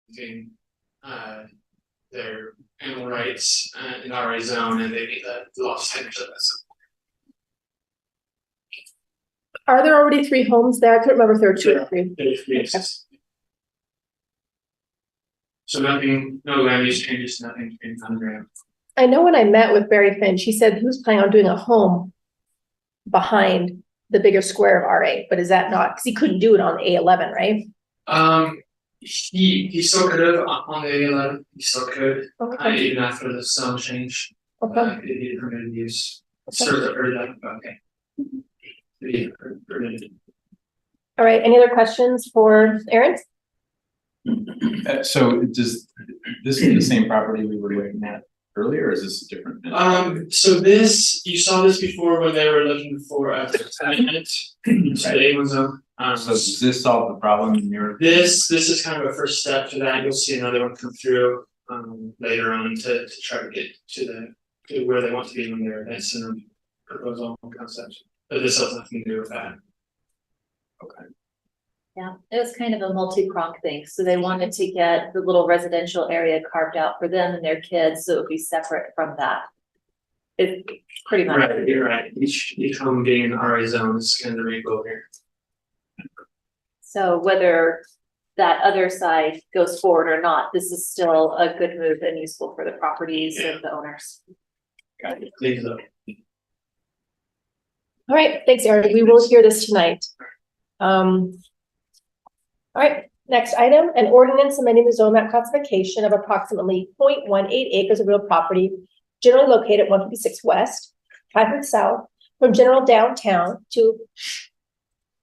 using their animal rights in the RA zone, and they need the loss standards of this. Are there already 3 homes there? I couldn't remember if there were 2 or 3. Yes. So nothing, no land use changes, nothing's being done there. I know when I met with Barry Finn, she said he was planning on doing a home behind the bigger square of RA, but is that not, because he couldn't do it on A11, right? He still could have on the A11, he still could, Okay. even after the zone change. Okay. He permitted use. Okay. Okay. He permitted. All right, any other questions for Aaron? So does this is the same property we were looking at earlier, or is this a different? So this, you saw this before when they were looking for a amendment to the A1 zone. So does this solve the problem in your? This is kind of a first step to that. You'll see another one come through later on to try to get to where they want to be when they're advancing their proposal concept. But this has nothing to do with that. Okay. Yeah, it was kind of a multi-pronged thing. So they wanted to get the little residential area carved out for them and their kids, so it would be separate from that. It's pretty much Right, you're right. Each home being in RA zone is kind of the main goal here. so whether that other side goes forward or not, this is still a good move and useful for the properties and the owners. Got it. Thank you. All right, thanks, Aaron. We will hear this tonight. All right, next item, an ordinance amending the zone map classification of approximately 0.18 acres of real property generally located at 156 West, 500 South, from general downtown to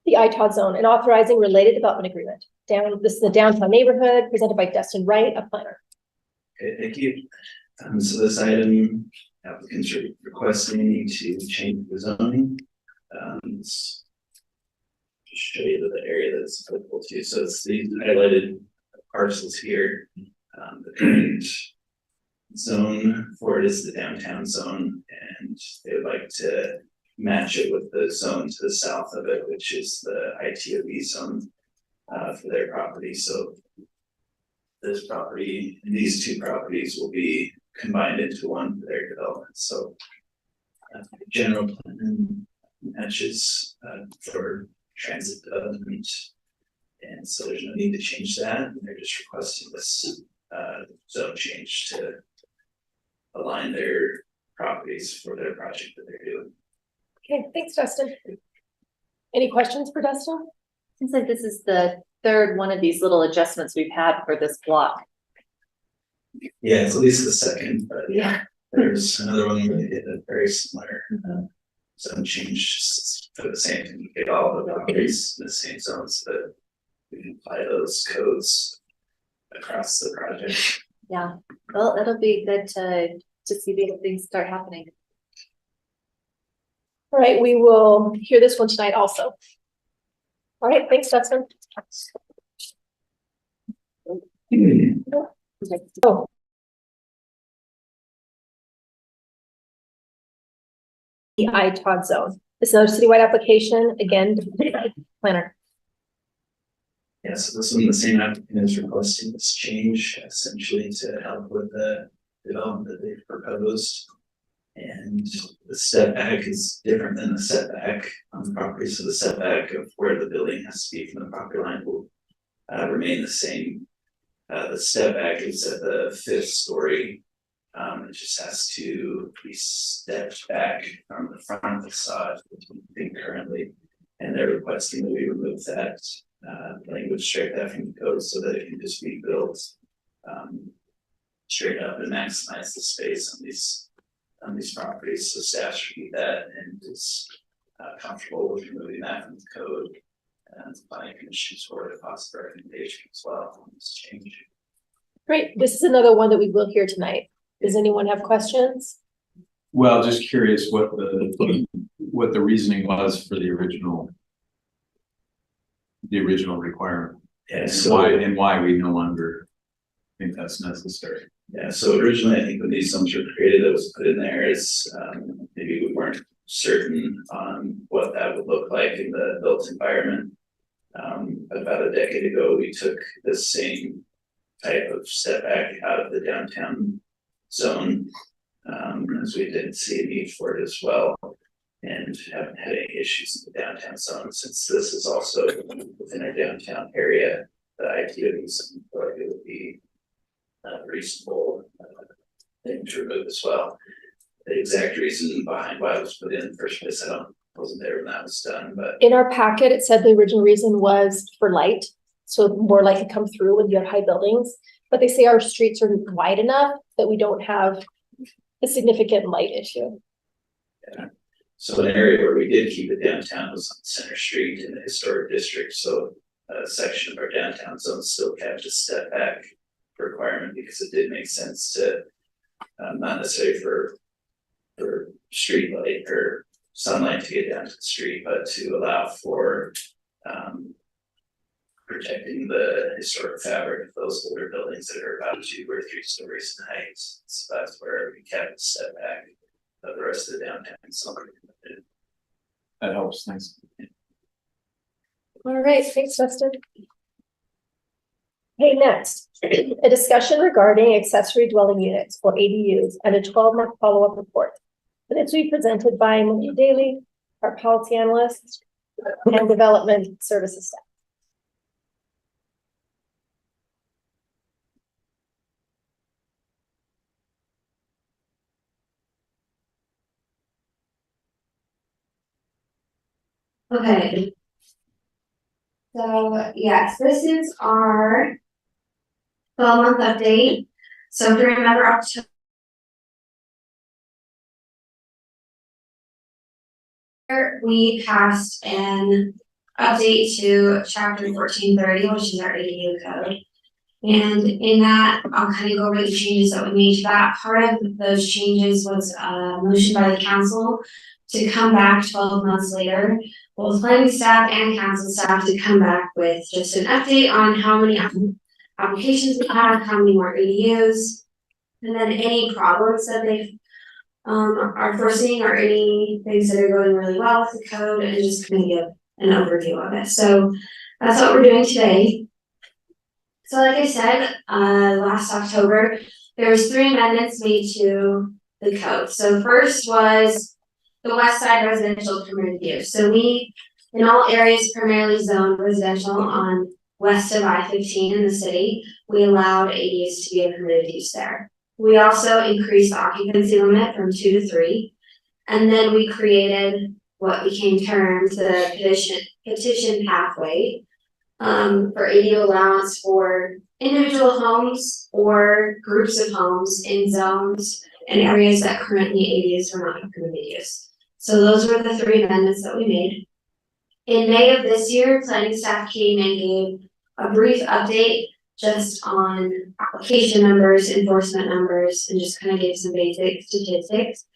the ITOD zone, and authorizing related development agreement. This is the downtown neighborhood presented by Dustin Wright, a planner. Okay, thank you. So this item, applicants are requesting to change the zoning. Just show you the area that's applicable to. So it's these highlighted parcels here. The current zone for it is the downtown zone, and they would like to match it with the zone to the south of it, which is the ITOB zone for their property. So this property, these 2 properties will be combined into one for their development. So general plan matches for transit development, and so there's no need to change that. They're just requesting this zone change to align their properties for their project that they're doing. Okay, thanks, Dustin. Any questions for Dustin? Seems like this is the third one of these little adjustments we've had for this block. Yeah, it's at least the second, but Yeah. there's another one where they did a very similar zone change for the same thing. Get all the properties in the same zone so that we can apply those codes across the project. Yeah, well, it'll be good to see these things start happening. All right, we will hear this one tonight also. All right, thanks, Dustin. Oh. The ITOD zone. This is another citywide application, again, planner. Yeah, so this one, the same applicant is requesting this change essentially to help with the development that they've proposed. And the setback is different than the setback on the property. So the setback of where the building has to be from the property line will remain the same. The setback is at the 5th story. It just has to be stepped back from the front of the facade currently. And they're requesting that we remove that language, straight that from the code so that it can just be built straight up and maximize the space on these properties. So staff should read that and is comfortable with removing that from the code, and planning commission's for a positive recommendation as well on this change. Great, this is another one that we will hear tonight. Does anyone have questions? Well, just curious what the reasoning was for the original requirement. Yeah, and why we no longer think that's necessary. Yeah, so originally I think when these zones were created, that was put in there as maybe we weren't certain on what that would look like in the built environment. About a decade ago, we took the same type of step back out of the downtown zone. As we didn't see a need for it as well, and haven't had any issues in the downtown zone, since this is also within our downtown area. The idea of something like it would be a reasonable thing to remove as well. The exact reason behind why it was put in the first place, wasn't there when that was done, but In our packet, it said the original reason was for light, so more light could come through when you have high buildings. But they say our streets are wide enough that we don't have a significant light issue. so an area where we did keep it downtown was on Center Street in the historic district, so a section of our downtown zone still kept a step back requirement because it did make sense to, not necessarily for street light or sunlight to get down to the street, but to allow for protecting the historic fabric of those older buildings that are about 2 or 3 stories in height. So that's where we kept a step back of the rest of the downtown zone. That helps, thanks. All right, thanks, Justin. Okay, next, a discussion regarding accessory dwelling units or ADUs and a 12-month follow-up report. And it's be presented by Maria Daly, our policy analyst and development services staff. Okay. So yes, this is our 12-month update. So if you remember October, we passed an update to chapter 1430, which is our ADU code. And in that, I'll kind of go over the changes that we made to that. Part of those changes was a motion by the council to come back 12 months later, both planning staff and council staff to come back with just an update on how many applications we have, how many more ADUs, and then any problems that they are foreseeing or any things that are going really well with the code, and just kind of give an overview of it. So that's what we're doing today. So like I said, last October, there was 3 amendments made to the code. So first was the west side residential permitted use. So we, in all areas primarily zoned residential on west of I-15 in the city, we allowed ADUs to be a permitted use there. We also increased the occupancy limit from 2 to 3. And then we created what became termed the petition pathway for ADU allowance for individual homes or groups of homes in zones and areas that currently ADUs were not permitted use. So those were the 3 amendments that we made. In May of this year, planning staff came and gave a brief update just on application numbers, enforcement numbers, and just kind of gave some basic statistics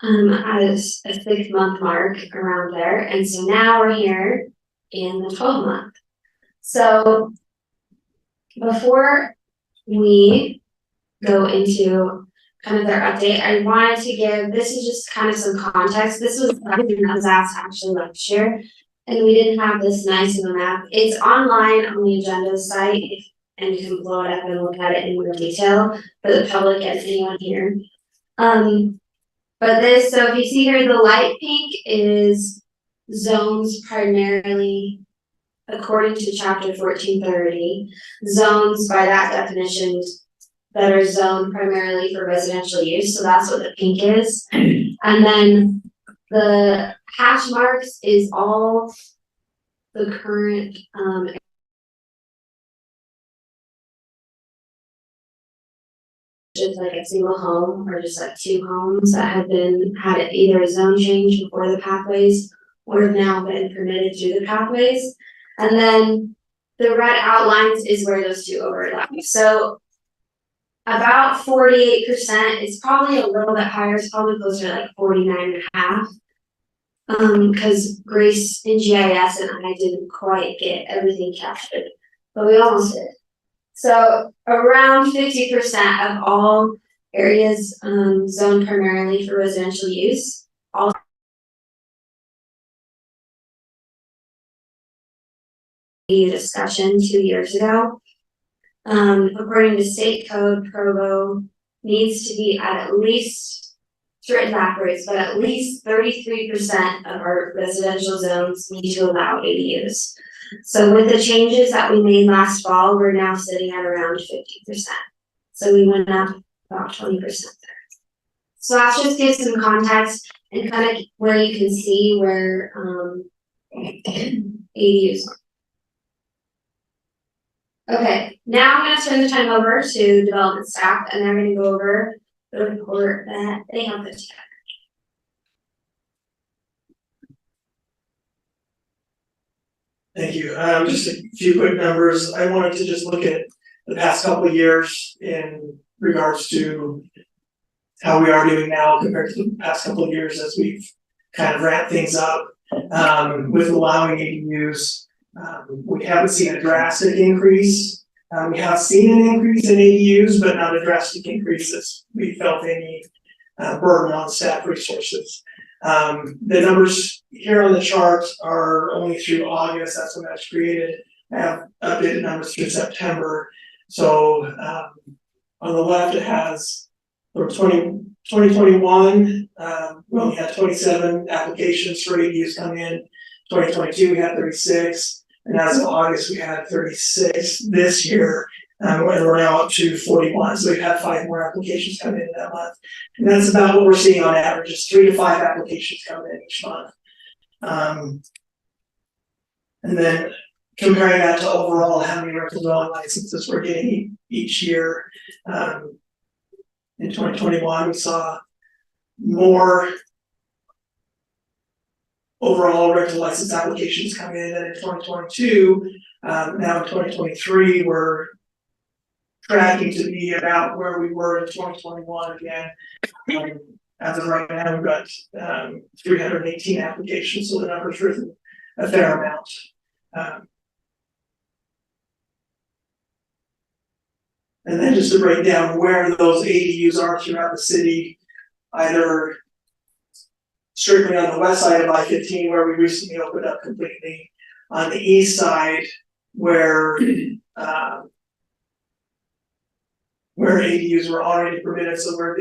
as a 6-month mark around there. And so now we're here in the 12-month. So before we go into kind of their update, I wanted to give, this is just kind of some context. This was something that was asked actually last year, and we didn't have this nice of a map. It's online on the agenda site, and you can blow it up and look at it in more detail for the public and anyone here. But this, so if you see here, the light pink is zones primarily according to chapter 1430, zones by that definition that are zoned primarily for residential use. So that's what the pink is. And then the hash marks is all the current just like a single home or just like 2 homes that have had either a zone change before the pathways or have now been permitted through the pathways. And then the red outlines is where those 2 overlap. So about 48%, it's probably a little bit higher, it's probably closer to like 49.5%. Because Grace in GIS and I didn't quite get everything captured, but we almost did. So around 50% of all areas zoned primarily for residential use. Also discussion 2 years ago. According to state code, Provo needs to be at least, it's written backwards, but at least 33% of our residential zones need to allow ADUs. So with the changes that we made last fall, we're now sitting at around 50%. So we went up about 20% there. So that just gives some context and kind of where you can see where ADUs are. Okay, now I'm gonna turn the time over to development staff and they're gonna go over the report that they have put together. Thank you. Just a few quick numbers. I wanted to just look at the past couple of years in regards to how we are doing now compared to the past couple of years as we've kind of ramped things up with allowing ADUs. We haven't seen a drastic increase. We have seen an increase in ADUs, but not a drastic increase as we felt any burden on staff resources. The numbers here on the chart are only through August. That's when that's created. I have updated numbers through September. So on the left, it has for 2021, we only had 27 applications for ADUs come in. 2022, we had 36. And as of August, we had 36 this year. And we're now up to 41. So we've had 5 more applications come in that month. And that's about what we're seeing on average, is 3 to 5 applications come in each month. And then comparing that to overall how many rental dwelling licenses we're getting each year. In 2021, we saw more overall rental license applications come in than in 2022. Now in 2023, we're tracking to be about where we were in 2021 again. As of right now, we've got 318 applications, so the number's risen a fair amount. And then just to break down where those ADUs are throughout the city, either strictly on the west side of I-15 where we recently opened up completely, on the east side where ADUs were already permitted, so where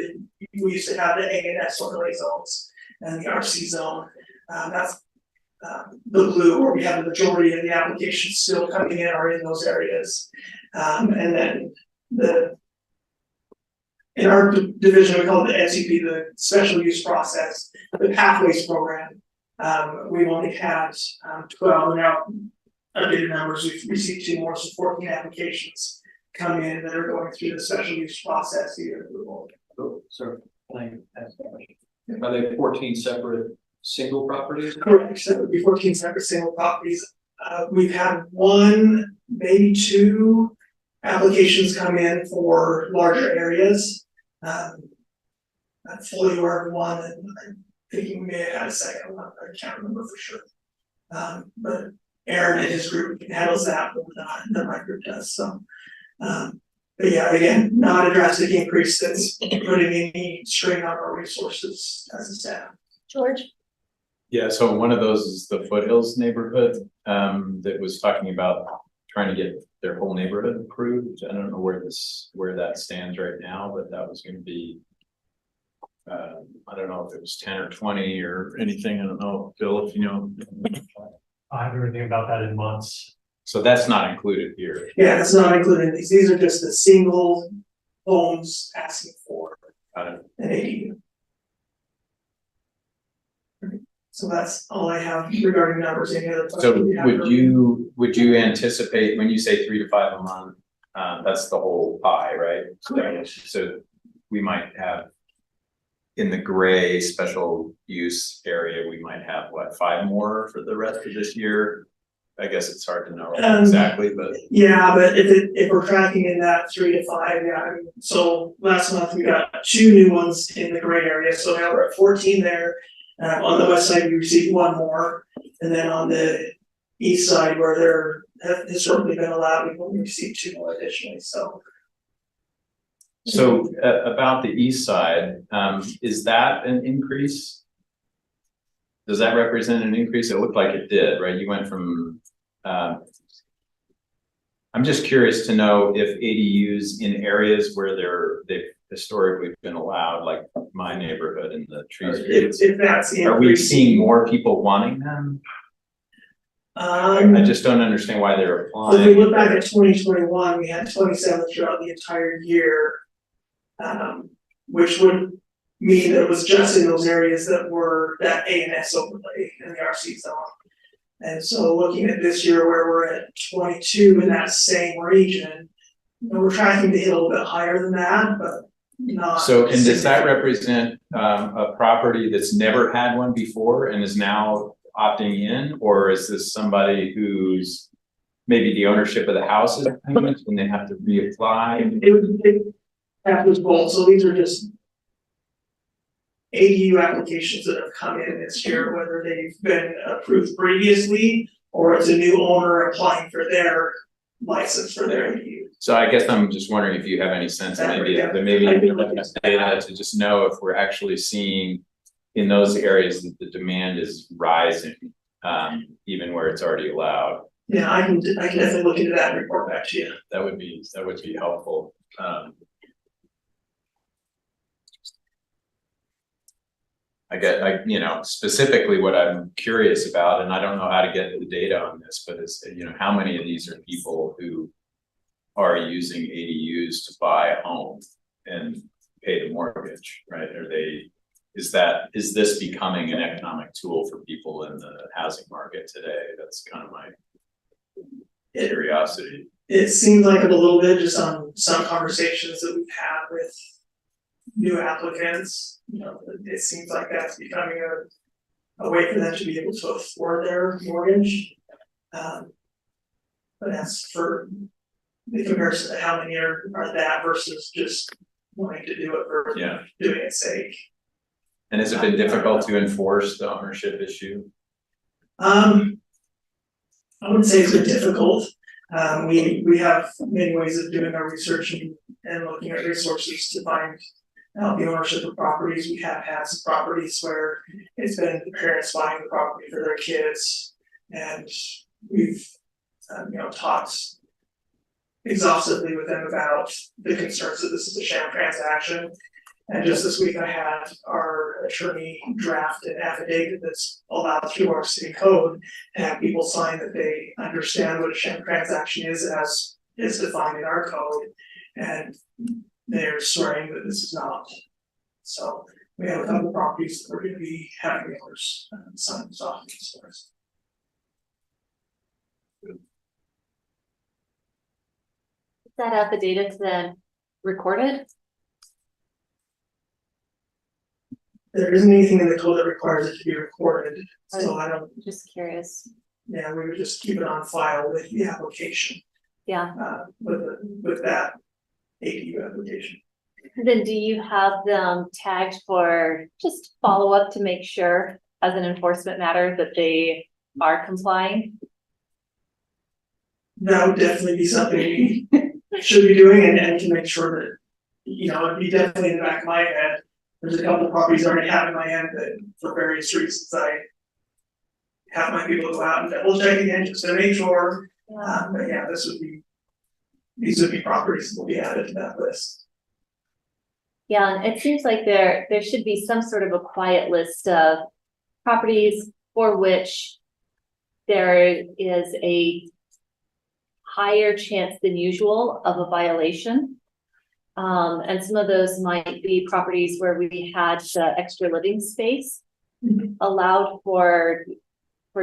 we used to have the A and S overlay zones and the RC zone. That's the blue, where we have the majority of the applications still coming in are in those areas. And then in our division, we call it the SUP, the special use process, the pathways program. We've only had 12 now. Updated numbers, we've received 2 more, so 14 applications come in that are going through the special use process here. So, are they 14 separate single properties? Correct, so that would be 14 separate single properties. We've had 1, maybe 2 applications come in for larger areas. I'm fully aware of 1, and I'm thinking we may have had a second one, I can't remember for sure. But Aaron and his group handles that, but the my group does, so. But yeah, again, not a drastic increase that's putting any strain on our resources as a staff. George? Yeah, so one of those is the Foothills neighborhood that was talking about trying to get their whole neighborhood approved. I don't know where that stands right now, but that was going to be I don't know if it was 10 or 20 or anything. I don't know, Phil, if you know. I haven't heard anything about that in months. So that's not included here. Yeah, that's not included in these. These are just the single homes asking for an ADU. So that's all I have regarding numbers. Any other questions? So would you anticipate when you say 3 to 5 a month, that's the whole pie, right? Correct. So we might have in the gray special use area, we might have what, 5 more for the rest of this year? I guess it's hard to know exactly, but yeah, but if we're tracking in that 3 to 5, yeah. I mean, so last month we got 2 new ones in the gray area, so now we're at 14 there. On the west side, we received 1 more, and then on the east side, where there have historically been allowed, we've only received 2 more additionally. So about the east side, is that an increase? Does that represent an increase? It looked like it did, right? You went from I'm just curious to know if ADUs in areas where they've historically been allowed, like my neighborhood in the trees. If that's the Are we increase. seeing more people wanting them? I just don't understand why they're So if we look back applying. at 2021, we had 27 throughout the entire year. Which would mean it was just in those areas that were that A and S overlay in the RC zone. And so looking at this year where we're at 22 in that same region, you know, we're tracking to hit a little bit higher than that, but not. So, and does that represent a property that's never had one before and is now opting in? Or is this somebody who's maybe the ownership of the house is changed and they have to reapply? It happens both, so these are just ADU applications that have come in this year, whether they've been approved previously or it's a new owner applying for their license for their ADU. So I guess I'm just wondering if you have any sense of maybe that maybe enough data to just know if we're actually seeing in those areas that the demand is rising, even where it's already allowed. Yeah, I can definitely look into that and report back to you. That would be helpful. You know, specifically what I'm curious about, and I don't know how to get the data on this, but is, you know, how many of these are people who are using ADUs to buy a home and pay the mortgage, right? Is this becoming an economic tool for people in the housing market today? That's kind of my curiosity. It seems like it a little bit just on some conversations that we've had with new applicants. You know, it seems like that's becoming a way for them to be able to afford their mortgage. But as for the comparison to how many are that versus just wanting to do it for doing its sake. And has it been difficult to enforce the ownership issue? I wouldn't say it's been difficult. We have many ways of doing our research and looking at resources to find out the ownership of properties. We have had some properties where it's been the parents buying the property for their kids, and we've talked exhaustively with them about the concerns that this is a sham transaction. And just this week I had our attorney draft an affidavit that's allowed through our city code to have people sign that they understand what a sham transaction is as is defined in our code, and they're swearing that this is not. So we have a couple of properties that we're going to be having the owners sign this off for us. Is that affidavit then recorded? There isn't anything in the code that requires it to be recorded, so I don't. Just curious. Yeah, we would just keep it on file with the application. Yeah. With that ADU application. And then do you have them tagged for just follow up to make sure as an enforcement matter that they are complying? That would definitely be something we should be doing and to make sure that, it'd be definitely in the back of my head. There's a couple of properties I already have in my hand that for various reasons I have my people go out and double check again just to make sure. But yeah, these would be properties that will be added to that list. Yeah, and it seems like there should be some sort of a quiet list of properties for which there is a higher chance than usual of a violation. And some of those might be properties where we had the extra living space allowed for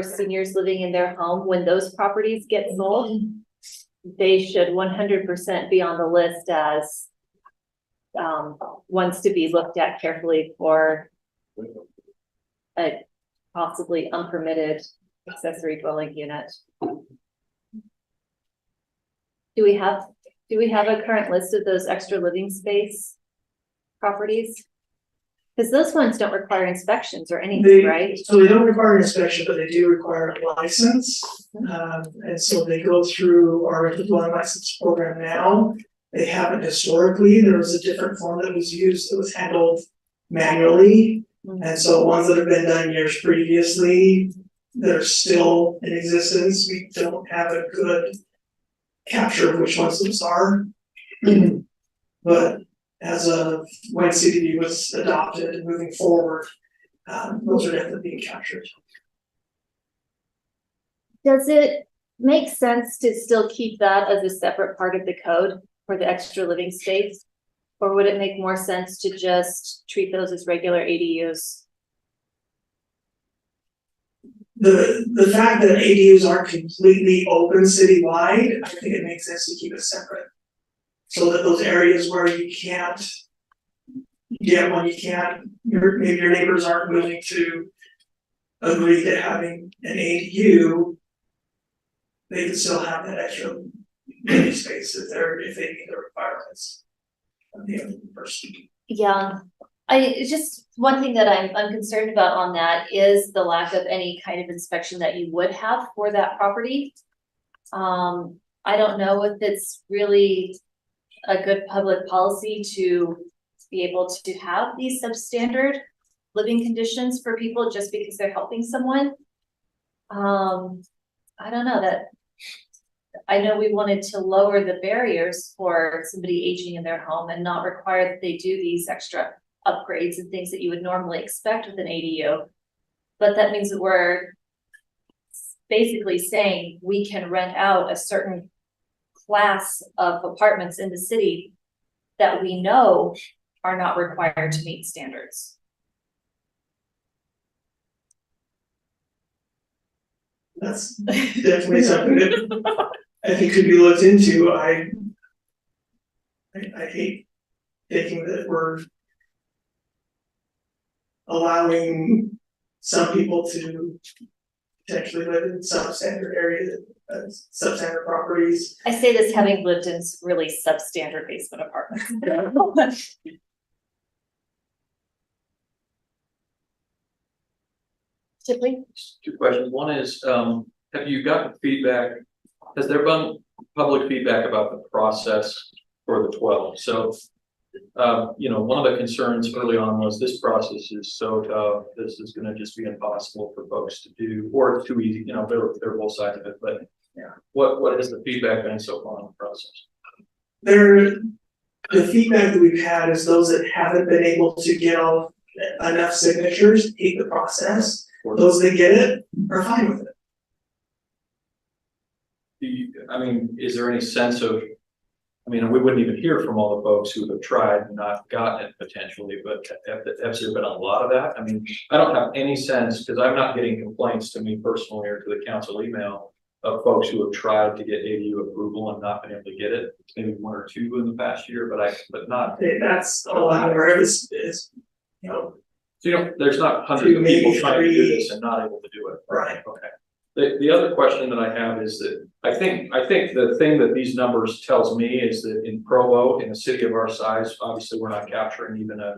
seniors living in their home. When those properties get sold, they should 100% be on the list as ones to be looked at carefully for a possibly unpermitted accessory dwelling unit. Do we have a current list of those extra living space properties? Because those ones don't require inspections or anything, right? So they don't require an inspection, but they do require a license. And so they go through our rental dwelling license program now. They haven't historically. There was a different form that was used that was handled manually. And so ones that have been done years previously that are still in existence, we don't have a good capture of which ones those are. But as of when CDD was adopted and moving forward, those are definitely being captured. Does it make sense to still keep that as a separate part of the code for the extra living space? Or would it make more sense to just treat those as regular ADUs? The fact that ADUs aren't completely open citywide, I think it makes sense to keep it separate. So that those areas where you can't get one, maybe your neighbors aren't willing to agree to having an ADU, they can still have that extra living space if they meet the requirements of the other person. Yeah, it's just one thing that I'm concerned about on that is the lack of any kind of inspection that you would have for that property. I don't know if it's really a good public policy to be able to have these substandard living conditions for people just because they're helping someone. I don't know that. I know we wanted to lower the barriers for somebody aging in their home and not require that they do these extra upgrades and things that you would normally expect with an ADU. But that means that we're basically saying we can rent out a certain class of apartments in the city that we know are not required to meet standards. That's definitely something that I think could be looked into. I hate thinking that we're allowing some people to potentially live in substandard areas, substandard properties. I say this having lived in really substandard basement apartments. Shipley? Two questions. One is, have you gotten feedback? Has there been public feedback about the process for the 12? So, one of the concerns early on was this process is so tough. This is going to just be impossible for folks to do, or it's too easy. They're both sides of it. But yeah, what has the feedback been so far on the process? The feedback that we've had is those that haven't been able to get all enough signatures hate the process. Those that get it are fine with it. Is there any sense of, we wouldn't even hear from all the folks who have tried and not gotten it potentially, but has there been a lot of that? I don't have any sense, because I'm not getting complaints to me personally or to the council email of folks who have tried to get ADU approval and not been able to get it. Maybe one or two in the past year, but not. That's a lot where it's So there's not hundreds of people trying to do this and not able to do it. Right. Okay. The other question that I have is that I think the thing that these numbers tells me is that in Provo, in a city of our size, obviously we're not capturing even a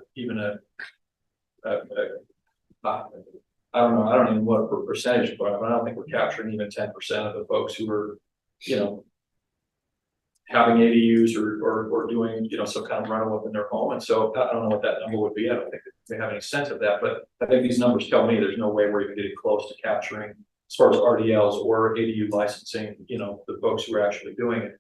I don't know even what percentage, but I don't think we're capturing even 10% of the folks who are, having ADUs or doing, some kind of rental within their home. And so I don't know what that number would be. I don't think they have any sense of that, but I think these numbers tell me there's no way we're even getting close to capturing as far as RDLs or ADU licensing, the folks who are actually doing it.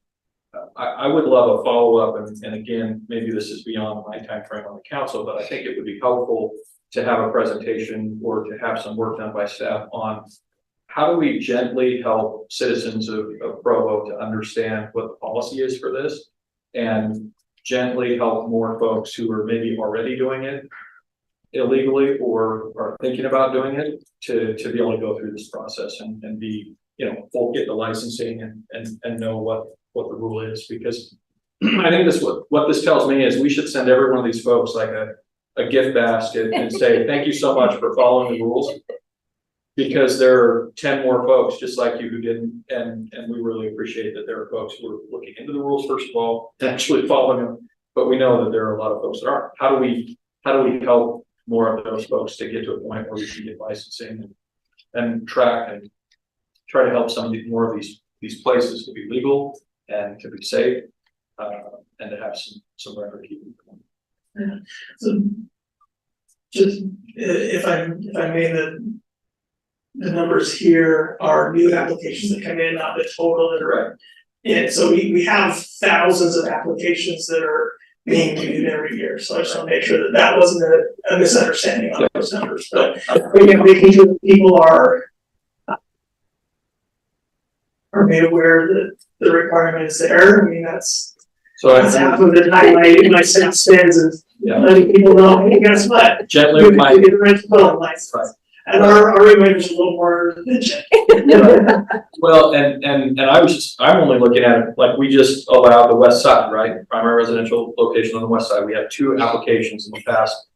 I would love a follow-up, and again, maybe this is beyond my time frame on the council, but I think it would be helpful to have a presentation or to have some work done by staff on how do we gently help citizens of Provo to understand what the policy is for this, and gently help more folks who are maybe already doing it illegally or are thinking about doing it to be able to go through this process and be, full get the licensing and know what the rule is. Because I think what this tells me is we should send every one of these folks like a gift basket and say, thank you so much for following the rules. Because there are 10 more folks just like you who didn't, and we really appreciate that there are folks who are looking into the rules, first of all, and actually following them. But we know that there are a lot of folks that aren't. How do we help more of those folks to get to a point where we can get licensing and track and try to help more of these places to be legal and to be safe, and to have some record keeping. Yeah. So just if I may, the numbers here are new applications that come in, not the total that are And so we have thousands of applications that are being reviewed every year, so I just want to make sure that that wasn't a misunderstanding on those numbers, but again, making sure that people are made aware that the requirement is there. I mean, that's half of the time my staff spends is letting people know, hey, guess what? Gently You with my, can get a rental dwelling license. Right. And our reminder is a little more than well, and I'm only looking at it, like, we just allowed the west side, right? Primary residential location on the west side. We had 2 applications in the past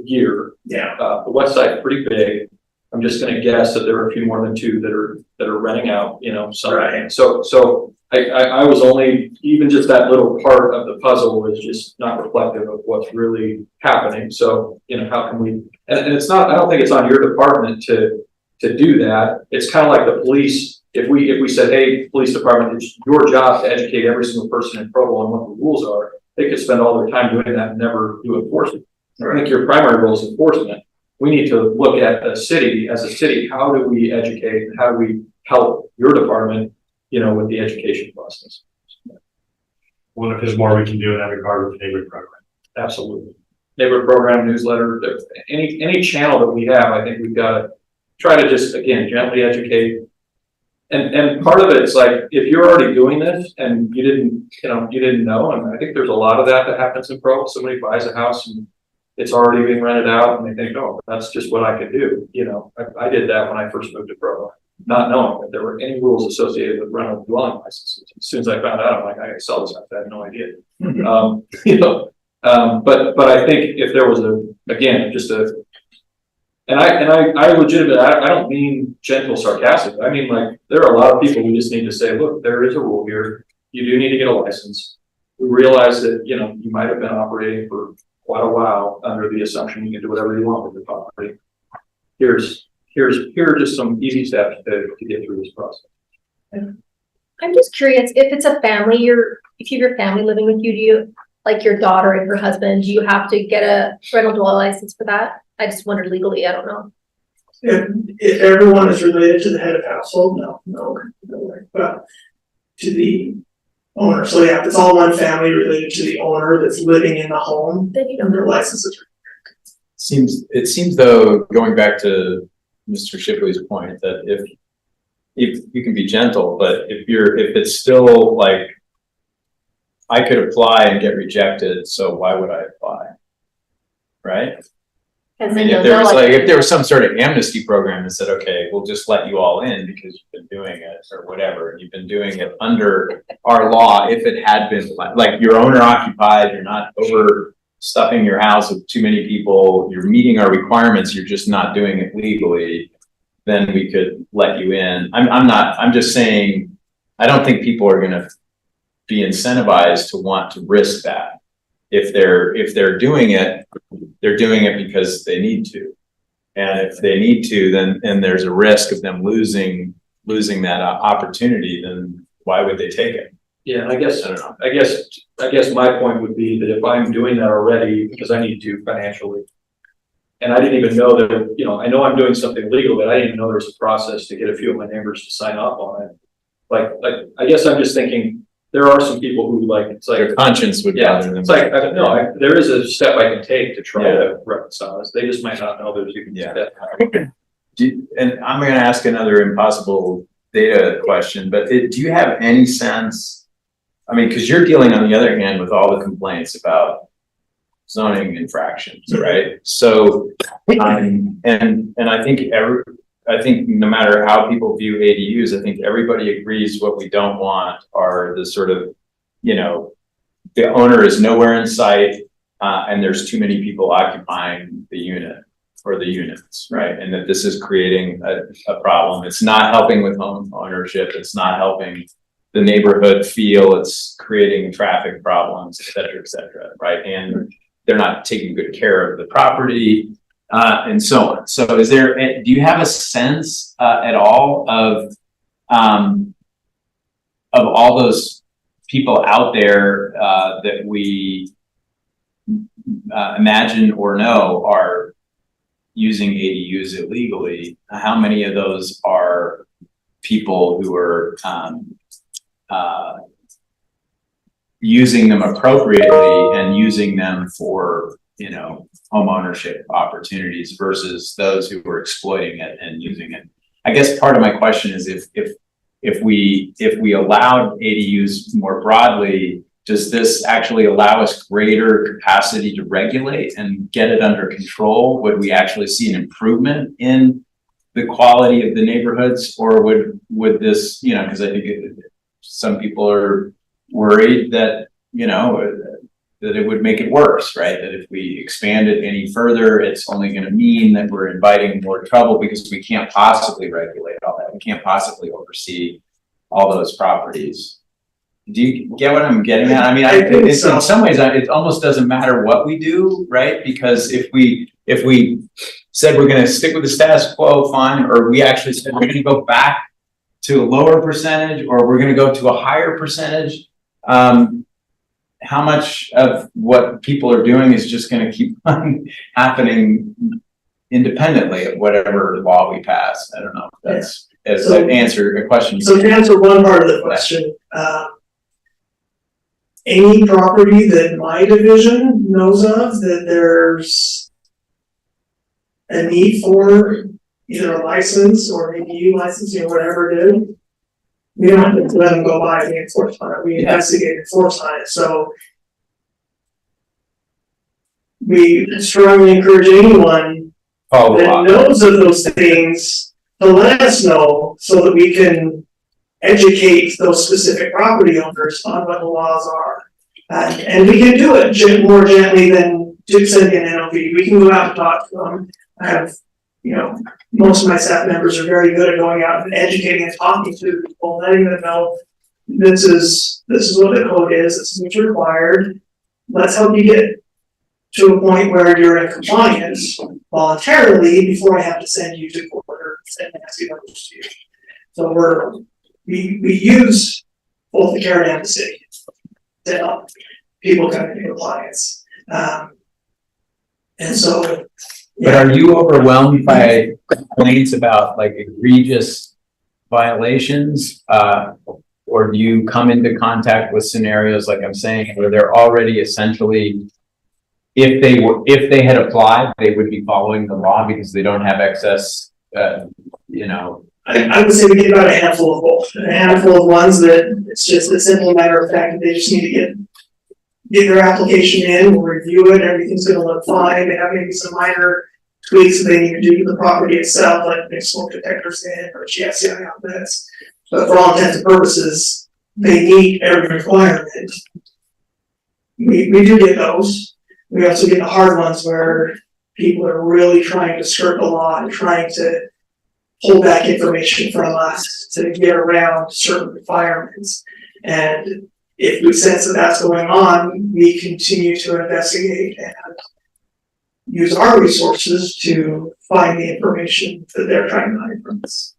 year. Yeah. The west side is pretty big. I'm just gonna guess that there are a few more than 2 that are renting out, you know, so. Right. So I was only, even just that little part of the puzzle was just not reflective of what's really happening. So, you know, how can we, and it's not, I don't think it's on your department to do that. It's kind of like the police. If we said, hey, police department, it's your job to educate every single person in Provo on what the rules are, they could spend all their time doing that and never do enforcement. I think your primary role is enforcement. We need to look at the city as a city. How do we educate and how do we help your department, you know, with the education process? What if there's more we can do in that regard with the neighborhood program? Absolutely. Neighborhood program, newsletter, any channel that we have, I think we've got to try to just, again, gently educate. And part of it is like, if you're already doing this and you didn't know, and I think there's a lot of that happens in Provo. Somebody buys a house and it's already being rented out and they think, oh, that's just what I could do. You know, I did that when I first moved to Provo, not knowing that there were any rules associated with rental dwelling licenses. As soon as I found out, I'm like, I gotta sell this house. I had no idea. You know, but I think if there was and I legitimately, I don't mean gentle sarcastic. I mean, like, there are a lot of people who just need to say, look, there is a rule here. You do need to get a license. We realize that, you know, you might have been operating for quite a while under the assumption you can do whatever you want with your property. Here are just some easy steps to get through this process. I'm just curious, if it's a family, if you have your family living with you, do you, like your daughter and your husband, do you have to get a rental dwelling license for that? I just wondered legally, I don't know. If everyone is related to the head of household, no way. But to the owner, so yeah, if it's all one family related to the owner that's living in the home, Then you don't their licenses. It seems though, going back to Mr. Shipley's point, that if you can be gentle, but if it's still like, I could apply and get rejected, so why would I apply? Right? I mean, if there was some sort of amnesty program that said, okay, we'll just let you all in because you've been doing it or whatever, and you've been doing it under our law, if it had been like you're owner occupied, you're not overstuffing your house with too many people, you're meeting our requirements, you're just not doing it legally, then we could let you in. I'm just saying, I don't think people are gonna be incentivized to want to risk that. If they're doing it, they're doing it because they need to. And if they need to, then there's a risk of them losing that opportunity, then why would they take it? Yeah, I guess my point would be that if I'm doing that already because I need to financially, and I didn't even know that, you know, I know I'm doing something legal, but I didn't even know there was a process to get a few of my neighbors to sign off on it. Like I guess I'm just thinking, there are some people who it's like their conscience would bother them. It's like, there is a step I can take to try to reconcile this. They just might not know there's even a step. And I'm going to ask another impossible data question, but do you have any sense? I mean, because you're dealing on the other hand with all the complaints about zoning infractions, right? So, and I think no matter how people view ADUs, I think everybody agrees what we don't want are the sort of, you know, the owner is nowhere in sight and there's too many people occupying the unit or the units, right? And that this is creating a problem. It's not helping with home ownership. It's not helping the neighborhood feel, it's creating traffic problems, et cetera, right? And they're not taking good care of the property. And so on. So do you have a sense at all of all those people out there that we imagine or know are using ADUs illegally? How many of those are people who are using them appropriately and using them for, you know, home ownership opportunities versus those who were exploiting it and using it. I guess part of my question is if we allowed ADUs more broadly, does this actually allow us greater capacity to regulate and get it under control? Would we actually see an improvement in the quality of the neighborhoods, or would this, you know, because I think some people are worried that, you know, that it would make it worse, right? That if we expand it any further, it's only going to mean that we're inviting more trouble because we can't possibly regulate all that. We can't possibly oversee all those properties. Do you get what I'm getting at? I mean, it's, in some ways, it almost doesn't matter what we do, right? Because if we said we're going to stick with the status quo, fine, or we actually said we're going to go back to a lower percentage, or we're going to go to a higher percentage, how much of what people are doing is just going to keep on happening independently of whatever law we pass? I don't know if that's as an answer a question. So to answer one part of the question, any property that my division knows of that there's a need for either a license or an ADU license, you know, whatever it is, we don't have to let them go by the enforcement on it. We investigate and enforce on it. So we strongly encourage anyone that knows of those things to let us know so that we can educate those specific property owners on what the laws are. And we can do it more gently than sending an NOV. We can go out and talk to them. I have, you know, most of my staff members are very good at going out and educating and talking to people, letting them know this is what the code is, this is what's required. Let's help you get to a point where you're in compliance voluntarily before I have to send you to court or send nasty letters to you. So we use both the county and the city to help people come into compliance. And so, but are you overwhelmed by complaints about like egregious violations? Or do you come into contact with scenarios like I'm saying, where they're already essentially, if they had applied, they would be following the law because they don't have excess, you know? I would say we get about a handful of both. A handful of ones that it's just a simple matter of fact that they just need to get their application in, we'll review it, everything's gonna look fine. They have maybe some minor tweaks that they need to do to the property itself, like make smoke detectors in or GSI outlets. But for all intents and purposes, they meet every requirement. We do get those. We also get the hard ones where people are really trying to skirt the law and trying to pull back information from us to get around certain requirements. And if we sense that that's going on, we continue to investigate and use our resources to find the information that they're trying to hide from us.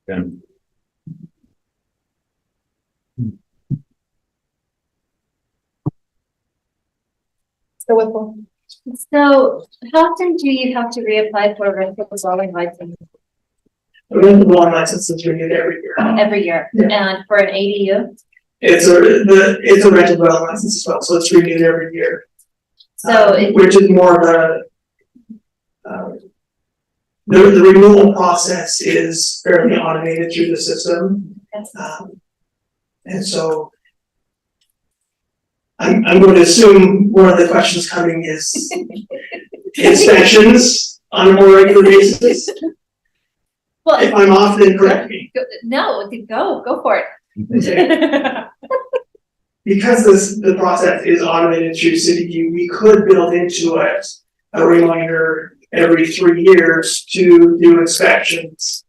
Yeah. So how often do you have to reapply for a rental dwelling license? The rental dwelling license is renewed every year. Every year, Yeah. and for an ADU? It's a rental dwelling license as well, so it's renewed every year. So which is more of the renewal process is fairly automated through the system. And so I'm going to assume one of the questions coming is inspections on a more regular basis. well, If I'm off, then correct me. no, go for it. Because the process is automated through CityView, we could build into it a reminder every 3 years to do inspections.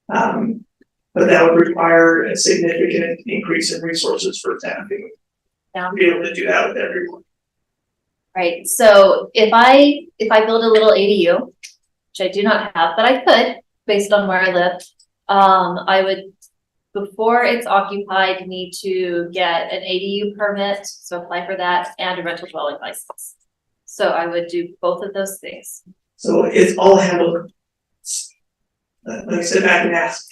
But that would require a significant increase in resources for staffing. Yeah. To be able to do that with everyone. Right, so if I build a little ADU, which I do not have, but I could, based on where I live, I would, before it's occupied, need to get an ADU permit, so apply for that, and a rental dwelling license. So I would do both of those things. So it's all handled. Let me sit back and ask,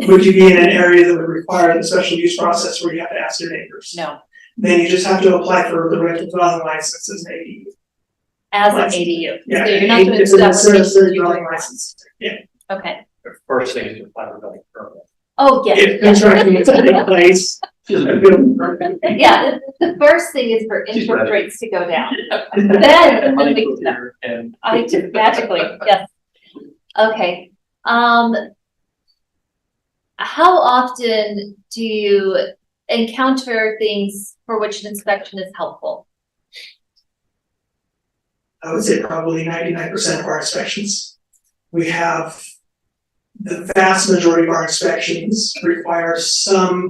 Would you be in an area that would require the special use process where you have to ask your neighbors? No, Then you just have to apply for the rental dwelling license as an ADU. as an License. ADU. Yeah, So you're not doing it's an stuff. accessory dwelling license. Yeah, Okay. The first thing is to apply for a building permit. Oh, if yes. construction is taking place, a building permit. Yeah, the first thing is for She's interest ready. rates to go down. Then Money we goes can, here and I just magically, yes. Okay, how often do you encounter things for which an inspection is helpful? I would say probably 99% of our inspections. We have, the vast majority of our inspections require some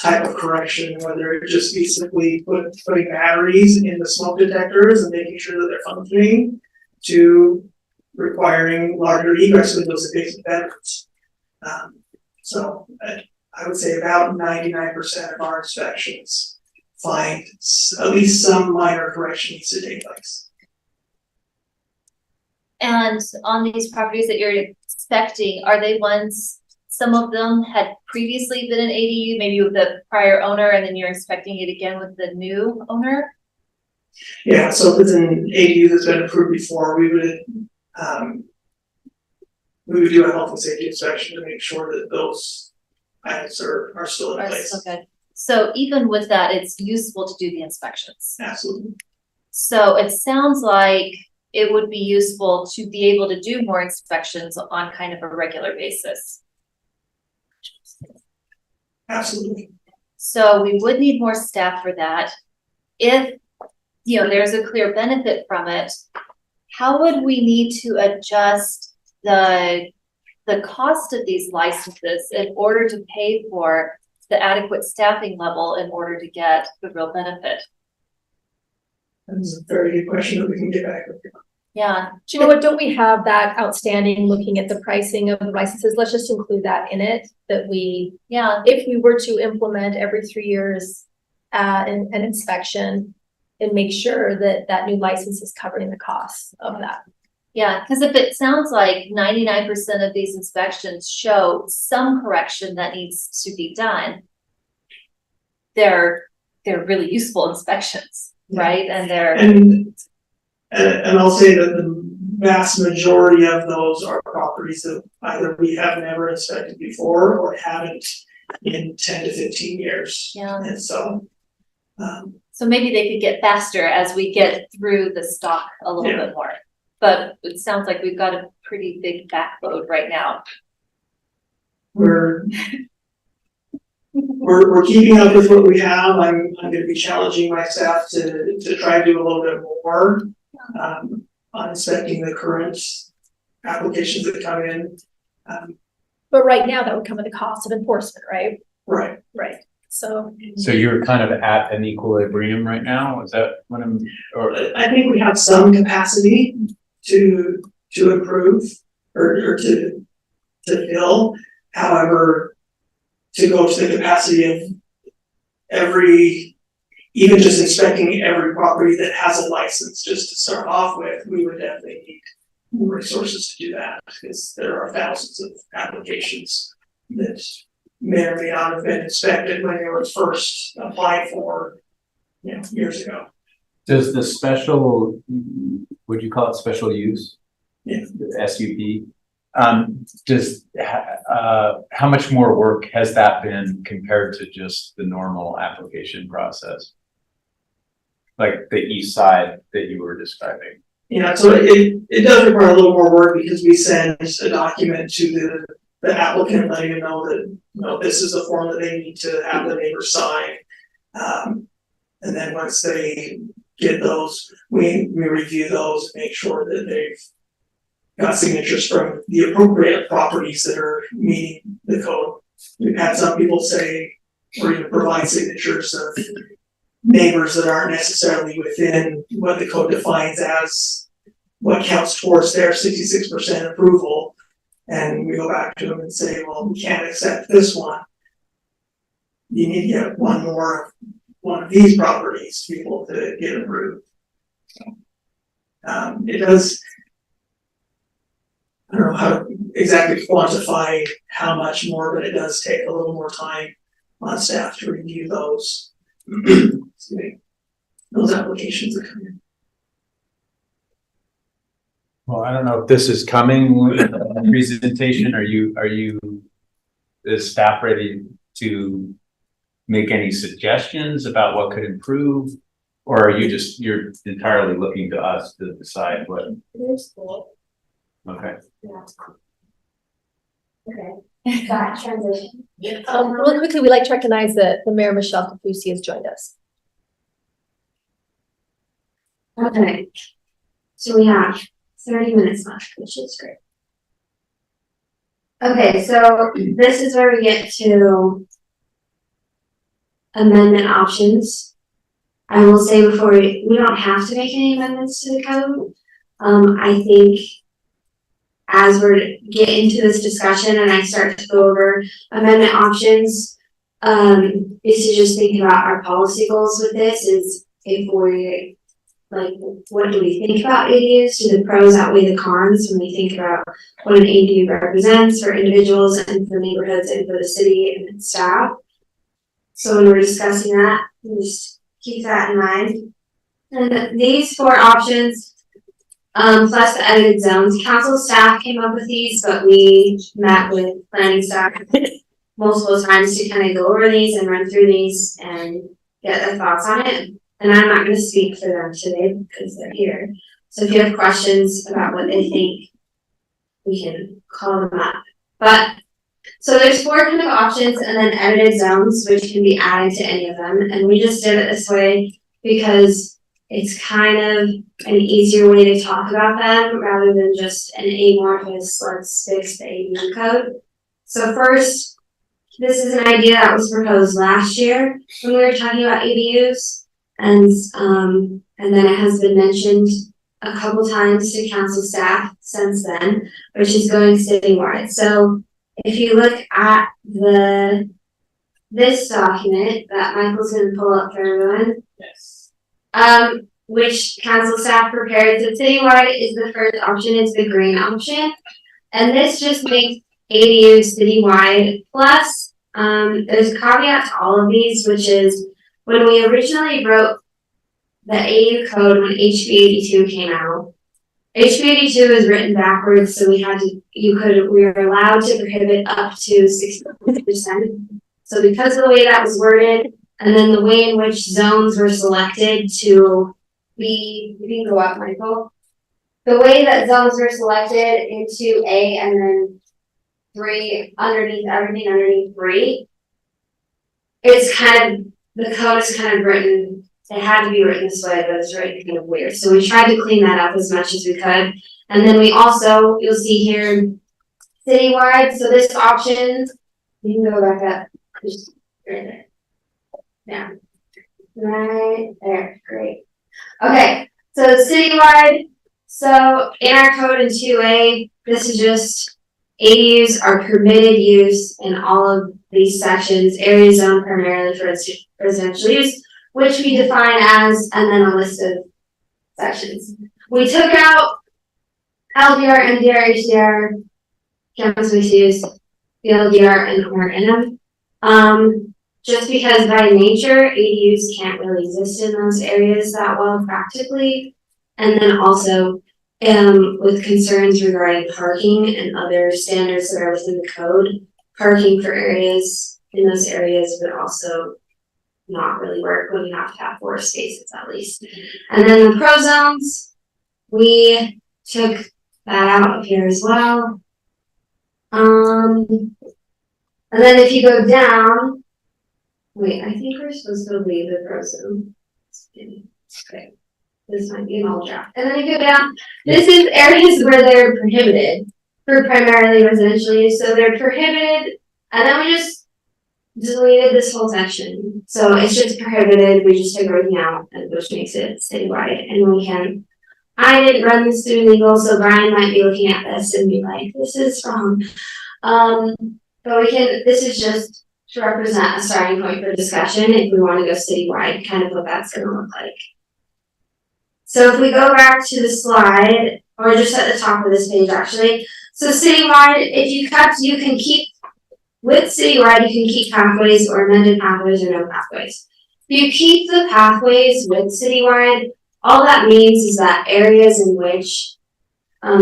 type of correction, whether it just be simply putting batteries in the smoke detectors and making sure that they're functioning, to requiring larger egress windows in basic bedrooms. So I would say about 99% of our inspections find at least some minor correction needs to take place. And on these properties that you're inspecting, are they ones, some of them had previously been an ADU, maybe with the prior owner, and then you're inspecting it again with the new owner? Yeah, so if it's an ADU that's been approved before, we would do a health and safety inspection to make sure that those items are still in Are place. still good. So even with that, it's useful to do the inspections. Absolutely. So it sounds like it would be useful to be able to do more inspections on kind of a regular basis. Absolutely. So we would need more staff for that. If, you know, there's a clear benefit from it, how would we need to adjust the cost of these licenses in order to pay for the adequate staffing level in order to get the real benefit? That's a very good question that we can get back with. Yeah, Do you know what, don't we have that outstanding, looking at the pricing of the licenses? Let's just include that in it, that we, yeah, if we were to implement every 3 years an inspection, and make sure that that new license is covering the costs of that. yeah, because if it sounds like 99% of these inspections show some correction that needs to be done, they're really useful inspections, Yeah. right? And they're, And I'll say that the vast majority of those are properties that either we have never inspected before or haven't in 10 to 15 years. yeah. And so, So maybe they could get faster as we get through the stock a little Yeah. bit more. But it sounds like we've got a pretty big backload right now. we're keeping up with what we have. I'm gonna be challenging my staff to try to do a little bit more on inspecting the current applications that come in. But right now, that would come at the cost of enforcement, right? Right. Right. So, So you're kind of at an equilibrium right now, is that what I'm, or? I think we have some capacity to improve or to fill. However, to go to the capacity of even just inspecting every property that has a license, just to start off with, we would definitely need more resources to do that, because there are thousands of applications that may or may not have been inspected when they were first applied for, years ago. Does the special, would you call it special use? Yeah. SUP, how much more work has that been compared to just the normal application process? Like the east side that you were describing? So it does require a little more work, because we send a document to the applicant, letting them know that, this is the form that they need to have the neighbor sign. And then once they get those, we review those, make sure that they've got signatures from the appropriate properties that are meeting the code. We've had some people say, or even provide signatures of neighbors that aren't necessarily within what the code defines as what counts towards their 66% approval. And we go back to them and say, well, we can't accept this one. You need to get one of these properties to be able to get approved. It does, I don't know how to exactly quantify how much more, but it does take a little more time on staff to review those. Excuse me. Those applications that come in. Well, I don't know if this is coming with a presentation. Are you, is staff ready to make any suggestions about what could improve? Or are you just, you're entirely looking to us to decide what? Okay. Okay, that transition. Really quickly, we'd like to recognize that the Mayor Michelle Capusi has joined us. Okay. So we have 30 minutes left, which is great. Okay, so this is where we get to amendment options. I will say before we don't have to make any amendments to the code. I think as we're getting into this discussion and I start to go over amendment options, is to just think about our policy goals with this. Is if we like, what do we think about ADUs? Do the pros outweigh the cons when we think about what an ADU represents for individuals and for neighborhoods and for the city and its staff? So when we're discussing that, just keep that in mind. And these 4 options, plus the edited zones, council staff came up with these, but we met with planning staff multiple times to kind of go over these and run through these and get their thoughts on it. And I'm not going to speak for them today because they're here. So if you have questions about what they think, we can call them up. But so there's 4 kind of options and then edited zones, which can be added to any of them. And we just did it this way because it's kind of an easier way to talk about them rather than just an amorphous, let's fix the ADU code. So first, this is an idea that was proposed last year when we were talking about ADUs. And then it has been mentioned a couple times to council staff since then, which is going citywide. So if you look at this document that Michael's going to pull up for everyone, Yes. which council staff prepared, so citywide is the first option, it's the green option, and this just makes ADUs citywide. Plus, there's a caveat to all of these, which is when we originally wrote the ADU code when HB 82 came out, HB 82 is written backwards, so we were allowed to prohibit up to 60%. So because of the way that was worded, and then the way in which zones were selected to be, you can go up, Michael. The way that zones were selected into A and then 3 underneath everything underneath 3, it's kind of, the code is kind of written, it had to be written this way, but it's really kind of weird. So we tried to clean that up as much as we could. And then we also, you'll see here, citywide. So this option, you can go back up, just right there. Yeah, right there, great. Okay, so citywide. So in our code in 2A, this is just ADUs are permitted use in all of these sections, area zone primarily for residential use, which we define as, and then a list of sections. We took out LDR, MDR, HDR, campus mixed use, BLDR, and RM. Just because by nature, ADUs can't really exist in those areas that well practically. And then also, with concerns regarding parking and other standards that are within the code, parking for areas in those areas would also not really work when you have to have 4 spaces at least. And then the pro zones, we took that out of here as well. And then if you go down, wait, I think we're supposed to leave the pro zone. Okay. This might be an old draft. And then if you go down, this is areas where they're prohibited for primarily residential use. So they're prohibited, and then we just deleted this whole section. So it's just prohibited. We just took everything out, which makes it citywide. And we can, I didn't run this through legal, so Brian might be looking at this and be like, this is wrong. But we can, this is just to represent a starting point for discussion if we want to go citywide, kind of what that's going to look like. So if we go back to the slide, or just at the top of this page actually, so citywide, if you cut, you can keep with Citywide, you can keep pathways or amended pathways or no pathways. If you keep the pathways with Citywide, all that means is that areas in which,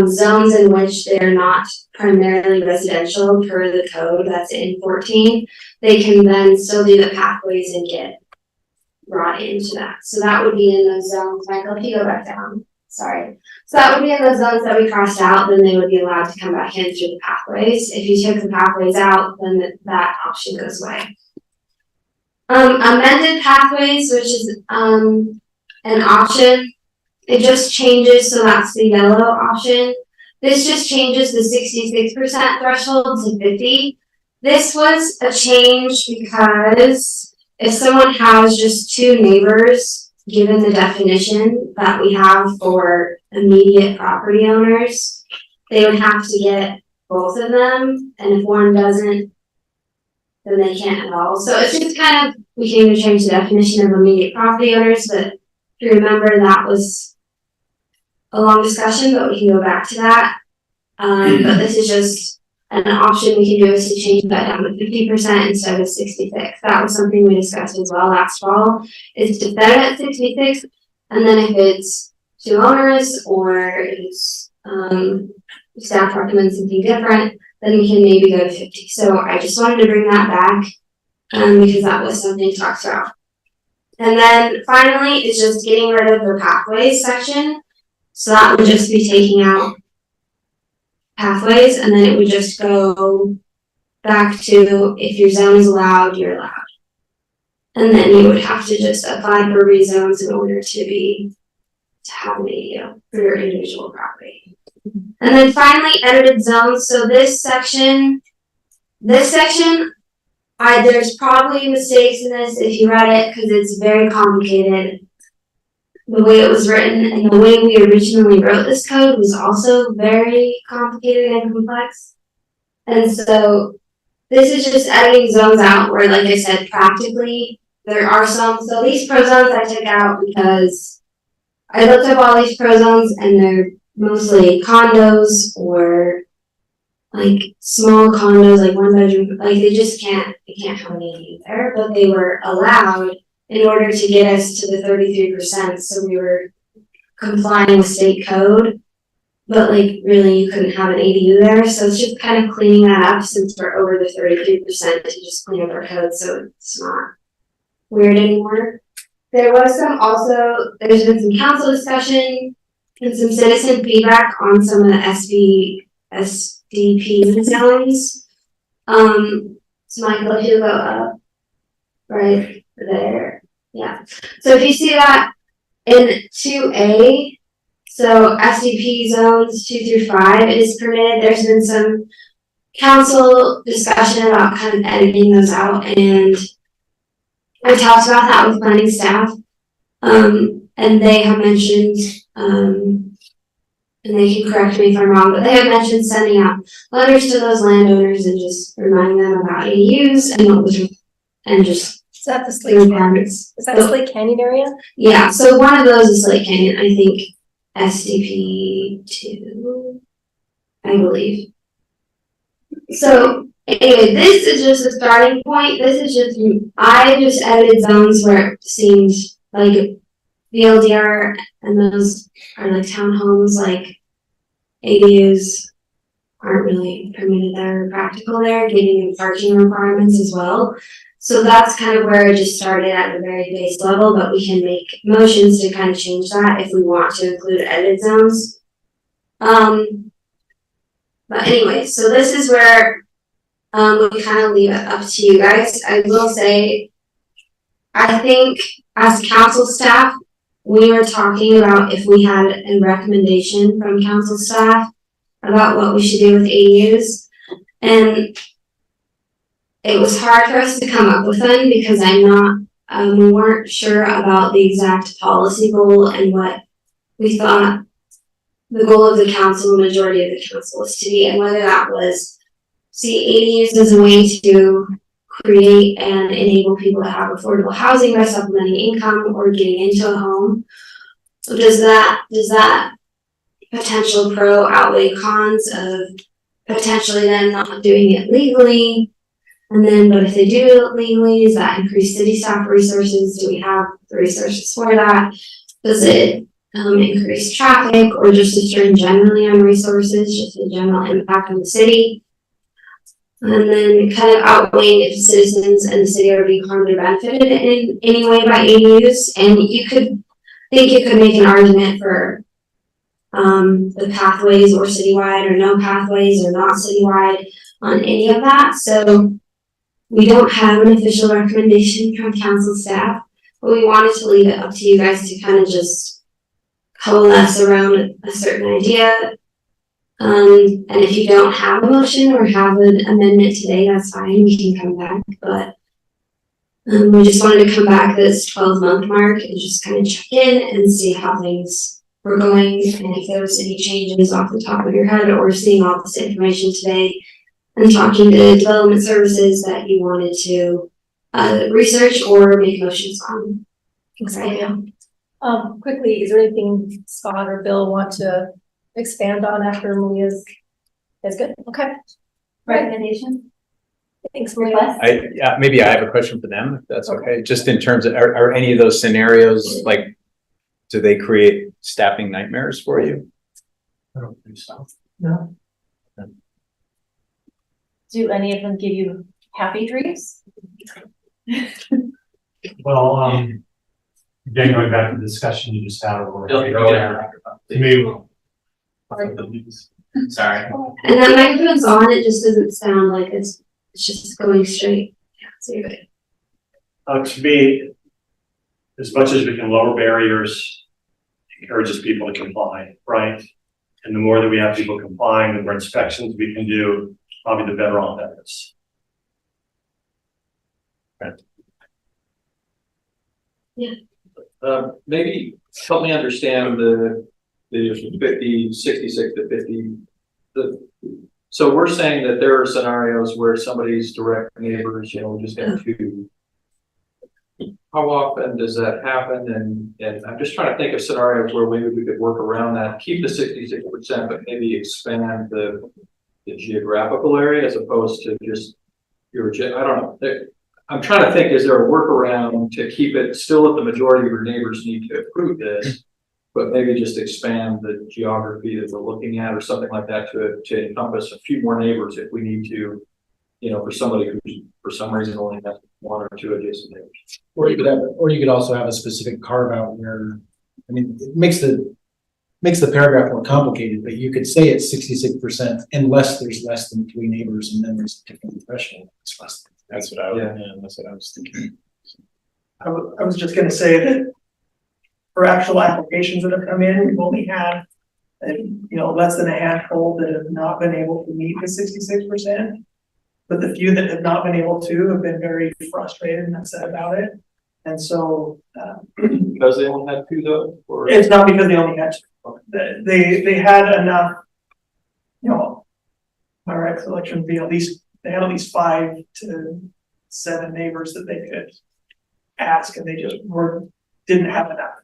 zones in which they're not primarily residential per the code that's in 14, they can then still do the pathways and get brought into that. So that would be in those zones. Michael, if you go back down, sorry. So that would be in those zones that we crossed out, then they would be allowed to come back in through the pathways. If you took the pathways out, then that option goes away. Amended pathways, which is an option, it just changes, so that's the yellow option. This just changes the 66% threshold to 50. This was a change because if someone has just two neighbors, given the definition that we have for immediate property owners, they would have to get both of them, and if one doesn't, then they can't at all. So it's just kind of, we can even change the definition of immediate property owners, but if you remember, that was a long discussion, but we can go back to that. But this is just an option we can do, is to change that down to 50% instead of 66. That was something we discussed as well last fall, is to set it at 66, and then if it's two owners or it's staff recommends something different, then we can maybe go to 50. So I just wanted to bring that back because that was something talked about. And then finally is just getting rid of the pathways section. So that would just be taking out pathways, and then it would just go back to, if your zone is allowed, you're allowed. And then you would have to just apply for rezones in order to have an ADU for your individual property. And then finally, edited zones. So this section, there's probably mistakes in this if you read it, because it's very complicated. The way it was written and the way we originally wrote this code was also very complicated and complex. And so this is just editing zones out where, like I said, practically there are some. So these pro zones I took out because I looked up all these pro zones and they're mostly condos or like small condos, like one bedroom, like they can't have an ADU there, but they were allowed in order to get us to the 33%. So we were complying with state code, but like really you couldn't have an ADU there. So it's just kind of cleaning that up, since we're over the 33%, to just clean up our code so it's not weird anymore. There's been some council discussion and some citizen feedback on some of the SDP zones. So Michael, if you go up right there. Yeah. So if you see that in 2A, so SDP zones 2 through 5, it is permitted. There's been some council discussion about kind of editing those out, and I talked about that with planning staff. And they have mentioned, and they can correct me if I'm wrong, but they have mentioned sending out letters to those landowners and just reminding them about ADUs and just Is that the Slate Canyon? Is that the Slate Canyon area? Yeah, so one of those is Slate Canyon, I think SDP 2, I believe. So anyway, this is just a starting point. I just edited zones where it seemed like the LDR and those are like townhomes, like ADUs aren't really permitted there or practical there, getting in parking requirements as well. So that's kind of where I just started at the very base level, but we can make motions to kind of change that if we want to include edited zones. But anyway, so this is where we kind of leave it up to you guys. I will say, I think as council staff, we were talking about if we had a recommendation from council staff about what we should do with ADUs. And it was hard for us to come up with them because we weren't sure about the exact policy goal and what we thought the goal of the council, the majority of the council, was to be, and whether that was see ADUs as a way to create and enable people to have affordable housing by supplementing income or getting into a home. So does that potential pro outweigh cons of potentially them not doing it legally? And then, but if they do legally, does that increase city staff resources? Do we have the resources for that? Does it increase traffic or just strain generally on resources, just the general impact on the city? And then kind of outweighing if citizens and the city are being harmed or benefited in any way by ADUs. And you could make an argument for the pathways or citywide or no pathways or not citywide on any of that. So we don't have an official recommendation from council staff, but we wanted to leave it up to you guys to kind of just coalesce around a certain idea. And if you don't have a motion or have an amendment today, that's fine, we can come back, but we just wanted to come back this 12-month mark and just kind of check in and see how things were going, and if there was any changes off the top of your head, or seeing all this information today and talking to development services that you wanted to research or make motions on. Quickly, is there anything Scott or Bill want to expand on after Malia's? That's good. Okay. Recommendation? Thanks, Malia. Maybe I have a question for them, if that's okay. Just in terms of, are any of those scenarios, like, do they create staffing nightmares for you? I don't think so. No. Do any of them give you happy dreams? Well, again, going back to the discussion you just had over Bill, earlier, to me, Sorry. And that microphone's on, it just doesn't sound like it's just going straight. Yeah, so you're good. to me, as much as we can lower barriers, encourages people to comply, right? And the more that we have people complying, the more inspections we can do, probably the better off that is. Maybe help me understand the 50, 66 to 50. So we're saying that there are scenarios where somebody's direct neighbors, just get two. How often does that happen? And I'm just trying to think of scenarios where maybe we could work around that, keep the 66%, but maybe expand the geographical area as opposed to just I don't know. I'm trying to think, is there a workaround to keep it still at the majority of your neighbors need to approve this, but maybe just expand the geography that we're looking at or something like that to encompass a few more neighbors if we need to, for somebody who for some reason only has one or two adjacent neighbors. Or you could also have a specific carve out where, it makes the paragraph more complicated, but you could say it's 66% unless there's less than 3 neighbors, and then there's a different threshold. It's less than. That's what I was thinking. I was just gonna say that for actual applications that have come in, we've only had, less than a handful that have not been able to meet the 66%. But the few that have not been able to have been very frustrated and upset about it. And so Because they only had 2 though? Or? It's not because they only had 2. They had enough, my recollection would be they had at least 5 to 7 neighbors that they could ask, and they just didn't have enough.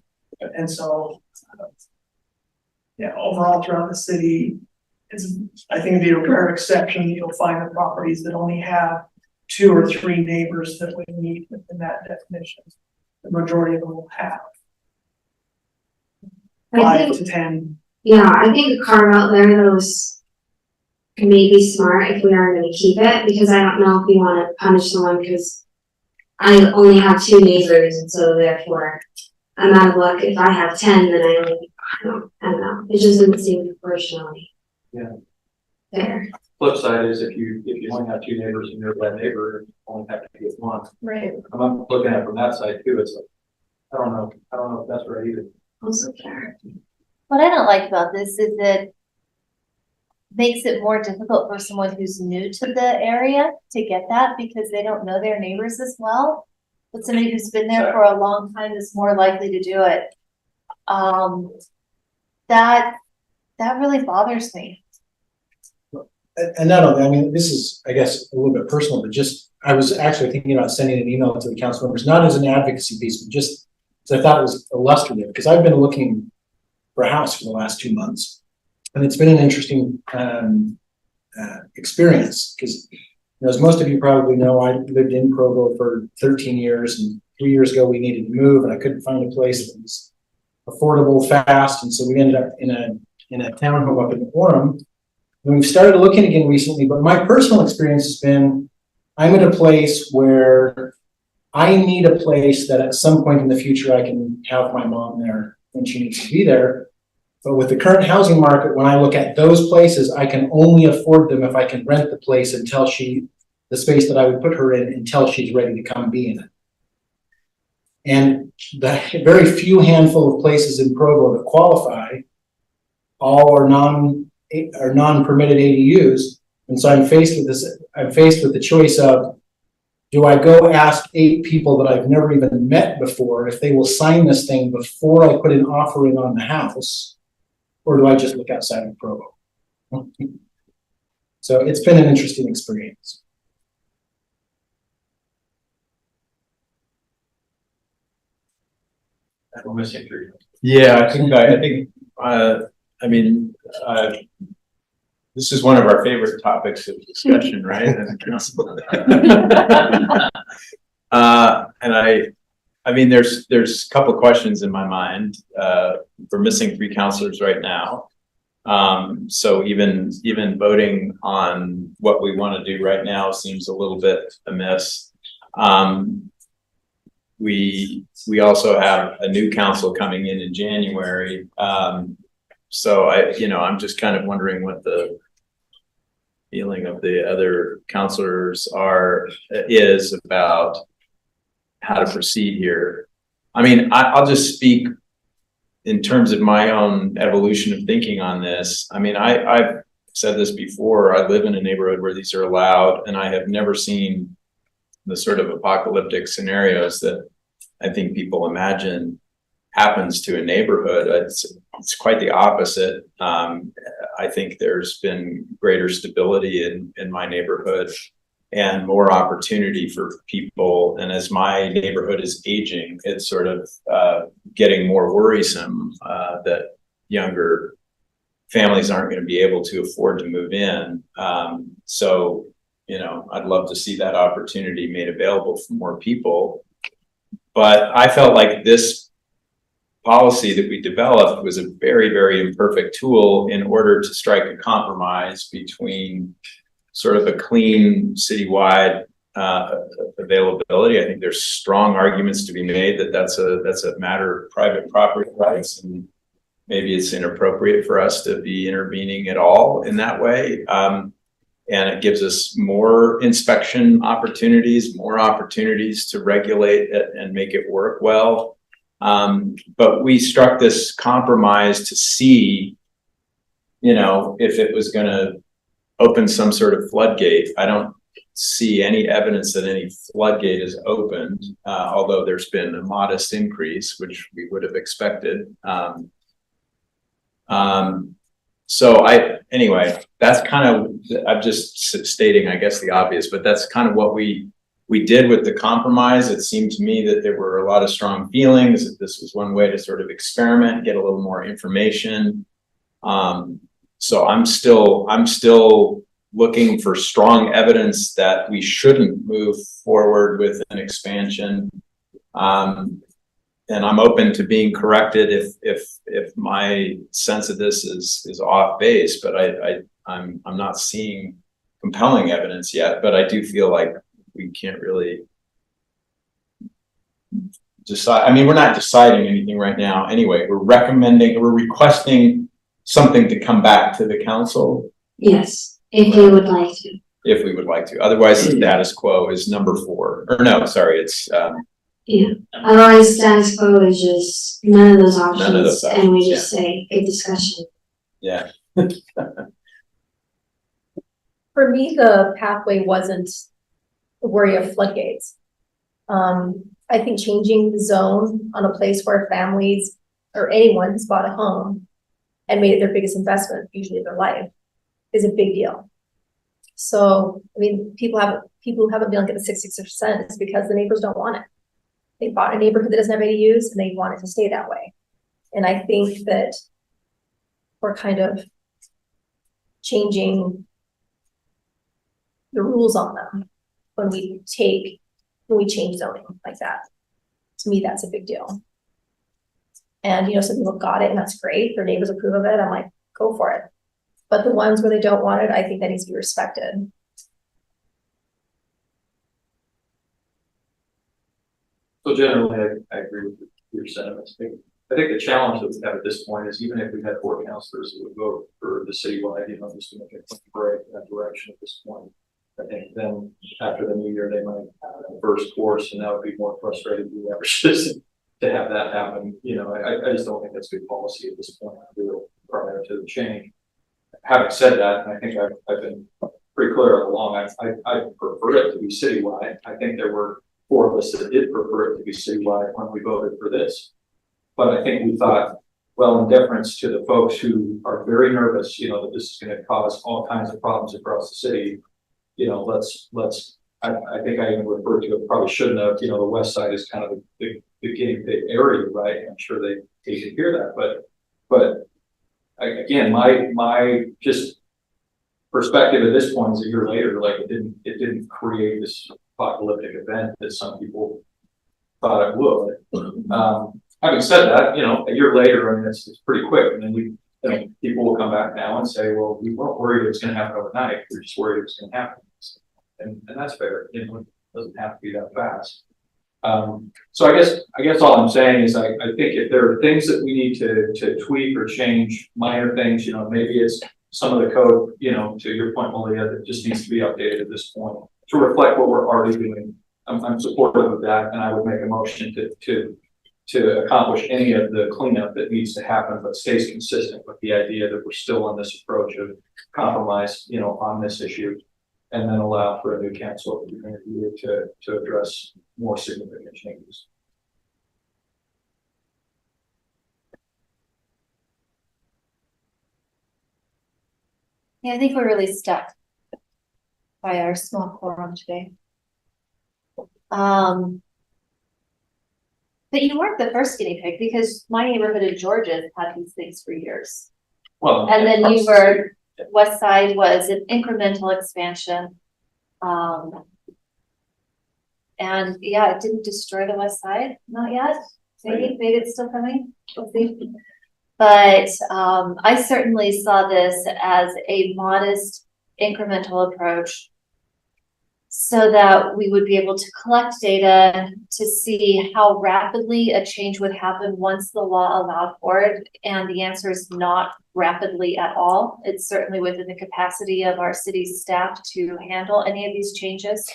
And so overall throughout the city, I think it'd be a rare exception that you'll find the properties that only have 2 or 3 neighbors that would meet within that definition. The majority of them will have 5 to 10. Yeah, I think a carve out there was maybe smart if we are going to keep it, because I don't know if we want to punish someone because I only have 2 neighbors, and so therefore I'm out of luck. If I have 10, then I don't know. It just doesn't seem proportionally. Yeah. There. Flip side is if you only have 2 neighbors and you're a bad neighbor, you only have to get 1. Right. I'm looking at it from that side too. It's like, I don't know if that's right either. Also fair. What I don't like about this is that makes it more difficult for someone who's new to the area to get that because they don't know their neighbors as well. But somebody who's been there for a long time is more likely to do it. That really bothers me. And not only, this is, I guess, a little bit personal, but I was actually thinking about sending an email to the council members, not as an advocacy piece, but just because I thought it was illustrative, because I've been looking for a house for the last 2 months. And it's been an interesting experience, because As most of you probably know, I lived in Provo for 13 years, and 3 years ago we needed to move, and I couldn't find a place that was affordable fast, and so we ended up in a townhome up in Orem. And we've started looking again recently, but my personal experience has been, I'm at a place where I need a place that at some point in the future I can have my mom there when she needs to be there. But with the current housing market, when I look at those places, I can only afford them if I can rent the place until the space that I would put her in until she's ready to come be in it. And the very few handful of places in Provo that qualify, all are non-permitted ADUs. And so I'm faced with the choice of, do I go ask 8 people that I've never even met before if they will sign this thing before I put an offer in on the house? Or do I just look outside of Provo? So it's been an interesting experience. We're missing 3. Yeah, I mean, this is one of our favorite topics of discussion, right? As a council. And I mean, there's a couple of questions in my mind. We're missing 3 counselors right now. So even voting on what we want to do right now seems a little bit amiss. We also have a new council coming in January. So I'm just kind of wondering what the feeling of the other counselors is about how to proceed here. I mean, I'll just speak in terms of my own evolution of thinking on this. I mean, I've said this before, I live in a neighborhood where these are allowed, and I have never seen the sort of apocalyptic scenarios that I think people imagine happens to a neighborhood. It's quite the opposite. I think there's been greater stability in my neighborhood and more opportunity for people. And as my neighborhood is aging, it's sort of getting more worrisome that younger families aren't going to be able to afford to move in. So, I'd love to see that opportunity made available for more people. But I felt like this policy that we developed was a very, very imperfect tool in order to strike a compromise between sort of a clean citywide availability. I think there's strong arguments to be made that that's a matter of private property rights, and maybe it's inappropriate for us to be intervening at all in that way. And it gives us more inspection opportunities, more opportunities to regulate it and make it work well. But we struck this compromise to see, if it was going to open some sort of floodgate. I don't see any evidence that any floodgate is opened, although there's been a modest increase, which we would have expected. So anyway, that's kind of, I'm just stating, I guess, the obvious, but that's kind of what we did with the compromise. It seemed to me that there were a lot of strong feelings, that this was one way to sort of experiment, get a little more information. So I'm still looking for strong evidence that we shouldn't move forward with an expansion. And I'm open to being corrected if my sense of this is off base, but I'm not seeing compelling evidence yet. But I do feel like we can't really decide. I mean, we're not deciding anything right now anyway. We're requesting something to come back to the council. Yes, if you would like to. If we would like to. Otherwise, the status quo is number 4. Or no, sorry, it's Yeah, otherwise status quo is just none of those options, None of those and we options, just say a discussion. yeah. For me, the pathway wasn't the worry of floodgates. I think changing the zone on a place where families or anyone has bought a home and made it their biggest investment, usually of their life, is a big deal. So, I mean, people who haven't been able to get the 66% is because the neighbors don't want it. They bought a neighborhood that doesn't have ADUs and they want it to stay that way. And I think that we're kind of changing the rules on them when we change zoning like that. To me, that's a big deal. And, you know, some people got it and that's great. Their neighbors approve of it. I'm like, go for it. But the ones where they don't want it, I think that needs to be respected. So generally, I agree with your sentiments. I think the challenge that we have at this point is even if we had 4 councilors that would vote for the citywide, you know, just to make a quick break in that direction at this point. I think then after the new year, they might reverse course and that would be more frustrating to the average citizen to have that happen. You know, I just don't think that's good policy at this point prior to the change. Having said that, I think I've been pretty clear all along. I prefer it to be citywide. I think there were 4 of us that did prefer it to be citywide when we voted for this. But I think we thought, well, in deference to the folks who are very nervous, you know, that this is going to cause all kinds of problems across the city, you know, I think I even referred to it, probably shouldn't have, you know, the west side is kind of the guinea pig area, right? I'm sure they can hear that, but again, my just perspective at this point is a year later, like it didn't create this apocalyptic event that some people thought it would. Having said that, you know, a year later, I mean, it's pretty quick, and then people will come back now and say, well, we weren't worried it was going to happen overnight. We were just worried it was going to happen, and that's fair. You know, it doesn't have to be that fast. So I guess all I'm saying is I think if there are things that we need to tweak or change, minor things, you know, maybe it's some of the code, you know, to your point, Malia, that just needs to be updated at this point to reflect what we're already doing. I'm supportive of that, and I would make a motion to accomplish any of the cleanup that needs to happen, but stays consistent with the idea that we're still on this approach of compromise, you know, on this issue, and then allow for a new council to address more significant changes. Yeah, I think we're really stuck by our small quorum today. But you weren't the first guinea pig, because my neighborhood in Georgia had these things for years. Well, and then you were, West Side was an incremental expansion. And yeah, it didn't destroy the West Side, not yet. Maybe it's still coming. We'll see. But I certainly saw this as a modest incremental approach, so that we would be able to collect data to see how rapidly a change would happen once the law allowed for it. And the answer is not rapidly at all. It's certainly within the capacity of our city staff to handle any of these changes.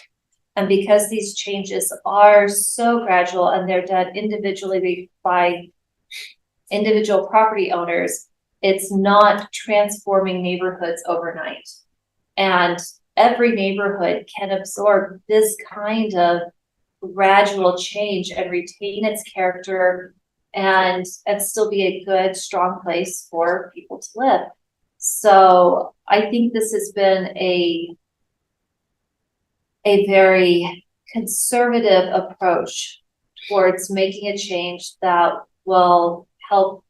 And because these changes are so gradual and they're done individually by individual property owners, it's not transforming neighborhoods overnight. And every neighborhood can absorb this kind of gradual change and retain its character and still be a good, strong place for people to live. So I think this has been a very conservative approach towards making a change that will help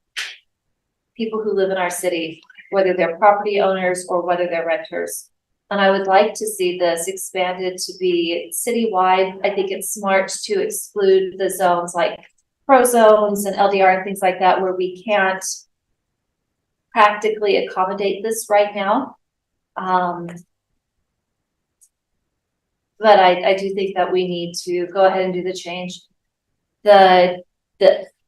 people who live in our city, whether they're property owners or whether they're renters. And I would like to see this expanded to be citywide. I think it's smart to exclude the zones like pro zones and LDR and things like that, where we can't practically accommodate this right now. But I do think that we need to go ahead and do the change. The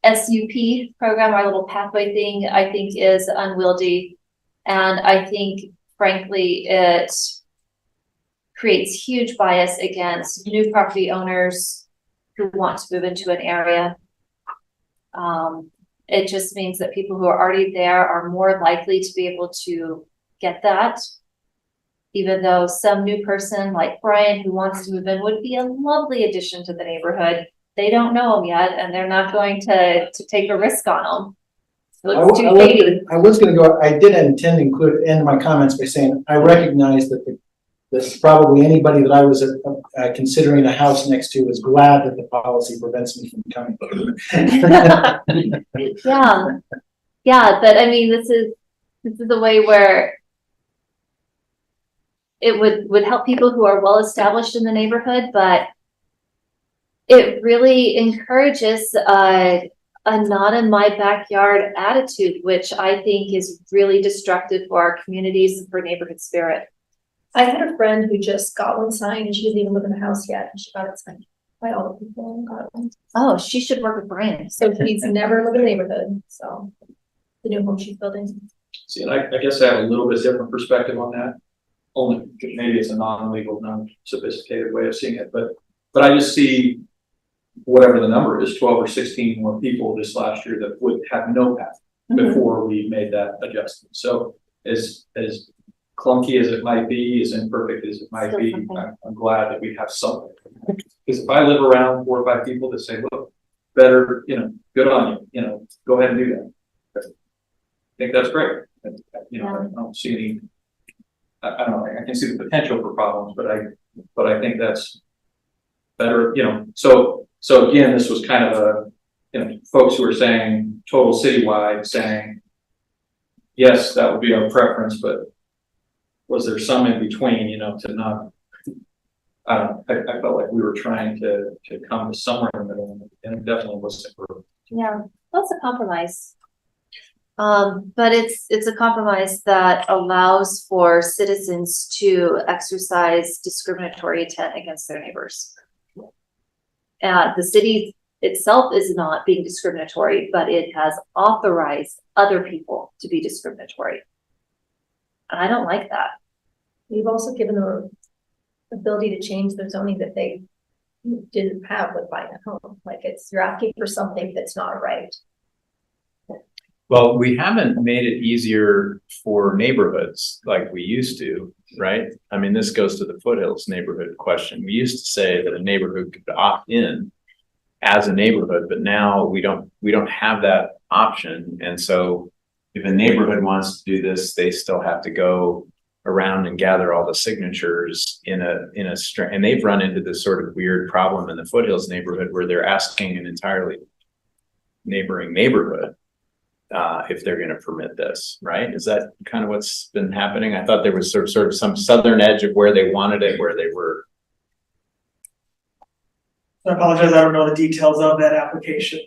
SUP program, our little pathway thing, I think is unwieldy. And I think, frankly, it creates huge bias against new property owners who want to move into an area. It just means that people who are already there are more likely to be able to get that, even though some new person like Brian who wants to move in would be a lovely addition to the neighborhood. They don't know him yet, and they're not going to take a risk on him. I was going to go. I did intend to end my comments by saying I recognize that probably anybody that I was considering a house next to is glad that the policy prevents me from coming. Yeah, but I mean, this is the way where it would help people who are well established in the neighborhood, but it really encourages a not in my backyard attitude, which I think is really destructive for our communities and for neighborhood spirit. I had a friend who just got one signed and she doesn't even live in the house yet, and she got it signed by all the people and got one. Oh, she should work with Brian. So she's never lived in the neighborhood, so the new home she's building. See, and I guess I have a little bit different perspective on that. Only maybe it's a non-legal, non-sophisticated way of seeing it, but I just see whatever the number is, 12 or 16 more people this last year that would have no path before we made that adjustment. So as clunky as it might be, as imperfect as it might be, I'm glad that we have something. Because if I live around 4 or 5 people that say, look, better, good on you, go ahead and do that. I think that's great. I don't see any, I don't know, I can see the potential for problems, but I think that's better, so again, this was kind of folks who are saying total citywide saying, yes, that would be our preference, but was there some in between, to not, I don't know, I felt like we were trying to come to somewhere in the middle, and it definitely wasn't. Yeah, that's a compromise. But it's a compromise that allows for citizens to exercise discriminatory intent against their neighbors. The city itself is not being discriminatory, but it has authorized other people to be discriminatory. And I don't like that. We've also given them the ability to change the zoning that they didn't have with buying a home. Like you're asking for something that's not right. Well, we haven't made it easier for neighborhoods like we used to, right? I mean, this goes to the foothills neighborhood question. We used to say that a neighborhood could opt in as a neighborhood, but now we don't have that option. And so if a neighborhood wants to do this, they still have to go around and gather all the signatures and they've run into this sort of weird problem in the foothills neighborhood where they're asking an entirely neighboring neighborhood if they're going to permit this, right? Is that kind of what's been happening? I thought there was sort of some southern edge of where they wanted it, where they were. I apologize, I don't know the details of that application.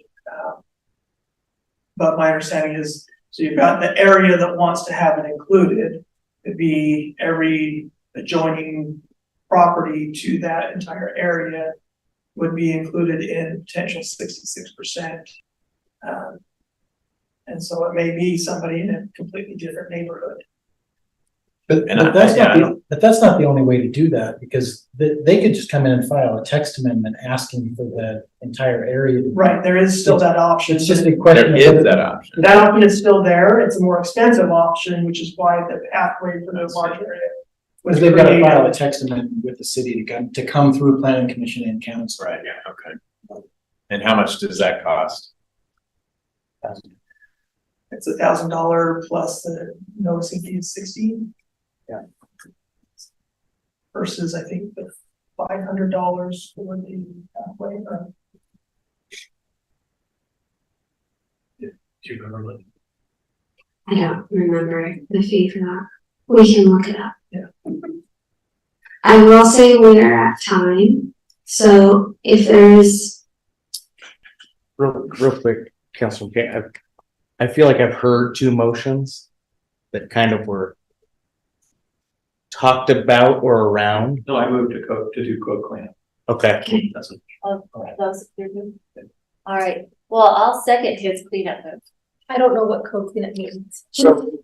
But my understanding is, so you've got the area that wants to have it included. It'd be every adjoining property to that entire area would be included in potential 66%. And so it may be somebody in a completely different neighborhood. But that's not the only way to do that, because they could just come in and file a text amendment asking for the entire area. Right, there is still that option. It's just a question. There is that option. That option is still there. It's a more expensive option, which is why the pathway for the large area was They've got to created. file a text amendment with the city to come through planning commission and council. Right, yeah, okay. And how much does that cost? It's $1,000 plus the noticing fee is $60. Yeah. Versus I think the $500 for the pathway. Do you remember that? I don't remember the fee for that. We can look it up. Yeah. I will say we are at time. So if there's Real quick, Councilman, I feel like I've heard 2 motions that kind of were talked about or around. No, I moved to do code cleanup. Okay. That's it. All right. Well, I'll second his cleanup move. I don't know what code cleanup means. So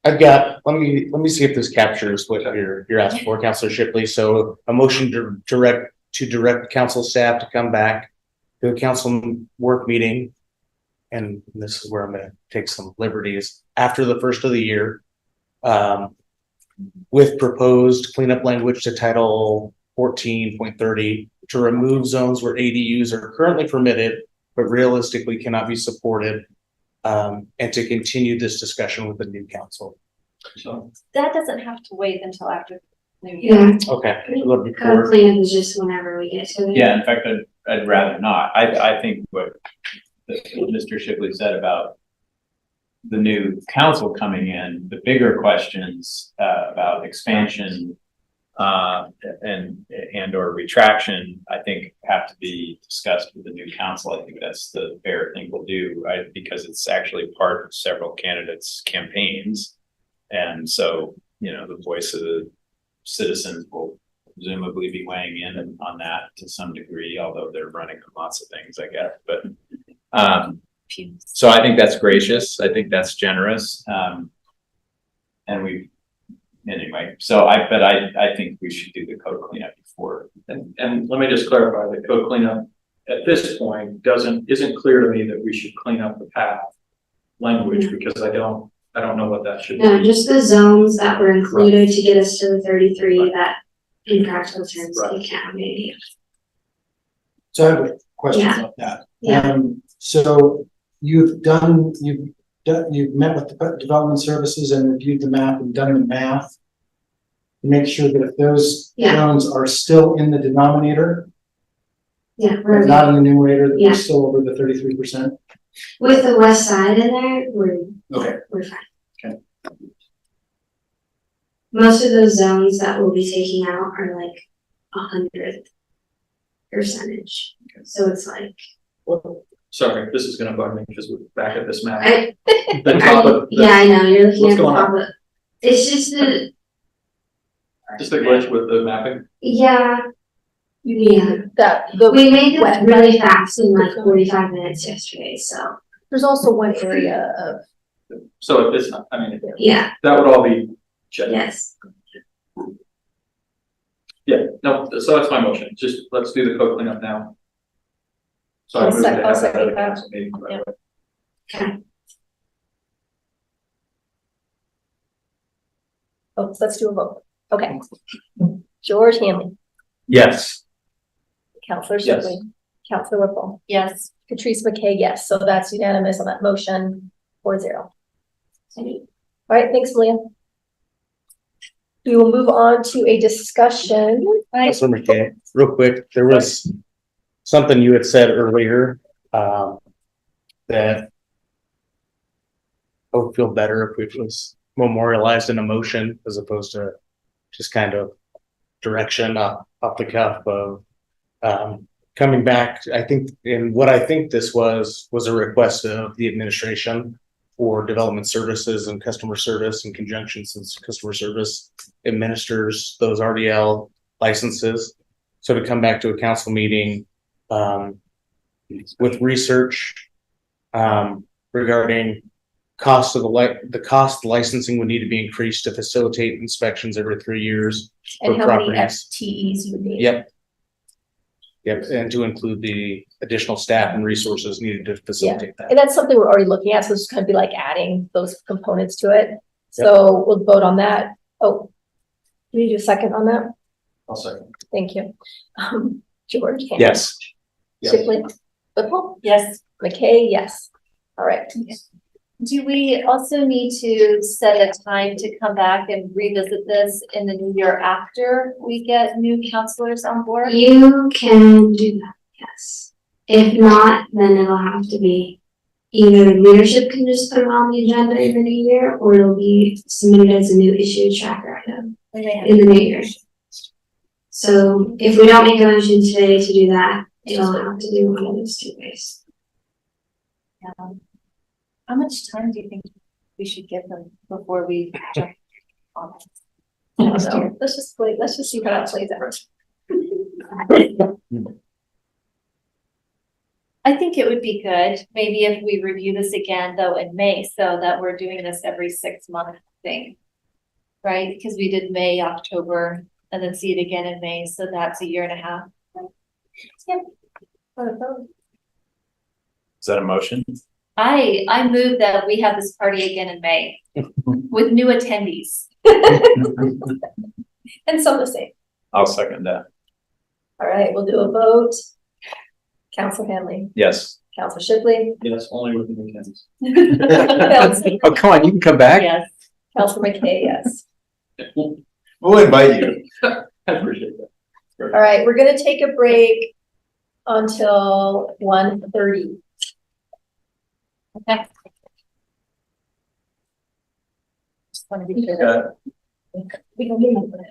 I've got, let me see if this captures what you're asking for, Councilor Shipley. So a motion to direct council staff to come back to a council work meeting. And this is where I'm going to take some liberties after the first of the year, with proposed cleanup language to Title 14.30 to remove zones where ADUs are currently permitted, but realistically cannot be supported, and to continue this discussion with the new council. So That doesn't have to wait until after New Year. yeah, Okay, a little bit code before. cleanup is just whenever we get to it. Yeah, in fact, I'd rather not. I think what Mr. Shipley said about the new council coming in, the bigger questions about expansion and or retraction, I think have to be discussed with the new council. I think that's the fair thing we'll do, right? Because it's actually part of several candidates' campaigns. And so, you know, the voice of the citizens will presumably be weighing in on that to some degree, although they're running lots of things, I guess. But so I think that's gracious. I think that's generous. And we, anyway, so I think we should do the code cleanup before. And let me just clarify, the code cleanup at this point isn't clear to me that we should clean up the path language, because I don't know what that should No, be. just the zones that were included to get us to the 33 that in practical terms, Right. you can't really. So I have a question Yeah. about that. Yeah. So you've met with the development services and reviewed the map and done the math. To make sure that if those Yeah. zones are still in the denominator, Yeah, but not in the numerator, that Yeah. we're still over the 33%. with the west side in there, we're fine. Okay. Most of those zones that we'll be taking out are like 100%. So it's like, Sorry, this is gonna bug me because we're back at this map. I The top of, yeah, I know, you're looking What's at the going top of, it's just the, just a glitch with the mapping. yeah, That, we made it wet- really fast in like 45 minutes yesterday, so, There's also one area of, So if it's not, I mean, yeah, that would all be checked. yes. Yeah, no, so that's my motion. Just let's do the code cleanup now. So I I'll move to have that second at a that. council meeting. Yeah. Okay. oh, let's do a vote. Okay. George Hanley, Yes. Counselor Yes. Shipley, Counselor Whipple, Yes. Patrice McKay, yes. So that's unanimous on that motion, 4-0. All right, thanks, Malia. We will move on to a discussion. Councilor McKay, real quick, there was something you had said earlier, that I would feel better if it was memorialized in a motion as opposed to just kind of direction off the cuff of, coming back. I think, and what I think this was a request of the administration for development services and customer service in conjunction, since customer service administers those RDL licenses. So to come back to a council meeting with research regarding cost of the cost licensing would need to be increased to facilitate inspections every 3 years for And how many properties. FTEs you need. Yep. Yep, and to include the additional staff and resources needed to facilitate that. And that's something we're already looking at, so it's kind of be like adding those components to it. So we'll vote on that. Oh, do you do a second on that? I'll second. Thank you. George? Hanley, Yes. Shipley? Whipple? Yes. McKay, yes. All right. Do we also need to set a time to come back and revisit this in the new year after we get new counselors on board? You can do that, yes. If not, then it'll have to be either leadership can just put it on the agenda in the new year, or it'll be submitted as a new issue tracker item in the new year. So if we don't make a motion today to do that, it'll have to do one of those 2 ways. How much time do you think we should give them before we jump on it? I don't know. Let's just wait. Let's just see how that plays out. I think it would be good, maybe if we review this again though in May, so that we're doing this every 6 month thing. Right, because we did May, October, and then see it again in May, so that's 1.5 years. Yep. Is that a motion? I move that we have this party again in May with new attendees. And some the same. I'll second that. All right, we'll do a vote. Counselor Hanley, Yes. Counselor Shipley, Yes, only with the weekends. Counselor Oh, come on, you can come back. Yes. McKay, yes. We'll invite you. I appreciate that. All right, we're gonna take a break until 1:30. Okay. Want to be sure. We can leave it.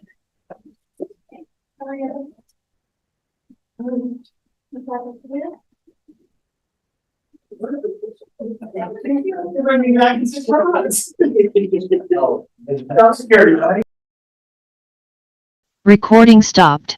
Bringing back into surprise. That's scary, right? Recording stopped.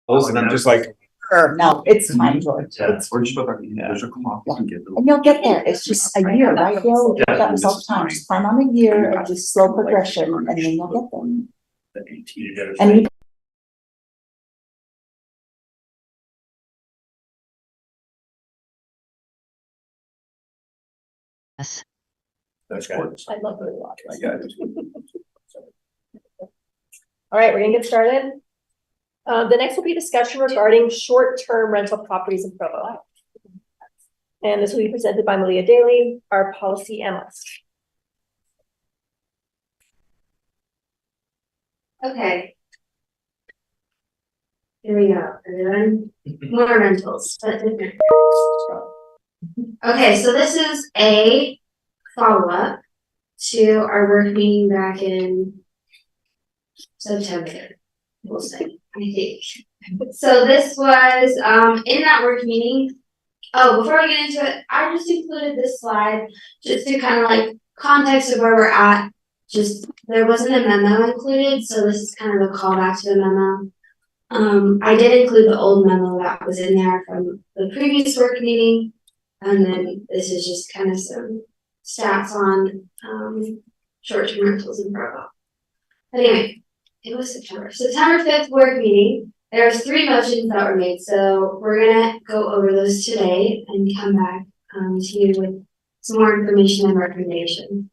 And I'm just like, No, it's time, George. Yeah. It's, Or just put like individual clock and get them. and you'll get there. It's just a year, right, Bill? Yeah. That was all the time. Just plan on a year of just slow progression and then you'll get them. The 18. And you That's I love it a lot. I got it. All right, we're gonna get started. The next will be discussion regarding short-term rental properties in Provo. And this will be presented by Malia Daly, our policy analyst. Okay. Here we go, everyone. More rentals, but different. Okay, so this is a follow-up to our work meeting back in September, we'll say, I think. So this was in that work meeting. Oh, before we get into it, I just included this slide just to kind of like context of where we're at. Just there wasn't a memo included, so this is kind of a callback to the memo. I did include the old memo that was in there from the previous work meeting, and then this is just kind of some stats on short-term rentals in Provo. Anyway, it was September 5th work meeting. There's 3 motions that were made, so we're gonna go over those today and come back to you with some more information and recommendation.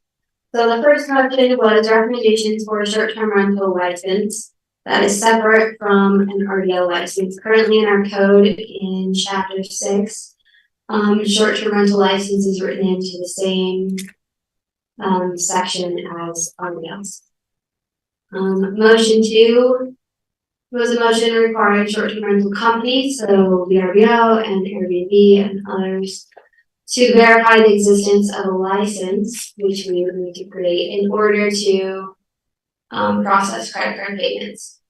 So the first motion was recommendations for a short-term rental license that is separate from an RDL license. Currently in our code in chapter 6, short-term rental license is written into the same section as RDLs. Motion 2 was a motion requiring short-term rental companies, so VRBO and Airbnb and others, to verify the existence of a license, which we would need to create in order to process credit card payments.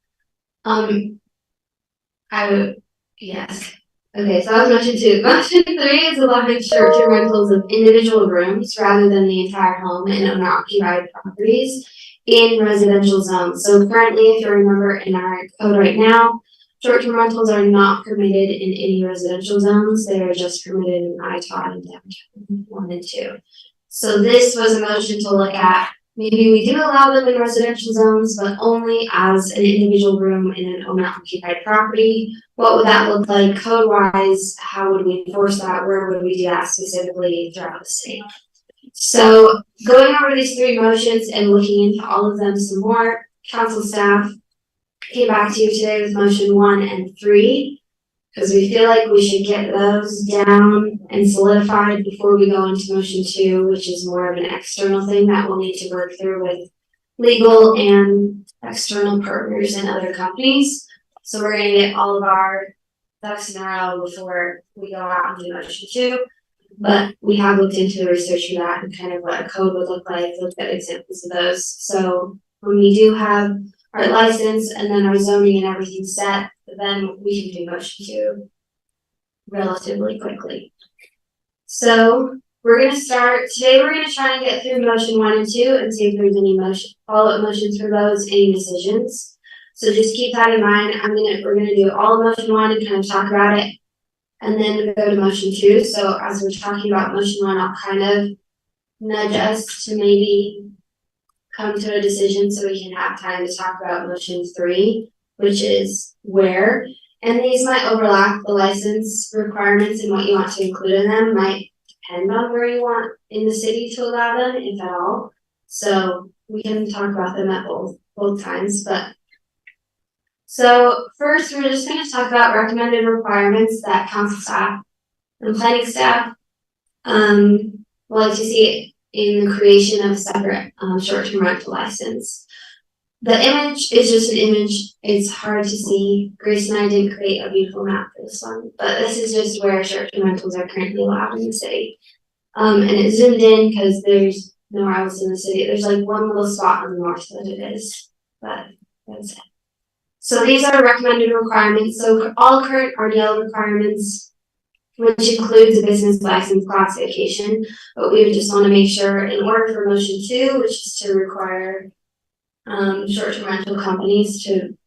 Yes. Okay, so that was motion 2. Motion 3 is allowing short-term rentals of individual rooms rather than the entire home in owner-occupied properties in residential zones. So currently, if you remember in our code right now, short-term rentals are not permitted in any residential zones. They are just permitted in ITOD and Downtown 1 and 2. So this was a motion to look at, maybe we do allow them in residential zones, but only as an individual room in an owner-occupied property. What would that look like code-wise? How would we enforce that? Where would we do that specifically throughout the state? So going over these 3 motions and looking into all of them some more, council staff came back to you today with motion 1 and 3, because we feel like we should get those down and solidified before we go into motion 2, which is more of an external thing that we'll need to work through with legal and external partners and other companies. So we're going to get all of our ducks in a row before we go out and do motion 2. But we have looked into the research for that and kind of what a code would look like, looked at examples of those. So when we do have our license and then our zoning and everything set, then we can do motion 2 relatively quickly. So we're going to start today. We're going to try and get through motion 1 and 2 and see if there's any follow-up motions for those, any decisions. So just keep that in mind. We're gonna do all of motion 1 and kind of talk about it, and then go to motion 2. So as we're talking about motion 1, I'll kind of nudge us to maybe come to a decision so we can have time to talk about motion 3, which is where. And these might overlap. The license requirements and what you want to include in them might depend on where you want in the city to allow them, if at all. So we can talk about them at both times. But so first, we're just going to talk about recommended requirements that council staff and planning staff would like to see in the creation of a separate short-term rental license. The image is just an image. It's hard to see. Grace and I didn't create a beautiful map for this one, but this is just where short-term rentals are currently allowed in the city. And it zoomed in because there's nowhere else in the city. There's like one little spot on the north that it is, but that's it. So these are recommended requirements. So all current RDL requirements, which includes a business license classification, but we would just want to make sure in order for motion 2, which is to require short-term rental companies to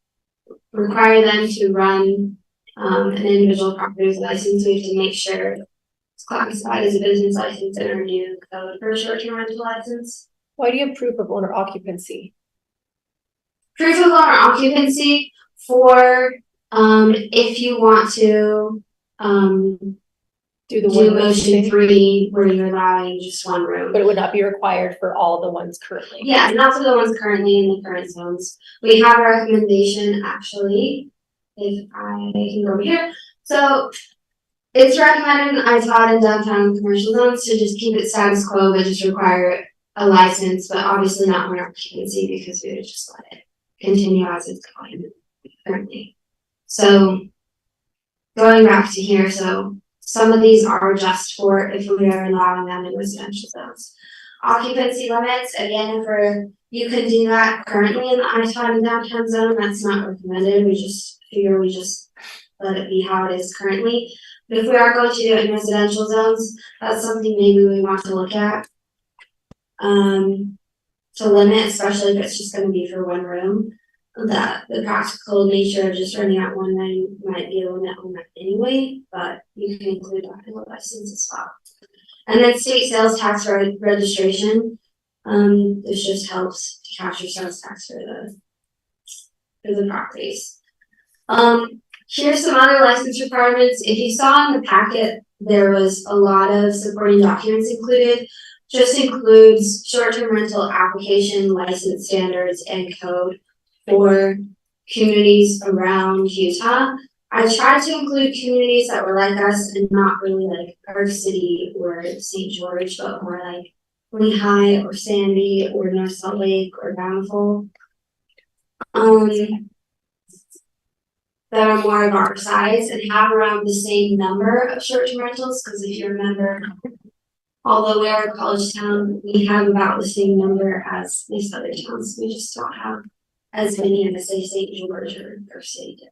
require them to run an individual property's license, we have to make sure it's classified as a business license in our new code for a short-term rental license. Why do you have proof of owner occupancy? Proof of owner occupancy for if you want to Do the do one room motion thing? 3 where you're allowing just one room. But it would not be required for all the ones currently. Yeah, and that's for the ones currently in the current zones. We have a recommendation actually, if I can go over here. So it's recommended in ITOD and downtown commercial zones to just keep it status quo, but just require a license, but obviously not owner occupancy because we would just let it continue as it's going currently. So going back to here, so some of these are just for if we are allowing them in residential zones. Occupancy limits, again, you can do that currently in the ITOD and downtown zone, that's not recommended, we just let it be how it is currently. But if we are going to do it in residential zones, that's something maybe we want to look at. To limit, especially if it's just gonna be for one room, that the practical nature of just running out one room might be a limit on that anyway, but you can include that in the license as well. And then state sales tax registration, this just helps to capture sales tax for the properties. Here's some other license requirements. If you saw in the packet, there was a lot of supporting documents included. Just includes short-term rental application, license standards, and code for communities around Utah. I tried to include communities that were like us and not really like our city or St. George, but more like Lehigh or Sandy or North Salt Lake or Bountiful. That are more of our size and have around the same number of short-term rentals, because if you remember, although we are a college town, we have about the same number as these other towns. We just don't have as many as say St. George or City did.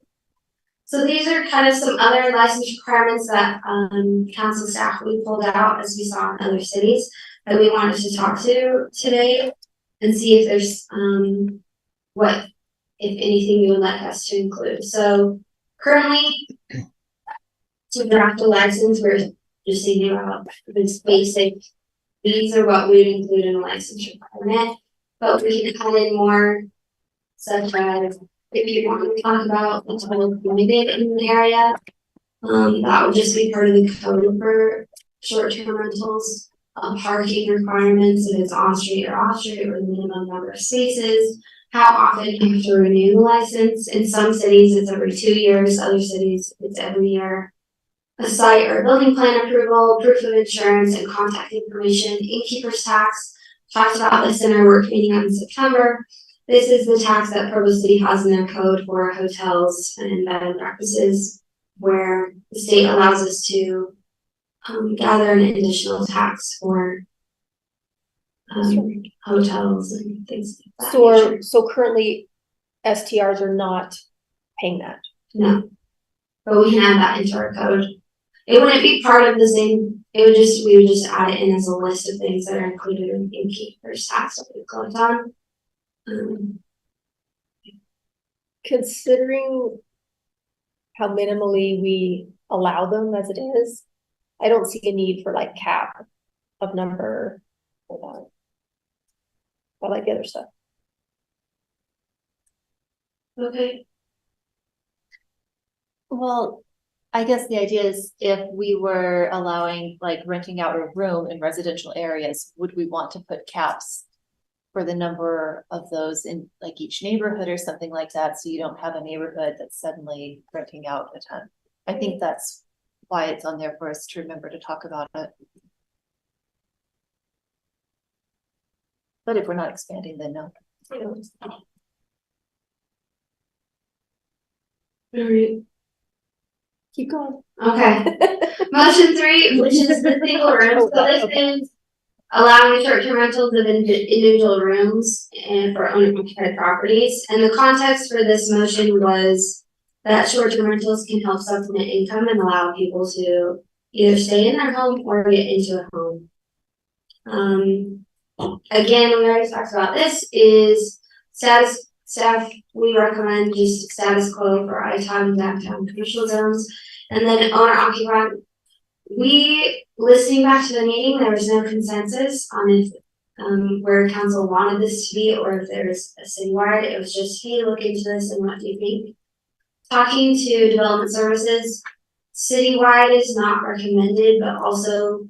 So these are kind of some other license requirements that council staff we pulled out as we saw in other cities that we wanted to talk to today and see if there's what, if anything, you would like us to include. So currently, to draft a license, we're just thinking about this basic, these are what we would include in a license requirement, but we can add in more, such as if you want to talk about the total limited in the area, that would just be part of the code for short-term rentals, parking requirements, if it's on-street or off-street, or the minimum number of spaces, how often you have to renew the license. In some cities, it's every 2 years, other cities, it's every year. A site or building plan approval, proof of insurance, and contact information. Innkeeper's tax, talked about this in our work meeting in September. This is the tax that Provo City has in their code for hotels and bed and breakfasts, where the state allows us to gather an additional tax for hotels and things like that. So currently STRs are not paying that. No, but we can add that into our code. It wouldn't be part of the same, we would just add it in as a list of things that are included in innkeeper's tax that we collect on. Considering how minimally we allow them as it is, I don't see a need for like cap of number for that. I like the other stuff. Okay. Well, I guess the idea is if we were allowing like renting out a room in residential areas, would we want to put caps for the number of those in like each neighborhood or something like that, so you don't have a neighborhood that's suddenly renting out a ton? I think that's why it's on there for us to remember to talk about it. But if we're not expanding, then no. Alright. Keep going. Okay. Motion 3, which is the single room. So this is allowing short-term rentals of individual rooms and for owner-occupied properties. And the context for this motion was that short-term rentals can help supplement income and allow people to either stay in their home or get into a home. Again, we already talked about this, is status staff, we recommend just status quo for I-town and downtown commercial zones. And then owner occupied, listening back to the meeting, there was no consensus on if where council wanted this to be or if there's a citywide. It was just, hey, look into this and what do you think? Talking to development services, citywide is not recommended, but also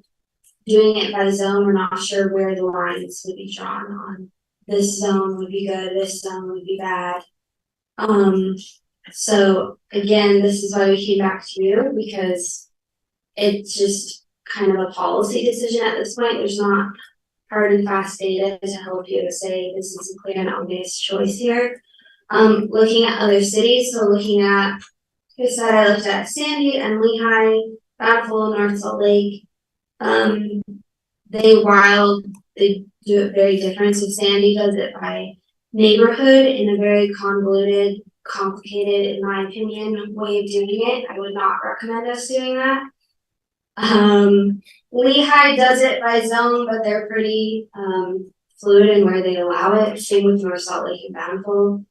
doing it by zone, we're not sure where the lines would be drawn on. This zone would be good, this zone would be bad. So again, this is why we came back to you, because it's just kind of a policy decision at this point. There's not hard and fast data to help you say this is a clear and obvious choice here. Looking at other cities, so looking at, like I said, I looked at Sandy and Lehigh, Bountiful, North Salt Lake. They do it very different. So Sandy does it by neighborhood in a very convoluted, complicated, in my opinion, way of doing it. I would not recommend us doing that. Lehigh does it by zone, but they're pretty fluid in where they allow it. Same with North Salt Lake and Bountiful.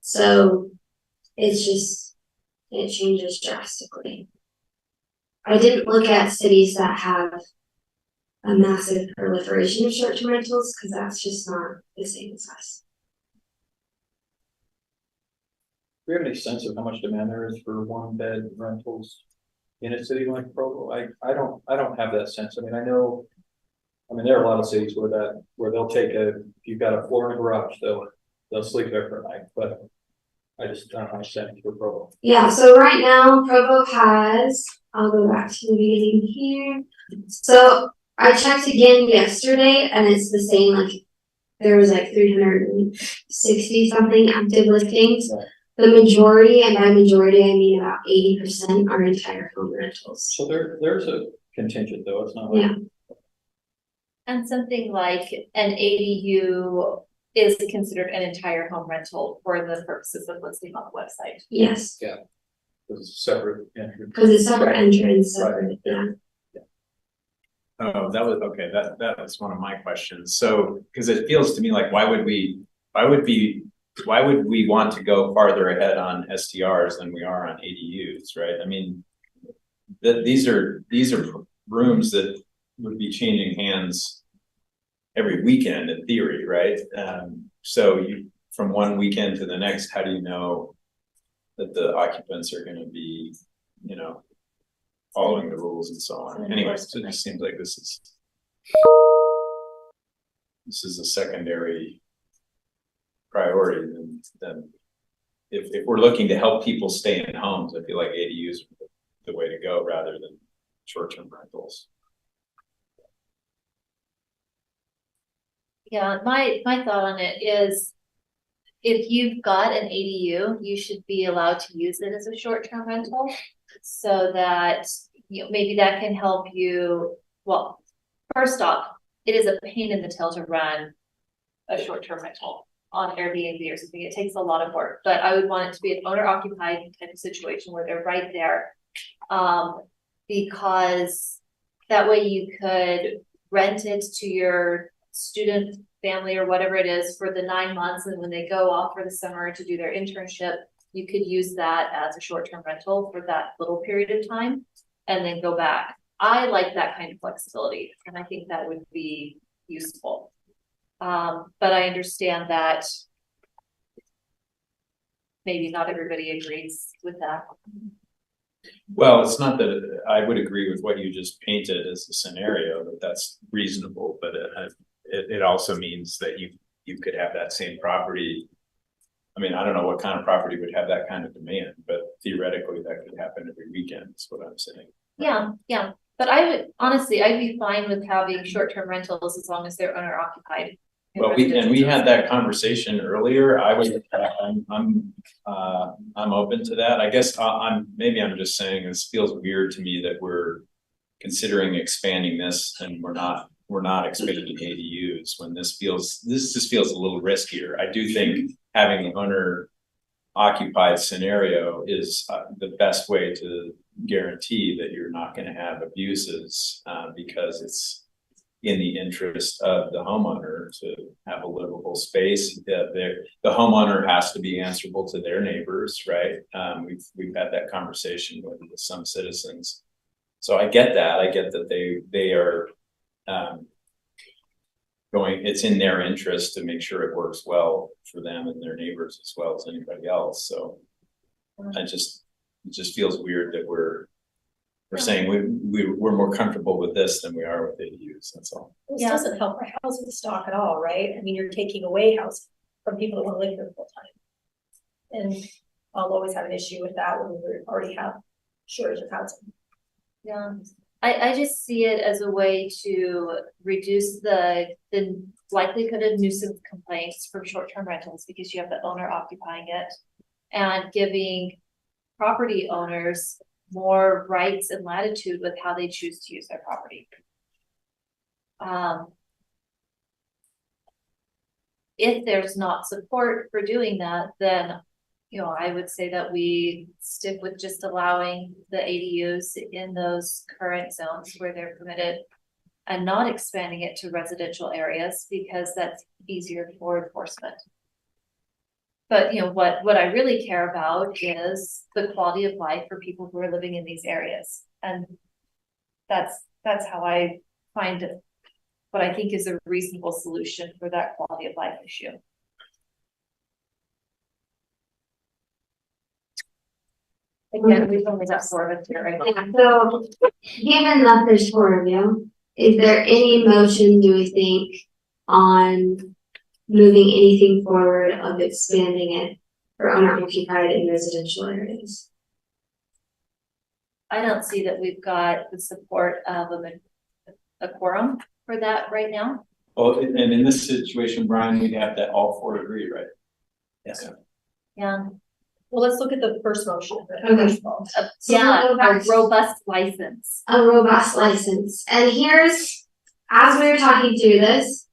So it's just, it changes drastically. I didn't look at cities that have a massive proliferation of short-term rentals because that's just not the same as us. Do we have any sense of how much demand there is for one bed rentals in a city like Provo? I don't have that sense. I mean, there are a lot of cities where they'll take if you've got a floor in a garage, they'll sleep there for a night, but I just don't have a sense for Provo. Yeah, so right now Provo has, I'll go back to the beginning here. So I checked again yesterday and it's the same, like there was like 360 something active listings. The majority, and by majority I mean about 80%, are entire home rentals. So there's a contingent though, it's not like. Yeah. And something like an ADU is considered an entire home rental for the purposes of listing on the website. Yes. Yeah. It's separate entrance. Because it's separate entrance, separate, Right. yeah. Oh, that was, okay, that was one of my questions. So, because it feels to me like, why would we want to go farther ahead on STRs than we are on ADUs, right? I mean, these are rooms that would be changing hands every weekend in theory, right? So from one weekend to the next, how do you know that the occupants are going to be, following the rules and so on? Anyways, it just seems like this is a secondary priority than if we're looking to help people stay in homes. I feel like ADUs are the way to go rather than short-term rentals. Yeah, my thought on it is if you've got an ADU, you should be allowed to use it as a short-term rental so that maybe that can help you. Well, first off, it is a pain in the tail to run a short-term rental on Airbnb or something. It takes a lot of work, but I would want it to be an owner-occupied type of situation where they're right there, because that way you could rent it to your student family or whatever it is for the 9 months, and when they go off for the summer to do their internship, you could use that as a short-term rental for that little period of time and then go back. I like that kind of flexibility, and I think that would be useful. But I understand that maybe not everybody agrees with that. Well, it's not that I would agree with what you just painted as a scenario, that that's reasonable, but it also means that you could have that same property. I mean, I don't know what kind of property would have that kind of demand, but theoretically that could happen every weekend, is what I'm saying. Yeah. But I'd be fine with having short-term rentals as long as they're owner occupied. Well, we had that conversation earlier. I'm open to that. I guess I'm just saying this feels weird to me that we're considering expanding this and we're not expanding ADUs when this just feels a little riskier. I do think having the owner occupied scenario is the best way to guarantee that you're not going to have abuses, because in the interest of the homeowner to have a livable space. The homeowner has to be answerable to their neighbors, right? We've had that conversation with some citizens. So I get that. I get that they are it's in their interest to make sure it works well for them and their neighbors as well as anybody else. So it just feels weird that we're saying we're more comfortable with this than we are with ADUs. That's all. This doesn't help our housing stock at all, right? I mean, you're taking away housing from people that want to live here full time. And I'll always have an issue with that when we already have shortage of housing. Yeah, I just see it as a way to reduce the likelihood of nuisance complaints from short-term rentals because you have the owner occupying it and giving property owners more rights and latitude with how they choose to use their property. If there's not support for doing that, then I would say that we stick with just allowing the ADUs in those current zones where they're permitted and not expanding it to residential areas because that's easier for enforcement. But what I really care about is the quality of life for people who are living in these areas. And that's how I find what I think is a reasonable solution for that quality of life issue. Again, we've only got 4 of us here, right? Yeah, so given that there's 4 of you, is there any motion, do we think, on moving anything forward of expanding it for owner occupied in residential areas? I don't see that we've got the support of a quorum for that right now. Well, and in this situation, Brian, we'd have to all 4 agree, right? Yes. Yeah. Well, let's look at the first motion. Okay. So we'll go back A to- robust license. A robust license. And here's, as we were talking through this,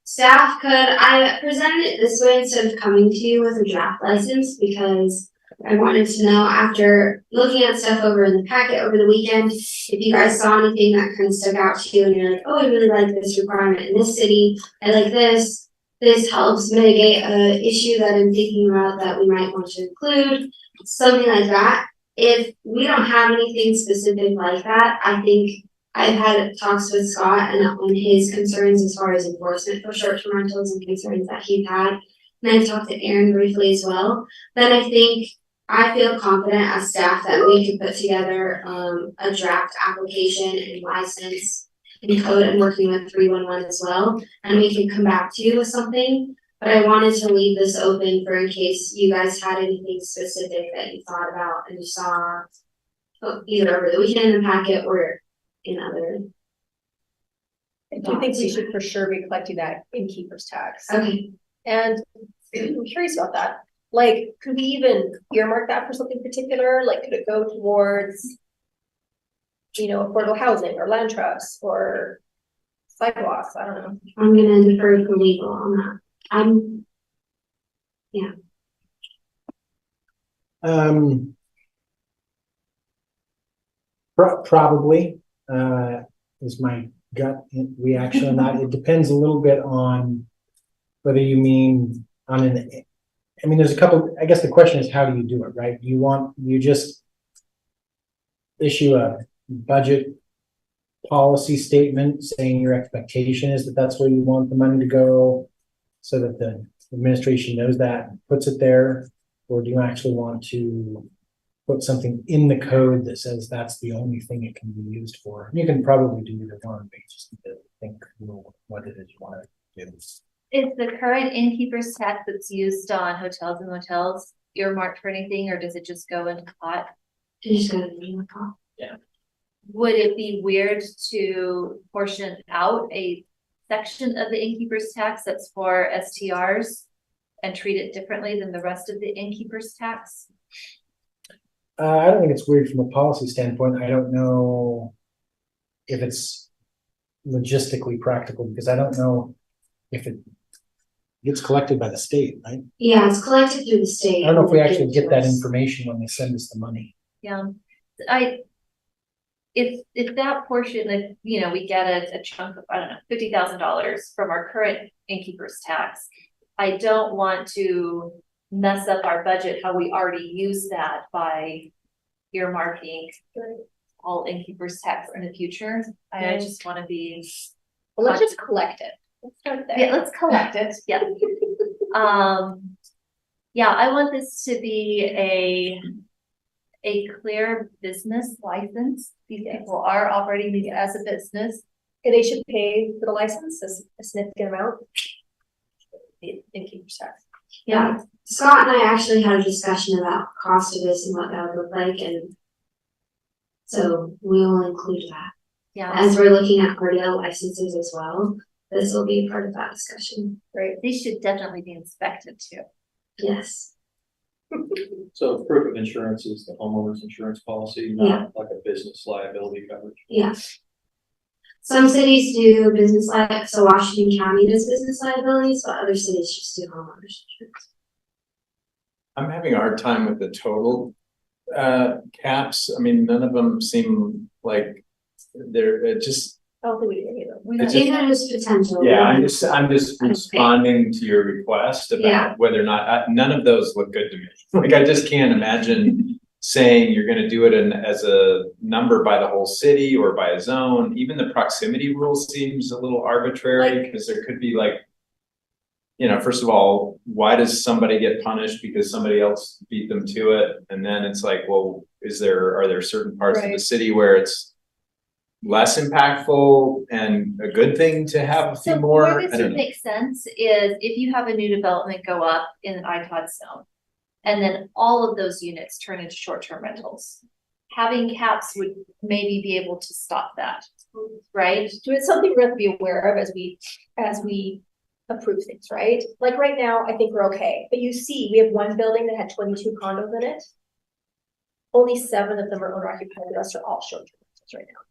staff I presented it this way instead of coming to you with a draft license because I wanted to know after looking at stuff over in the packet over the weekend, if you guys saw anything that kind of stuck out to you and you're like, oh, I really like this requirement in this city. I like this. This helps mitigate an issue that I'm thinking about that we might want to include, something like that. If we don't have anything specific like that, I think I've had talks with Scott and on his concerns as far as enforcement for short-term rentals and concerns that he's had. And I've talked to Aaron briefly as well. Then I feel confident as staff that we could put together a draft application and license and code and working with 311 as well, and we can come back to you with something. But I wanted to leave this open for in case you guys had anything specific that you thought about and you saw either over the weekend in the packet or in other. I do think we should for sure be collecting that innkeeper's tax. Okay. And I'm curious about that. Like, could we even earmark that for something particular? Like, could it go towards affordable housing or land trusts or sidewalks? I don't know. I'm gonna defer to legal on that. Probably is my gut reaction on that. It depends a little bit on whether you mean on an. I mean, there's a couple. I guess the question is, how do you do it, right? You just issue a budget policy statement saying your expectation is that that's where you want the money to go, so that the administration knows that and puts it there, or do you actually want to put something in the code that says that's the only thing it can be used for? You can probably do either one, but you just need to think what it is you want to do. Is the current innkeeper's tax that's used on hotels and motels earmarked for anything, or does it just go into pot? It just goes into the pot. Yeah. Would it be weird to portion out a section of the innkeeper's tax that's for STRs and treat it differently than the rest of the innkeeper's tax? I don't think it's weird from a policy standpoint. I don't know if it's logistically practical because I don't know if it gets collected by the state, right? Yeah, it's collected through the state. I don't know if we actually get that information when they send us the money. Yeah, if that portion, if, you know, we get a chunk of, I don't know, $50,000 from our current innkeeper's tax, I don't want to mess up our budget, how we already use that by earmarking all innkeeper's tax in the future. I just want to be. Well, let's just collect it. Let's start there. Yeah, let's collect it. Yeah. Yeah, I want this to be a clear business license. These people are operating these as a business. And they should pay for the license a significant amount. The innkeeper's tax. Yeah, Scott and I actually had a discussion about cost of this and what that would look like, and so we'll include that. Yeah. As we're looking at RDL licenses as well, this will be part of that discussion. Right. These should definitely be inspected too. Yes. So proof of insurance is the homeowner's insurance policy, not like a business liability coverage. Yeah. Some cities do business so Washington County does business liabilities, but other cities just do homeowners insurance. I'm having a hard time with the total caps. I mean, none of them seem like they're just. I don't think we did any of them. I think that is potential. Yeah, I'm just responding to your request about whether or not, none of those look good to me. Like, I just can't imagine saying you're gonna do it as a number by the whole city or by a zone. Even the proximity rule seems a little arbitrary, because there could be like, you know, first of all, why does somebody get punished because somebody else beat them to it? And then it's like, well, are there certain parts of the city where it's less impactful and a good thing to have a few more? Where this would make sense is if you have a new development go up in an ITOD zone, and then all of those units turn into short-term rentals. Having caps would maybe be able to stop that, right? So it's something we have to be aware of as we approve things, right? Like right now, I think we're okay, but you see, we have one building that had 22 condos in it. Only 7 of them are owner occupied, the rest are all short-term rentals right now.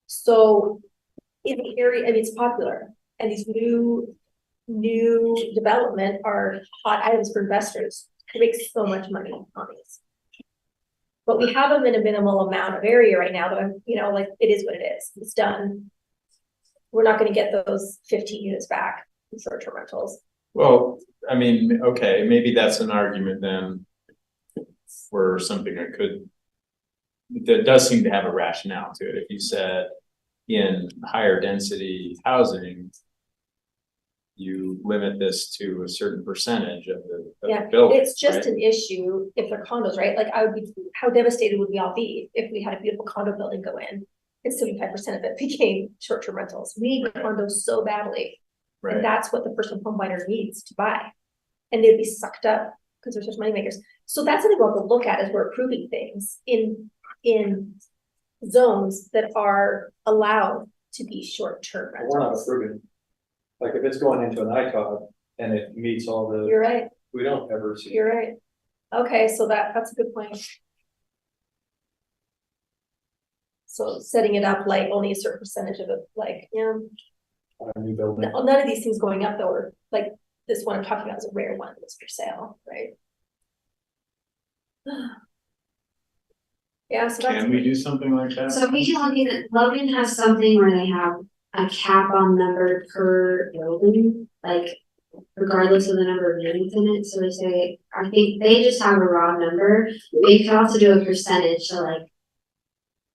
So in the area, I mean, it's popular, and these new development are hot items for investors. It makes so much money on these. But we have them in a minimal amount of area right now, that I'm, you know, like, it is what it is. It's done. We're not gonna get those 15 units back in short-term rentals. Well, I mean, okay, maybe that's an argument then for something that does seem to have a rationale to it. If you said in higher density housing, you limit this to a certain percentage of the building. It's just an issue if they're condos, right? Like, how devastated would we all be if we had a beautiful condo building go in and 75% of it became short-term rentals? We need condos so badly. Right. And that's what the first-time home buyer needs to buy. And they'd be sucked up because they're such money makers. So that's something we'll have to look at as we're approving things in zones that are allowed to be short-term rentals. We're not approving. Like, if it's going into an ITOD and it meets all the. You're right. We don't ever see. You're right. Okay, so that's a good point. So setting it up like only a certain percentage of it, like, A new building. none of these things going up though, are like this one I'm talking about is a rare one that's for sale, right? Yeah, so can we do something like that? So we can look at, Logan has something where they have a cap on number per building, like regardless of the number of units in it. So they say, I think they just have a raw number. They can also do a percentage.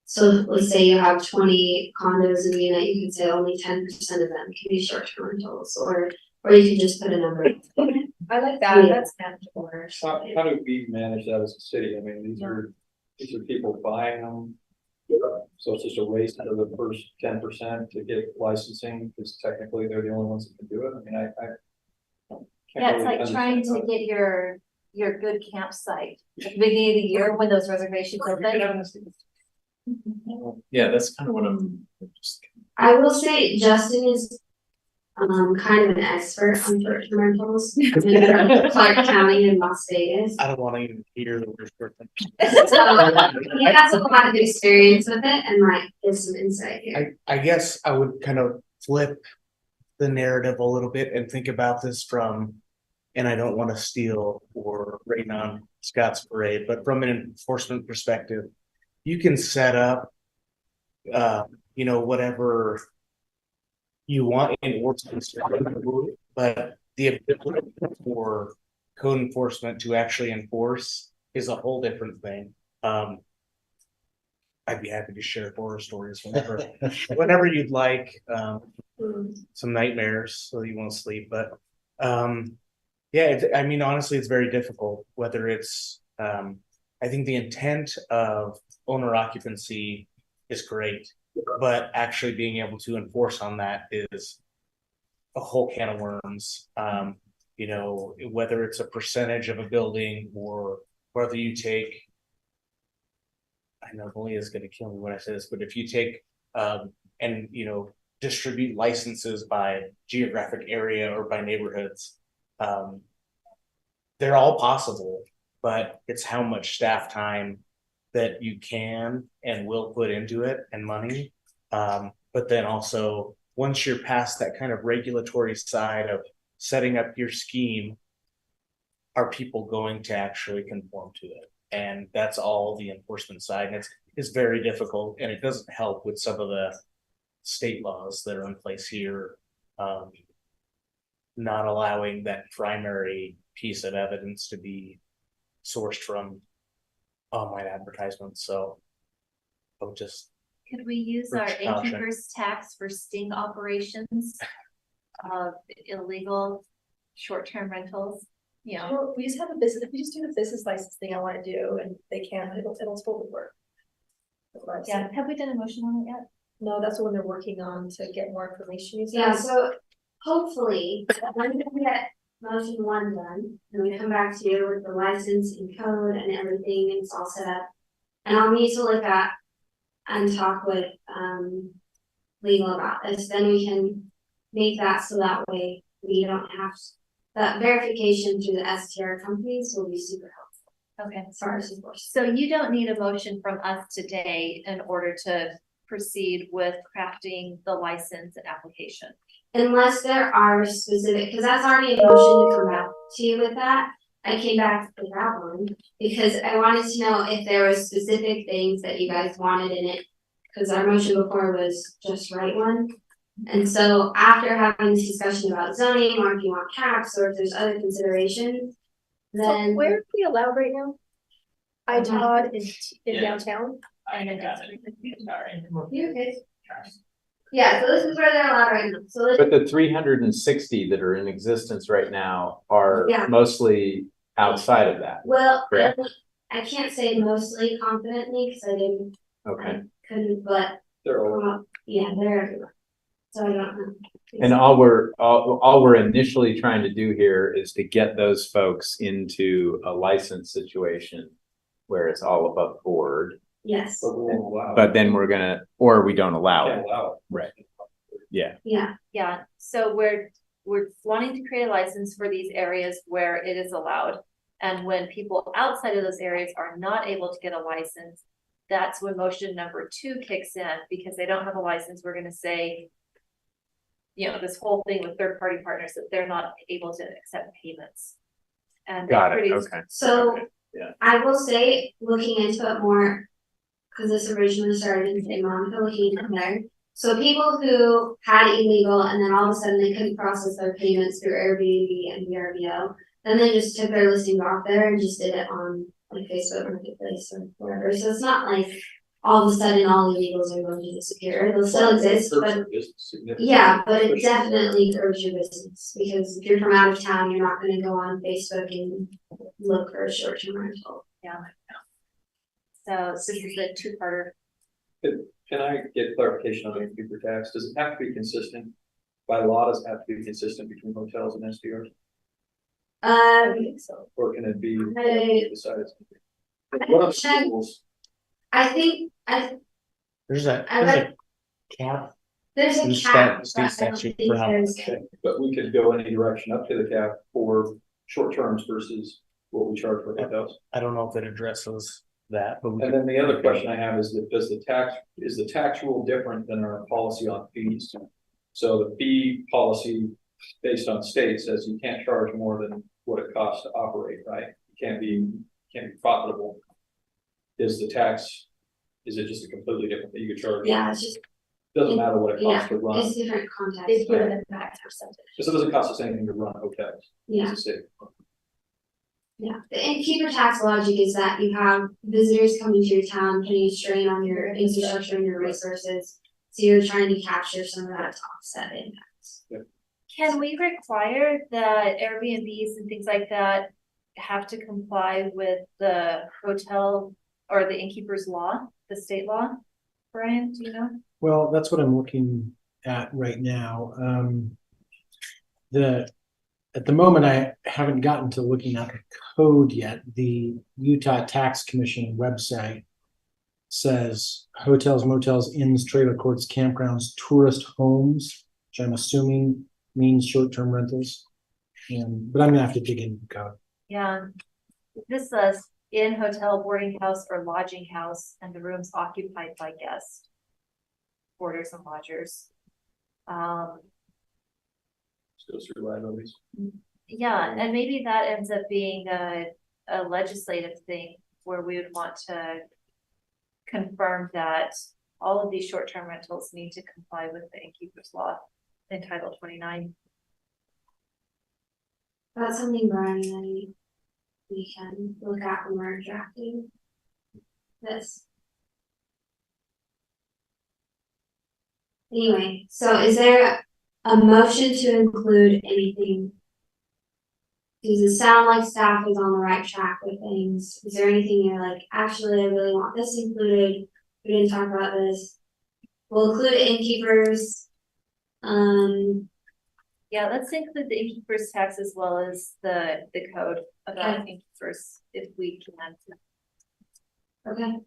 So let's say you have 20 condos in a unit, you can say only 10% of them can be short-term rentals, or you can just put a number. I like that. That's manageable. How do we manage that as a city? I mean, these are people buying them. So it's just a waste of the first 10% to get licensing, because technically they're the only ones that can do it. I mean, I can't It's like trying to get your good campsite at the beginning of the year when those reservations open. Yeah, that's kind of what I'm just. I will say Justin is kind of an expert on short-term rentals in Clark County and Las Vegas. I don't want to even hear the word short term. So he has a lot of experience with it and like gives some insight here. I guess I would kind of flip the narrative a little bit and think about this from, and I don't want to steal or rain on Scott's parade, but from an enforcement perspective, you can set up you know, whatever you want in ordinance, but the ability for code enforcement to actually enforce is a whole different thing. I'd be happy to share horror stories whenever you'd like, some nightmares so you won't sleep, but yeah, I mean, honestly, it's very difficult, whether it's I think the intent of owner occupancy is great, but actually being able to enforce on that is a whole can of worms. You know, whether it's a percentage of a building or whether you take, I know Malia's gonna kill me when I say this, but if you take and you know, distribute licenses by geographic area or by neighborhoods, they're all possible, but it's how much staff time that you can and will put into it and money. But then also, once you're past that kind of regulatory side of setting up your scheme, are people going to actually conform to it? And that's all the enforcement side. And it's very difficult, and it doesn't help with some of the state laws that are in place here, not allowing that primary piece of evidence to be sourced from online advertisements. So I'll just, Could we use our Urge caution. innkeeper's tax for sting operations of illegal short-term rentals? You know, Well, we just have a business, if we just do the business license thing I wanna do, and they can't, it'll totally work. That's what I'm saying. yeah, have we done a motion on it yet? No, that's the one they're working on to get more information. You said? Yeah, so hopefully, when we get motion one done, and we come back to you with the license and code and everything, and it's all set up. And I'll need to look at and talk with legal about this, then we can make that so that way we don't have that verification through the STR companies will be super helpful Okay, as far as enforcement. so you don't need a motion from us today in order to proceed with crafting the license and application. Unless there are specific, because that's already a motion to come back to you with that. I came back with that one because I wanted to know if there was specific things that you guys wanted in it. Because our motion before was just write one. And so after having this discussion about zoning, or if you want caps, or if there's other considerations, So then. where are we allowed right now? I Todd in Yeah. downtown. I got it. Sorry. You okay? Yeah, so this is where they're allowed right now, so this, But the 360 that are in existence right now are Yeah. mostly outside of that. well, Correct. I can't say mostly confidently, because I didn't, Okay. couldn't, but, They're all, yeah, they're everywhere. So I don't know. And all we're initially trying to do here is to get those folks into a license situation where it's all above board, Yes, but we won't allow. but then we're gonna, or we don't allow Can't it. allow it. Right. Yeah. yeah, Yeah, so we're wanting to create a license for these areas where it is allowed. And when people outside of those areas are not able to get a license, that's when motion number 2 kicks in, because they don't have a license. We're gonna say, you know, this whole thing with third-party partners, that they're not able to accept payments. And Got it. pretty- Okay. so. Okay, yeah. I will say, looking into it more, because this originally started in St. Monica, looking into there. So people who had illegal and then all of a sudden they couldn't process their payments through Airbnb and VRBO, then they just took their listings off there and just did it on like Facebook Marketplace or whatever. So it's not like all of a sudden all illegals are going to disappear. They'll still exist, but yeah, but it definitely curbs your business, because if you're from out of town, you're not gonna go on Facebook and look for a short-term rental. Yeah. So this is a 2-parter. Can I get clarification on the innkeeper tax? Does it have to be consistent? By law, does it have to be consistent between hotels and STRs? So Or can it be I- decided? What are the rules? I think, there's I a read- cap. there's In a stat- cap, state but I don't statute think for how there's. much. But we could go any direction up to the cap for short terms versus what we charge for hotels. I don't know if it addresses that, but we And could, then the other question I have is that is the tax rule different than our policy on fees? So the fee policy based on state says you can't charge more than what it costs to operate, right? You can't be profitable. Is the tax Is it just a completely different that you could charge? Yeah, it's just, Doesn't matter what it yeah, costs to run, it's different context. They've given it back percentage. because it doesn't cost us anything to run hotels. Yeah. It's a city. Yeah, the innkeeper tax logic is that you have visitors coming to your town, putting a strain on your infrastructure and your resources. So you're trying to capture some of that to offset impacts. Can we require that Airbnbs and things like that have to comply with the hotel or the innkeeper's law, the state law? Brian, do you know? Well, that's what I'm looking at right now. At the moment, I haven't gotten to looking at the code yet. The Utah Tax Commission website says hotels, motels, inns, trailer courts, campgrounds, tourist homes, which I'm assuming means short-term rentals. But I'm gonna have to dig into the code. Yeah. This says in hotel, boarding house, or lodging house, and the rooms occupied by guests, boarders and lodgers. Goes through liabilities. Yeah, and maybe that ends up being a legislative thing where we would want to confirm that all of these short-term rentals need to comply with the innkeeper's law in Title 29. That's something, Brian, that we can look at when we're drafting this. Anyway, so is there a motion to include anything? Does it sound like staff is on the right track with things? Is there anything you're like, actually, I really want this included? We didn't talk about this. We'll include innkeepers. Yeah, let's include the innkeeper's tax as well as the code about innkeepers if we can. Okay.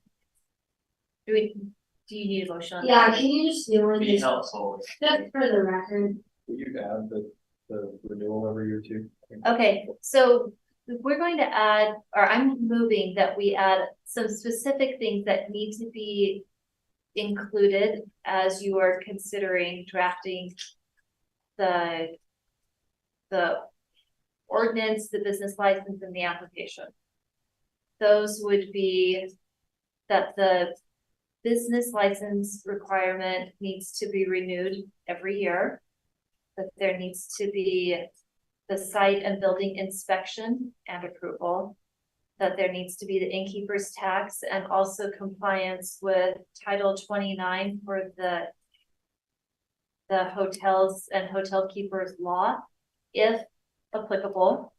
Do you need a motion on that? Yeah, can you just do it? Be helpful. Just for the record. Will you add the renewal every year too? Okay, so we're going to add, or I'm moving that we add some specific things that need to be included as you are considering drafting the ordinance, the business license, and the application. Those would be that the business license requirement needs to be renewed every year, that there needs to be the site and building inspection and approval, that there needs to be the innkeeper's tax and also compliance with Title 29 for the hotels and hotel keepers law, if applicable.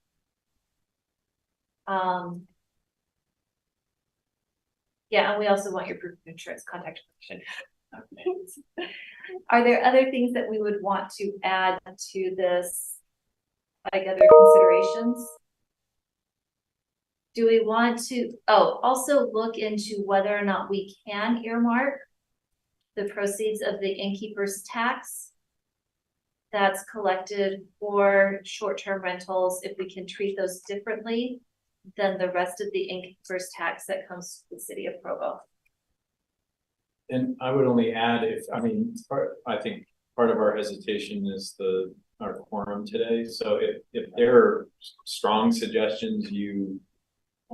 Yeah, and we also want your proof of insurance, contact information. Are there other things that we would want to add to this, like other considerations? Do we want to, also look into whether or not we can earmark the proceeds of the innkeeper's tax that's collected for short-term rentals, if we can treat those differently than the rest of the innkeeper's tax that comes to the city of Provo. And I would only add I think part of our hesitation is our quorum today. So if there are strong suggestions you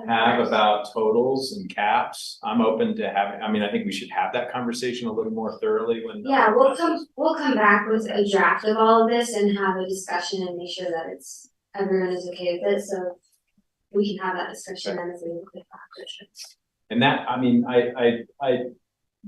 have about totals and caps, I'm open to having, I think we should have that conversation a little more thoroughly when. Yeah, we'll come back with a draft of all of this and have a discussion and make sure that everyone is okay with it, so we can have that discussion and as we look at questions. And that, I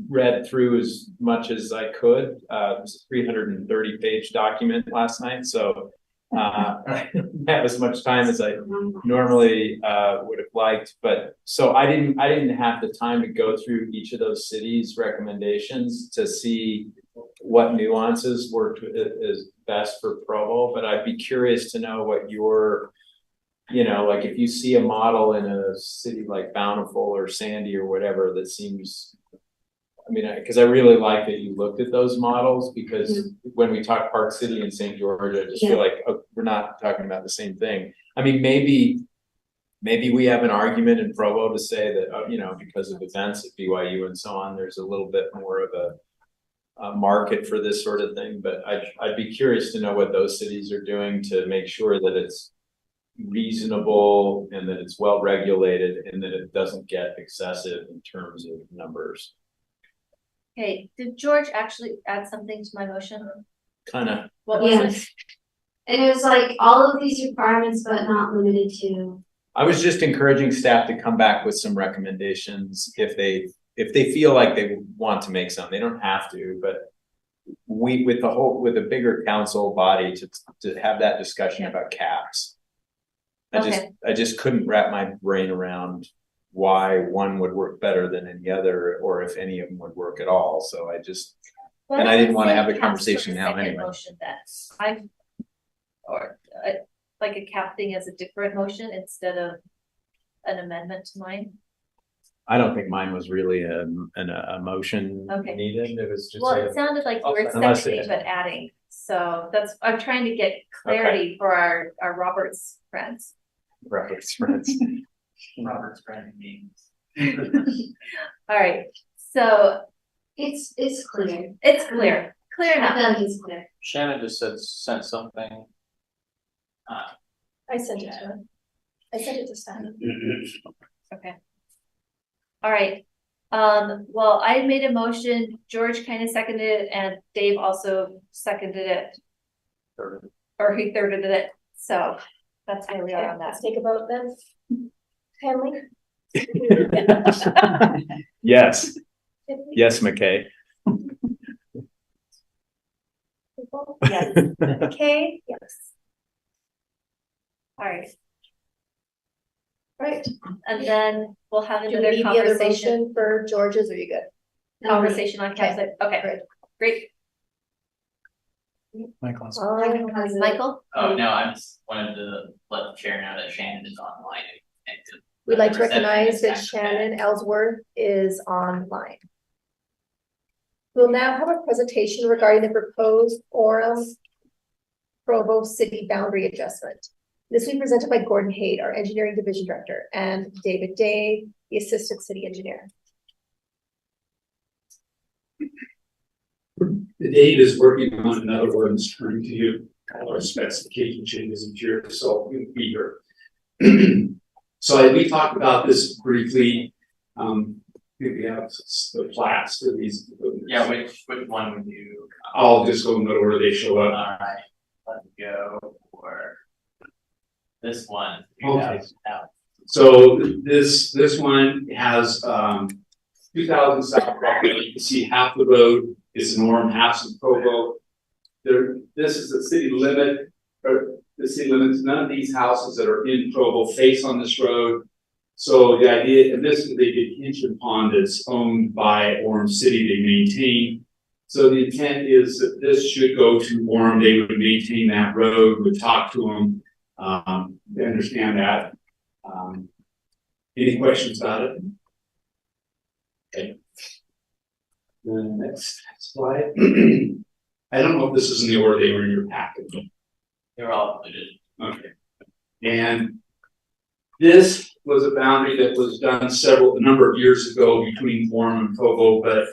read through as much as I could. It was a 330-page document last night, so I didn't have as much time as I normally would have liked. But so I didn't have the time to go through each of those cities' recommendations to see what nuances worked is best for Provo. But I'd be curious to know what your, like if you see a model in a city like Bountiful or Sandy or whatever that seems. Because I really like that you looked at those models, because when we talk Park City and St. George, I just feel like we're not talking about the same thing. Maybe we have an argument in Provo to say that, because of events at BYU and so on, there's a little bit more of a market for this sort of thing. But I'd be curious to know what those cities are doing to make sure that it's reasonable and that it's well regulated and that it doesn't get excessive in terms of numbers. Okay, did George actually add something to my motion? Kind of. What was Yes. it? And it was like all of these requirements, but not limited to. I was just encouraging staff to come back with some recommendations if they feel like they want to make some. They don't have to, but with a bigger council body to have that discussion about caps. I just couldn't wrap my brain around why one would work better than any other, or if any of them would work at all. So I just, Why and I don't didn't we want to say have the caps conversation for the now second anyway. Motion then, like a cap thing as a different motion instead of an amendment to mine. I don't think mine was really a motion Okay. needed. It was just. Well, it sounded like you were Unless seconding it- but adding, so I'm trying to get clarity for our Roberts friends. Reference friends. Robert's brand names. All right, so It's clear. it's clear I enough. feel like it's clear. Shannon just sent something. I sent it to him. I sent it to Stan. Okay. All right, well, I made a motion, George kind of seconded it, and Dave also seconded it. Or he thirded it, so that's where we are on that. Let's take a vote then. Hanley? Yes, yes, McKay. Yes. Okay, yes. All right. Right, And then we'll have do we another need the other conversation, motion for George's, or are you good? conversation on caps. Okay, Great. great. Michael. Michael? Oh, no, I just wanted to let the chair know that Shannon is online. We'd like to Reception recognize is that back. Shannon Ellsworth is online. We'll now have a presentation regarding the proposed Orem Provo City Boundary Adjustment. This will be presented by Gordon Haight, our Engineering Division Director, and David Day, the Assistant City Engineer. Dave is working on another ordinance turning to you, all our specification changes in here, so we'll be here. So we talked about this briefly. We have the plats for these. Yeah, which one would you? I'll just go in the order they show All up. right, let's go for this one. Okay. So this one has 2,000 south property. You can see half the road is in Orem, half's in Provo. This is the city limit, or the city limits. None of these houses that are in Provo face on this road. So the idea, and this is the detention pond that's owned by Orem City, they maintain. So the intent is that this should go to Orem, they would maintain that road, would talk to them, they understand that. Any questions about it? Okay. The next slide. I don't know if this is in the order they were in your packet. They're all included. Okay. And this was a boundary that was done a number of years ago between Orem and Provo, but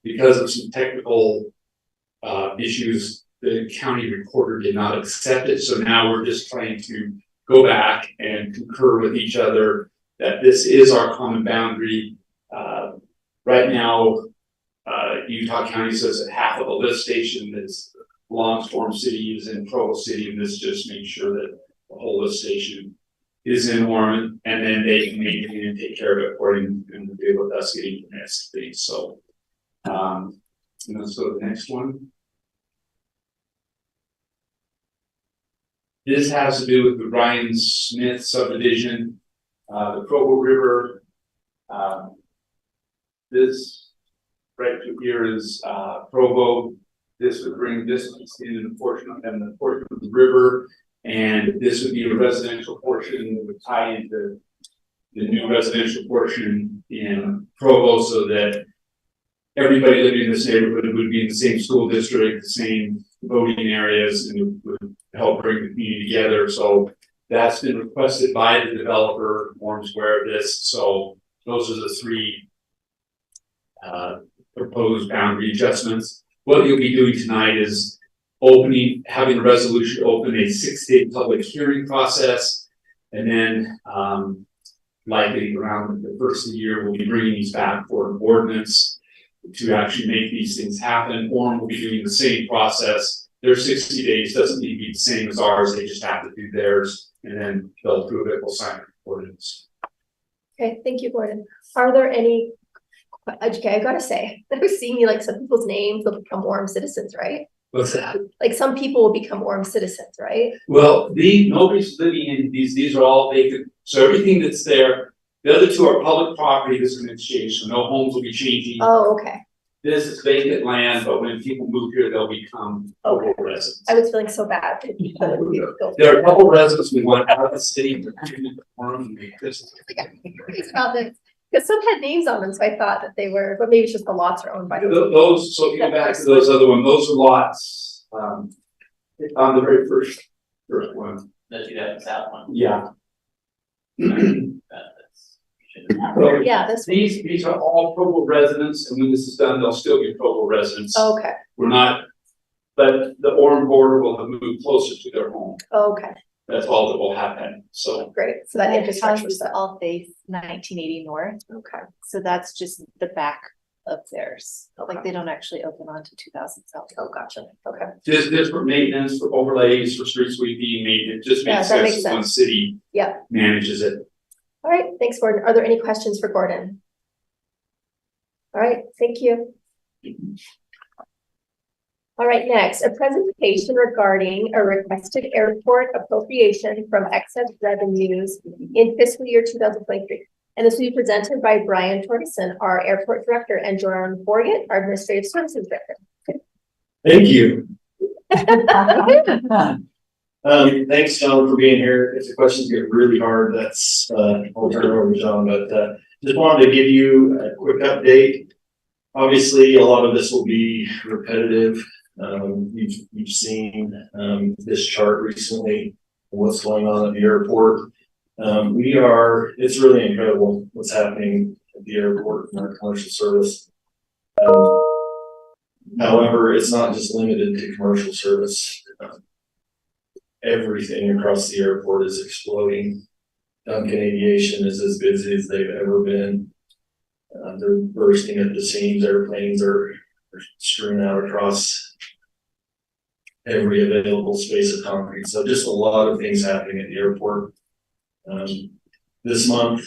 because of some technical issues, the county recorder did not accept it. So now we're just trying to go back and concur with each other that this is our common boundary. Right now, Utah County says that half of the lift station that belongs to Orem City is in Provo City, and this just makes sure that the whole lift station is in Orem, and then they can maintain and take care of it according and be with us getting permits. So, so the next one. This has to do with the Ryan Smith subdivision, the Provo River. This right here is Provo. This would bring this into the portion of the river, and this would be a residential portion that would tie into the new residential portion in Provo, so that everybody living in this neighborhood would be in the same school district, the same voting areas, and it would help bring the community together. So that's been requested by the developer. Orem's aware of this. So those are the three proposed boundary adjustments. What you'll be doing tonight is having a resolution open a 6-day public hearing process, and then likely around the first of the year, we'll be bringing these back for an ordinance. to actually make these things happen. Orem will be doing the same process. Their 60 days doesn't need to be the same as ours. They just have to do theirs, and then they'll approve it. We'll sign it. Ordinance. Okay, thank you, Gordon. Are there any, okay, I gotta say, I've seen like some people's names will become Orem citizens, right? What's that? Like some people will become Orem citizens, right? Well, nobody's living in these are all vacant. So everything that's there, the other two are public property that's going to exchange. So no homes will be changing. Oh, okay. This is vacant land, but when people move here, they'll become local residents. I was feeling so bad. There are a couple residents we want out of the city. Because some had names on them, so I thought that they were, but maybe it's just the lots are owned by. Those, so if you go back to those other ones, those are lots, on the very first one. The 2000 one. Yeah. Yeah, that's. These are all Provo residents, and when this is done, they'll still be Provo residents. Okay, We're not, but the Orem border will have moved closer to their home. okay, That's all that will happen, so. great. So that infrastructure Houses stuff. all face 1980 north, Okay, so that's just the back of theirs. Okay. Like they don't actually open onto 2000 south. oh, gotcha, okay. Just for maintenance, for overlays, for street sweeping, maintenance, just Yeah, makes that sense makes as one sense. city. Yeah. Manages it. All right, thanks, Gordon. Are there any questions for Gordon? All right, thank you. All right, next, a presentation regarding a requested airport appropriation from excess revenues in fiscal year 2023. And this will be presented by Brian Torgeson, our airport director, and Jordan Borgett, our administrative services director. Thank you. Thanks, John, for being here. If the questions get really hard, that's, I'll turn it over to John, but, just wanted to give you a quick update. Obviously, a lot of this will be repetitive. You've seen, this chart recently, what's going on at the airport. It's really incredible what's happening at the airport in our commercial service. However, it's not just limited to commercial service. Everything across the airport is exploding. Duncan Aviation is as busy as they've ever been. They're bursting at the seams. Airplanes are strewn out across every available space of concrete. So just a lot of things happening at the airport. This month,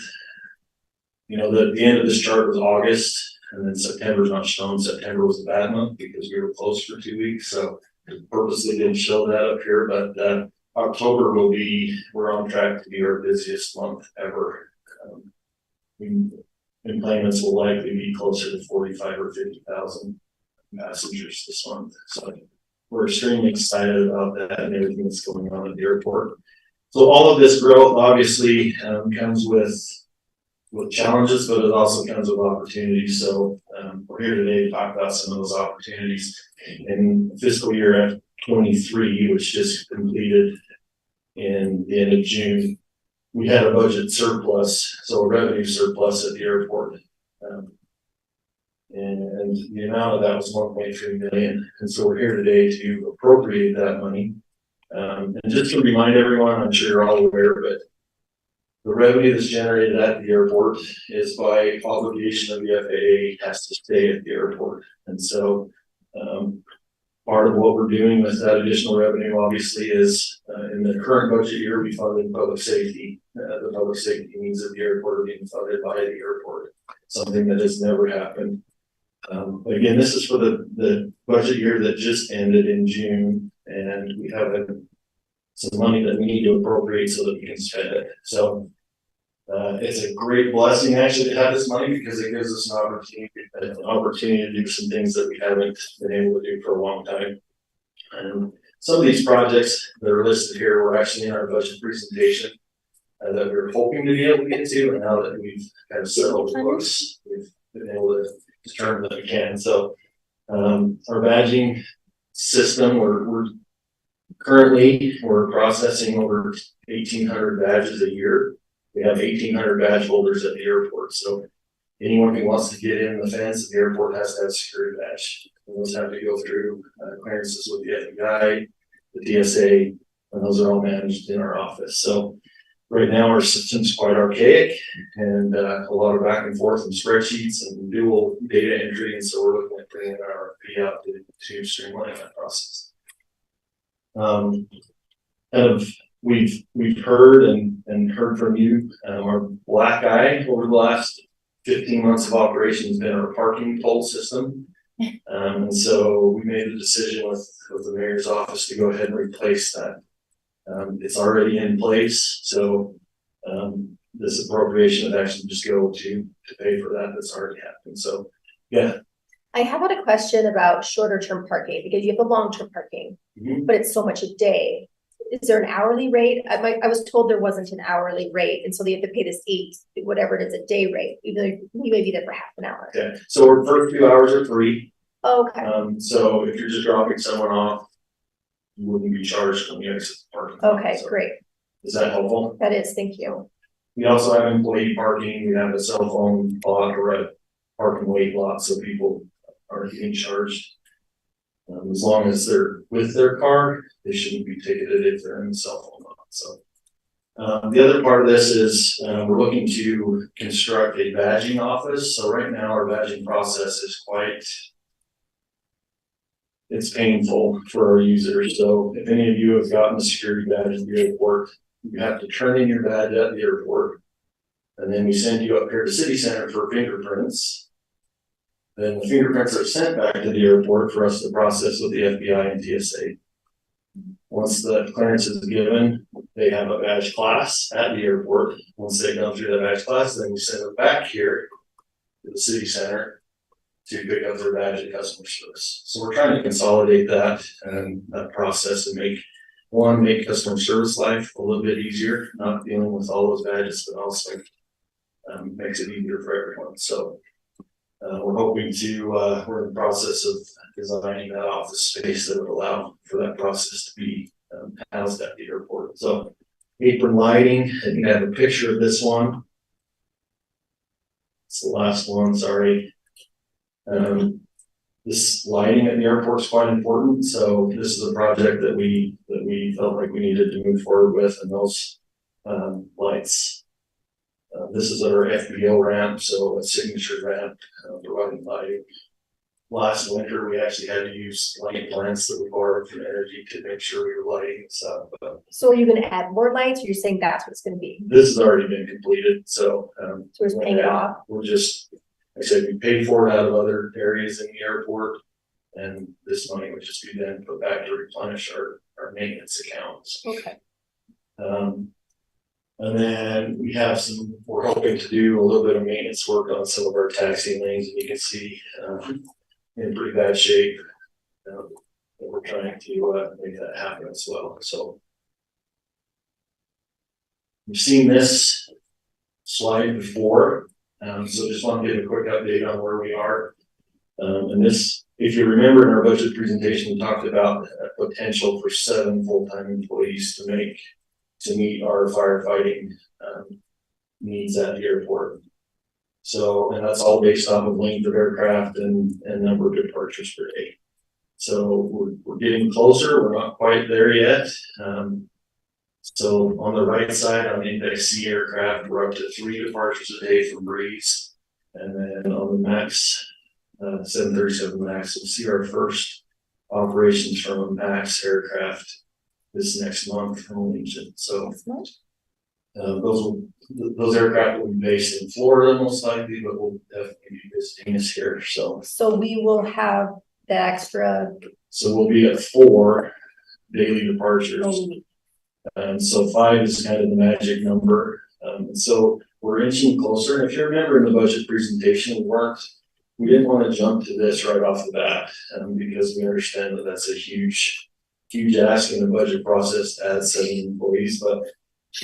the end of this chart was August, and then September's not shown. September was a bad month because we were closed for 2 weeks. So purposely didn't show that up here, but October we're on track to be our busiest month ever. Employments will likely be closer to 45 or 50,000 passengers this month. So we're extremely excited about that and everything that's going on at the airport. So all of this growth obviously comes with challenges, but it also comes with opportunities. So we're here today to talk about some of those opportunities. In fiscal year 23, which just completed in the end of June, we had a budget surplus, so a revenue surplus at the airport. And the amount of that was 1.3 million. And so we're here today to appropriate that money. And just to remind everyone, I'm sure you're all aware, but the revenue that's generated at the airport is by obligation of the FAA has to stay at the airport. And so part of what we're doing with that additional revenue obviously is in the current budget year, we funded public safety. The public safety needs of the airport are being funded by the airport, something that has never happened. Again, this is for the budget year that just ended in June, and we have some money that we need to appropriate so that we can spend it. So it's a great blessing actually to have this money because it gives us an opportunity to do some things that we haven't been able to do for a long time. And some of these projects that are listed here were actually in our budget presentation that we were hoping to be able to get to, and now that we've kind of settled close, we've been able to determine that we can. So our badging system, we're currently processing over 1,800 badges a year. We have 1,800 badge holders at the airport. So anyone who wants to get in the fence at the airport has to have a security badge. And those have to go through clearances with the FBI, the TSA, and those are all managed in our office. So right now our system's quite archaic and a lot of back and forth and spreadsheets and dual data entry. And so we're looking at bringing our RFP out to streamline that process. We've heard and heard from you. Our black eye over the last 15 months of operation has been our parking toll system. And so we made the decision with the mayor's office to go ahead and replace that. It's already in place, so this appropriation would actually just go to pay for that. That's already happened. So, yeah. I have had a question about shorter term parking because you have the long term parking, but it's so much a day. Is there an hourly rate? I was told there wasn't an hourly rate, and so they have to pay this whatever it is, a day rate. Even though we may be there for half an hour. Okay, so our first 2 hours are free. Okay. So if you're just dropping someone off, you wouldn't be charged when you exit the parking lot. Okay, So, great. is that helpful? That is, thank you. We also have employee parking. We have a cell phone lot or a parking wait lot, so people aren't getting charged. As long as they're with their car, they shouldn't be ticketed if they're in the cell phone lot. So the other part of this is we're looking to construct a badging office. So right now our badging process is it's painful for our users. So if any of you have gotten a security badge at the airport, you have to turn in your badge at the airport, and then we send you up here to City Center for fingerprints. Then the fingerprints are sent back to the airport for us to process with the FBI and TSA. Once the clearance is given, they have a badge class at the airport. Once they go through that badge class, then we send them back here to the City Center to pick up their badge at customer service. So we're trying to consolidate that process and make customer service life a little bit easier, not dealing with all those badges, but also makes it easier for everyone. So we're hoping we're in the process of designing that office space that would allow for that process to be housed at the airport. So apron lighting, I think I have a picture of this one. It's the last one, sorry. This lighting at the airport is quite important. So this is a project that we felt like we needed to move forward with, and those lights. This is our FBO ramp, so a signature ramp providing lighting. Last winter, we actually had to use light plants that we borrowed from energy to make sure we were lighting this up. So are you going to add more lights, or you're saying that's what it's going to be? This has already been completed, so we're just paying it off. We're just, like I said, we paid for it out of other areas in the airport, and this money would just be then put back to replenish our maintenance accounts. Okay. And then we're hoping to do a little bit of maintenance work on some of our taxi lanes, and you can see in pretty bad shape. And we're trying to make that happen as well. So you've seen this slide before, so just want to give a quick update on where we are. And this, if you remember in our budget presentation, we talked about a potential for 7 full-time employees to meet our firefighting needs at the airport. So, and that's all based off of length of aircraft and number of departures per day. So we're getting closer. We're not quite there yet. So on the right side, on the Index C aircraft, we're up to 3 departures a day from Breeze. And then on the MAX, 737 MAX, we'll see our first operations from a MAX aircraft this next month from Legion. So those aircraft will be based in Florida most likely, but we'll definitely be visiting us here. So we will have the extra. So we'll be at 4 daily departures. So 5 is kind of the magic number. And so we're inching closer. And if you remember in the budget presentation, we didn't want to jump to this right off the bat because we understand that that's a huge ask in the budget process to add 7 employees, but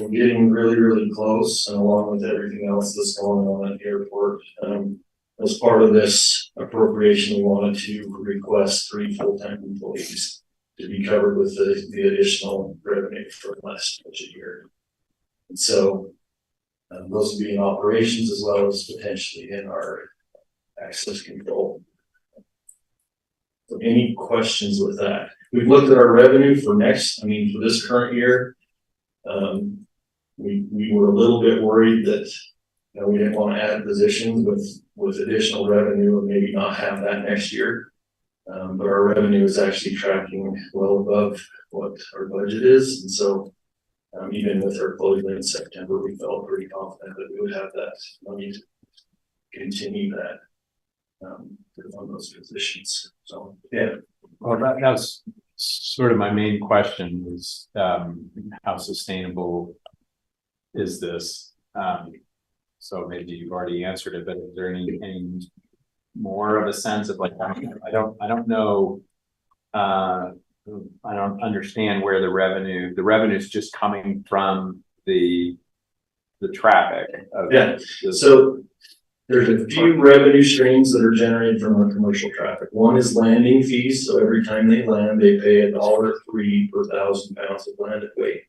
we're getting really, really close, and along with everything else that's going on at the airport. As part of this appropriation, we wanted to request 3 full-time employees to be covered with the additional revenue from last budget year. And so those will be in operations as well as potentially in our access control. So any questions with that? We've looked at our revenue for this current year. we were a little bit worried that, you know, we didn't want to add positions with additional revenue and maybe not have that next year. But our revenue is actually tracking well above what our budget is, and so even with our closing in September, we felt pretty confident that we would have that money to continue that on those positions. So yeah. Well, that was sort of my main question was, how sustainable is this? So maybe you've already answered it, but is there any more of a sense of like, I don't know, I don't understand where the revenue is just coming from the traffic. Yeah, so there's a few revenue streams that are generated from our commercial traffic. One is landing fees, so every time they land, they pay $1.03 per 1,000 pounds of landed weight.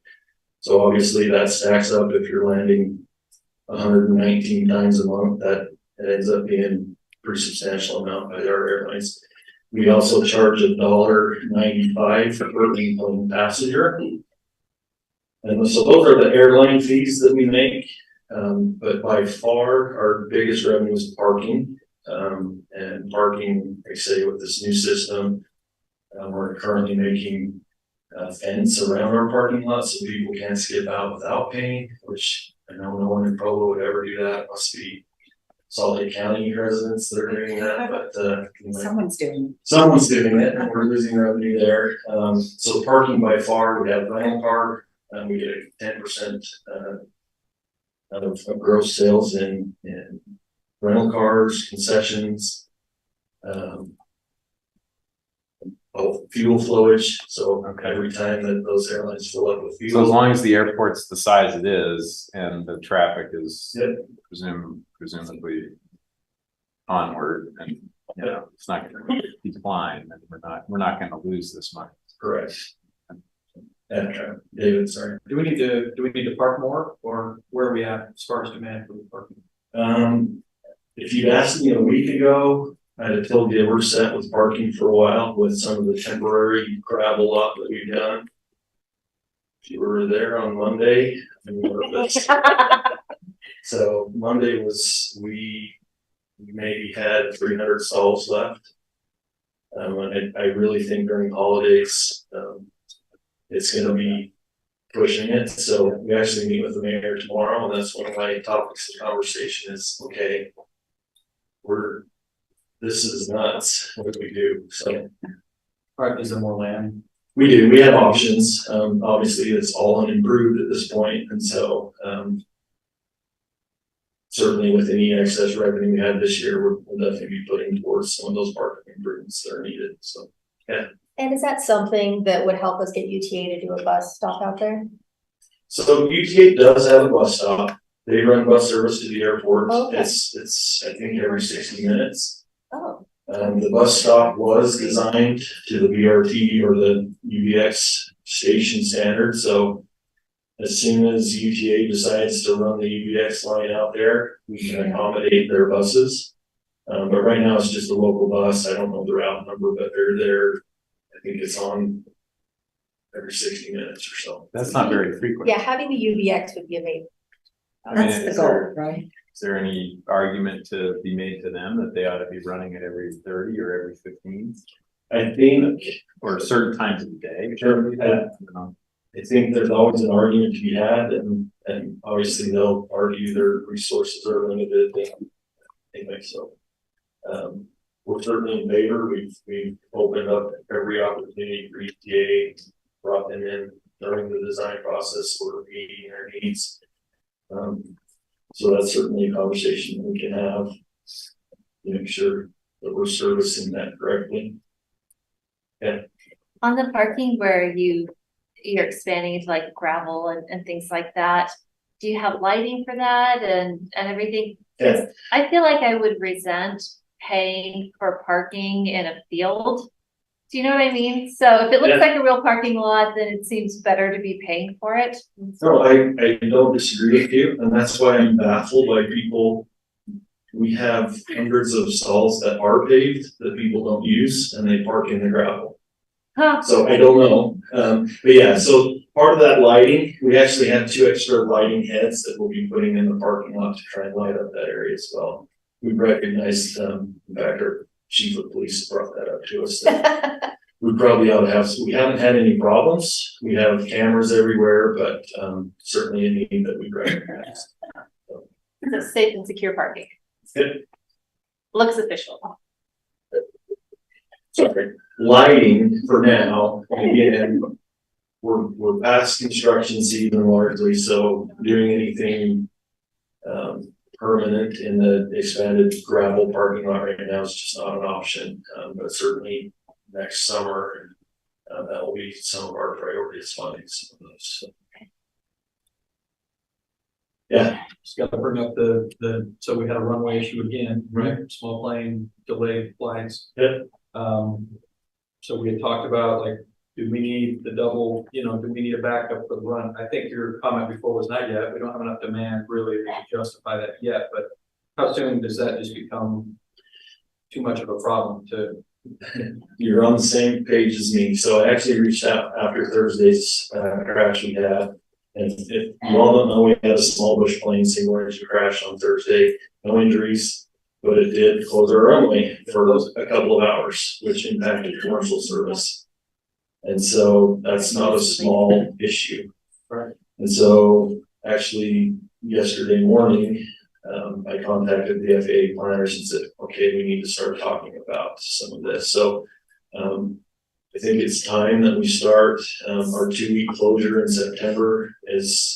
So obviously that stacks up if you're landing 119 times a month, that ends up being a pretty substantial amount by our airlines. We also charge $1.95 per incoming passenger. And so those are the airline fees that we make. But by far our biggest revenue is parking. And parking, like I say, with this new system, we're currently making a fence around our parking lot so people can't skip out without paying, which I know no one in Provo would ever do that. It must be Salt Lake County residents that are doing that, but Someone's doing it, and we're losing revenue there. So parking by far, we have rental car, and we get 10% of gross sales in rental cars, concessions, fuel flowage. So every time that those airlines fill up with fuel. So as long as the airport's the size it is and the traffic is presumably onward, and you know it's not going to decline, and we're not going to lose this money. Correct. Yeah, David, sorry. Do we need to park more, or where are we at as far as demand for the parking? If you'd asked me a week ago, I'd have told you we're set with parking for a while with some of the temporary gravel lot that we've done. If you were there on Monday, so Monday was, we maybe had 300 stalls left. And I really think during holidays, it's going to be pushing it. So we actually meet with the mayor tomorrow, and that's one of my topics of conversation is, okay, this is nuts. What do we do? So, All right, is there more land? We do. We have options. Obviously, it's all unimproved at this point, and so certainly with any excess revenue we had this year, we'll definitely be putting towards some of those parking improvements that are needed. So, yeah. And is that something that would help us get UTA to do a bus stop out there? So UTA does have a bus stop. They run bus service to the airport. Okay. It's I think every 60 minutes. Oh. The bus stop was designed to the BRT or the UBX station standard. So as soon as UTA decides to run the UBX line out there, we can accommodate their buses. But right now it's just a local bus. I don't know the route number, but they're there. I think it's on every 60 minutes or so. That's not very frequent. Yeah, having the UBX would be amazing. That's the goal, right? Is there any argument to be made to them that they ought to be running it every 30 or every 15? I think, or certain times of the day? I think there's always an argument to be had, and obviously they'll argue their resources are limited. Anyway, so we're certainly in favor. We've opened up every opportunity for ETA, brought them in during the design process. We're meeting their needs. So that's certainly a conversation that we can have to make sure that we're servicing that correctly. Yeah. On the parking where you're expanding into like gravel and things like that, do you have lighting for that and everything? Yeah. I feel like I would resent paying for parking in a field. Do you know what I mean? So if it looks like a real parking lot, then it seems better to be paying for it. No, I don't disagree with you, and that's why I'm baffled by people. We have hundreds of stalls that are paved that people don't use, and they park in the gravel. Huh. So I don't know, but yeah. So part of that lighting, we actually have 2 extra lighting heads that we'll be putting in the parking lot to try and light up that area as well. We recognized, in fact, our chief of police brought that up to us. That we probably ought to have, we haven't had any problems. We have cameras everywhere, but certainly a need that we recognize. It's safe and secure parking. Good. Looks official. Sorry, lighting for now, again, we're past construction season largely, so doing anything permanent in the expanded gravel parking lot right now is just not an option. But certainly next summer, that will be some of our priorities funding some of those. So. Yeah. Just got to bring up so we had a runway issue again, right? Small plane delayed flights. Yep. So we had talked about like, do we need the double, do we need a backup for the run? I think your comment before was not yet. We don't have enough demand really to justify that yet, but how soon does that just become too much of a problem to? You're on the same page as me. So I actually reached out after Thursday's crash we had. And if you all don't know, we had a small bush plane single engine crash on Thursday. No injuries, but it did close our runway for a couple of hours, which impacted commercial service. And so that's not a small issue. Right. And so actually yesterday morning, I contacted the FAA planners and said, okay, we need to start talking about some of this. So I think it's time that we start. Our 2-week closure in September is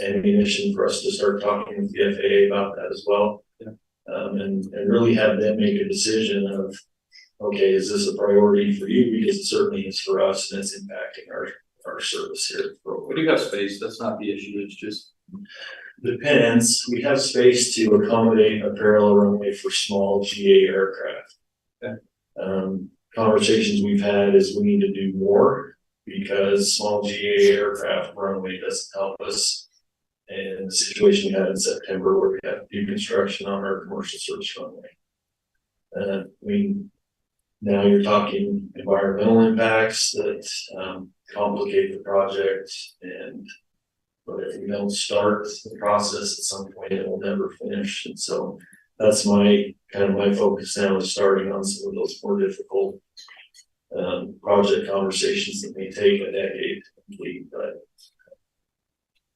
ammunition for us to start talking with the FAA about that as well. Yeah. And really have them make a decision of, okay, is this a priority for you? Because it certainly is for us, and it's impacting our service here. We do have space. That's not the issue. It's just depends. We have space to accommodate a parallel runway for small GA aircraft. Okay. Conversations we've had is we need to do more because small GA aircraft runway doesn't help us. And the situation we had in September where we had to do construction on our commercial service runway. Now you're talking environmental impacts that complicate the project, but if we don't start the process at some point, it will never finish. And so that's my focus now is starting on some of those more difficult project conversations that may take a decade to complete, but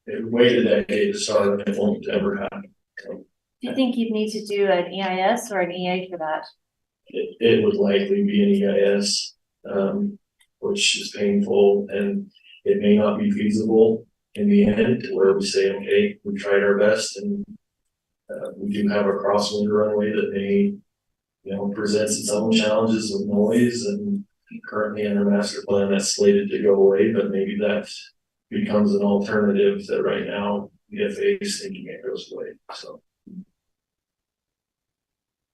if we wait a decade to start, it won't ever happen. Do you think you'd need to do an EIS or an EA for that? It would likely be an EIS, which is painful, and it may not be feasible in the end to where we say, okay, we tried our best, and we do have a crosswind runway that may, presents its own challenges with noise, and currently in our master plan that's slated to go away, but maybe that becomes an alternative that right now the FAA is thinking it goes away. So,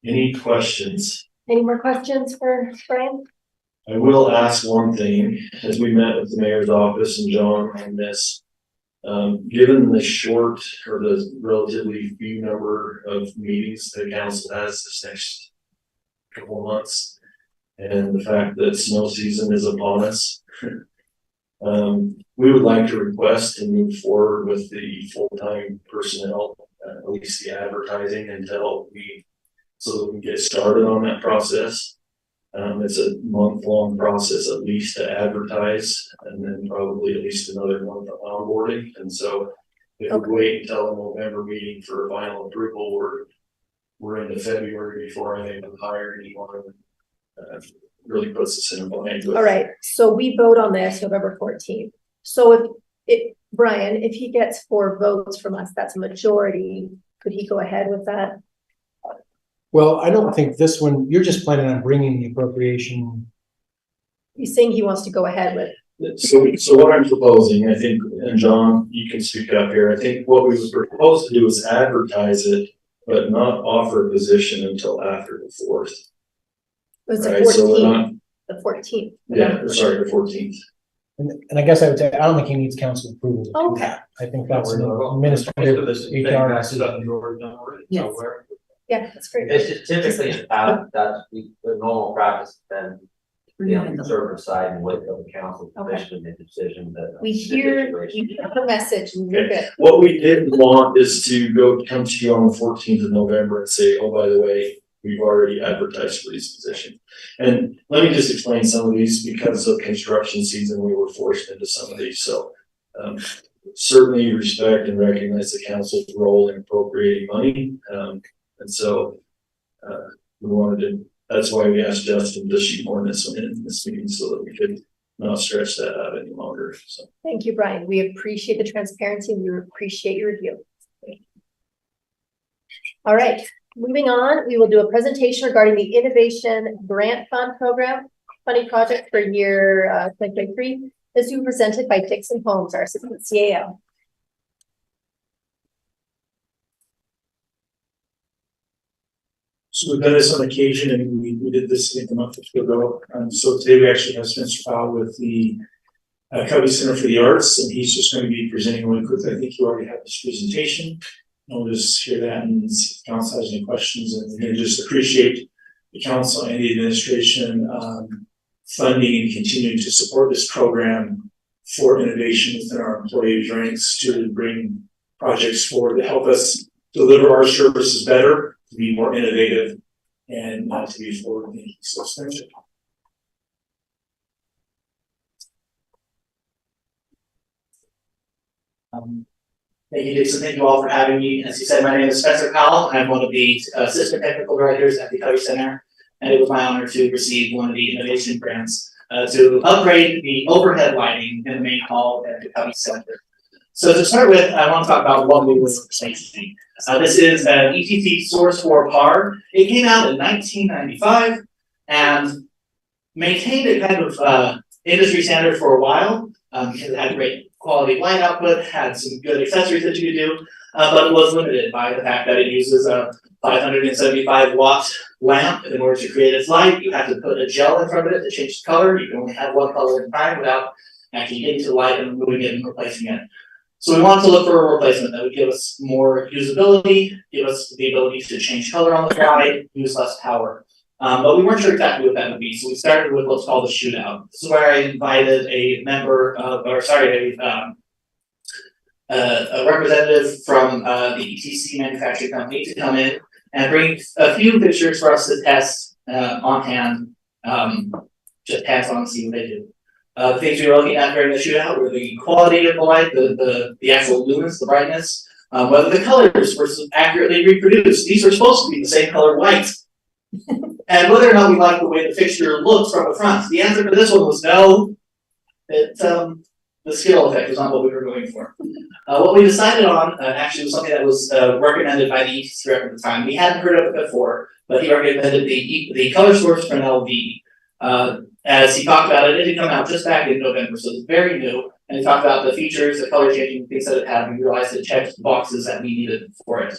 any questions? Any more questions for Brian? I will ask one thing, as we met with the mayor's office and John on this, given the short or the relatively few number of meetings the council has this next couple of months, and the fact that snow season is upon us, we would like to request and move forward with the full-time personnel, at least the advertising so that we can get started on that process. It's a month-long process at least to advertise, and then probably at least another month of onboarding. And so if we wait until the November meeting for final approval, we're into February before I'm able to hire anyone. Really puts us in a bind. All right, so we vote on this November 14th. So Brian, if he gets 4 votes from us, that's a majority. Could he go ahead with that? Well, I don't think this one, you're just planning on bringing the appropriation. He's saying he wants to go ahead with. So what I'm proposing, I think, and John, you can speak up here. I think what we would propose to do is advertise it, but not offer a position until after the 4th. It was right, the 14th. so we're not, the 14th. Yeah, sorry, the 14th. And I guess I would say, I don't think he needs council approval. To do that. I think that's an administrative HR decision. Yes. Yeah, that's great. It's just typically in the past, that's the normal practice, then be on the conservative side and wait till the council Okay. commission the decision that. We hear the message and we're good. What we didn't want is to come to you on the 14th of November and say, oh, by the way, we've already advertised for these positions. And let me just explain some of these. Because of construction season, we were forced into some of these, so. Certainly respect and recognize the council's role in appropriating money, and so, we wanted to, that's why we asked Justin to shoehorn this one in this meeting so that we could not stretch that out any longer, so. Thank you, Brian. We appreciate the transparency and we appreciate your review. All right, moving on, we will do a presentation regarding the Innovation Grant Fund Program funding project for year 2023. This will be presented by Dixon Holmes, our assistant CAO. So we've done this on occasion, and we did this a month or two ago. So today we actually have Spencer Powell with the Covey Center for the Arts, and he's just going to be presenting really quickly. I think you already have this presentation. And we'll just hear that and see if the council has any questions, and then just appreciate the council and the administration funding and continuing to support this program for innovation within our employees' ranks to bring projects forward to help us deliver our services better, to be more innovative, and not to be forward-thinking. So thank you. Thank you, Dixon. Thank you all for having me. As you said, my name is Spencer Powell. I'm one of the assistant technical directors at the Covey Center, and it was my honor to receive one of the innovation grants to upgrade the overhead lighting in the main hall at the Covey Center. So to start with, I want to talk about what we were replacing. This is an ETT Source 4 PAR. It came out in 1995 and maintained a kind of industry standard for a while because it had great quality light output, had some good accessories that you could do, but it was limited by the fact that it uses a 575 watt lamp. In order to create its light, you have to put a gel in front of it to change the color. You can only have one color at a time without actually getting to the light and moving it and replacing it. So we wanted to look for a replacement that would give us more usability, give us the ability to change color on the fly, use less power. But we weren't sure exactly what that would be, so we started with what's called a shootout. This is where I invited a representative from the ETC manufacturing company to come in and bring a few pictures for us to test on hand, just pass on and see what they do. The things we were looking at during the shootout were the quality of the light, the actual lumens, the brightness, whether the colors were accurately reproduced. These are supposed to be the same color white. And whether or not we like the way the fixture looks from the front. The answer to this one was no. The scale effect was not what we were going for. What we decided on actually was something that was recommended by the ETC rep at the time. We hadn't heard of it before, but he recommended the color source from LV. As he talked about it, it had come out just back in November, so it's very new. And he talked about the features, the color changing things that it had, and we realized it checked the boxes that we needed for it.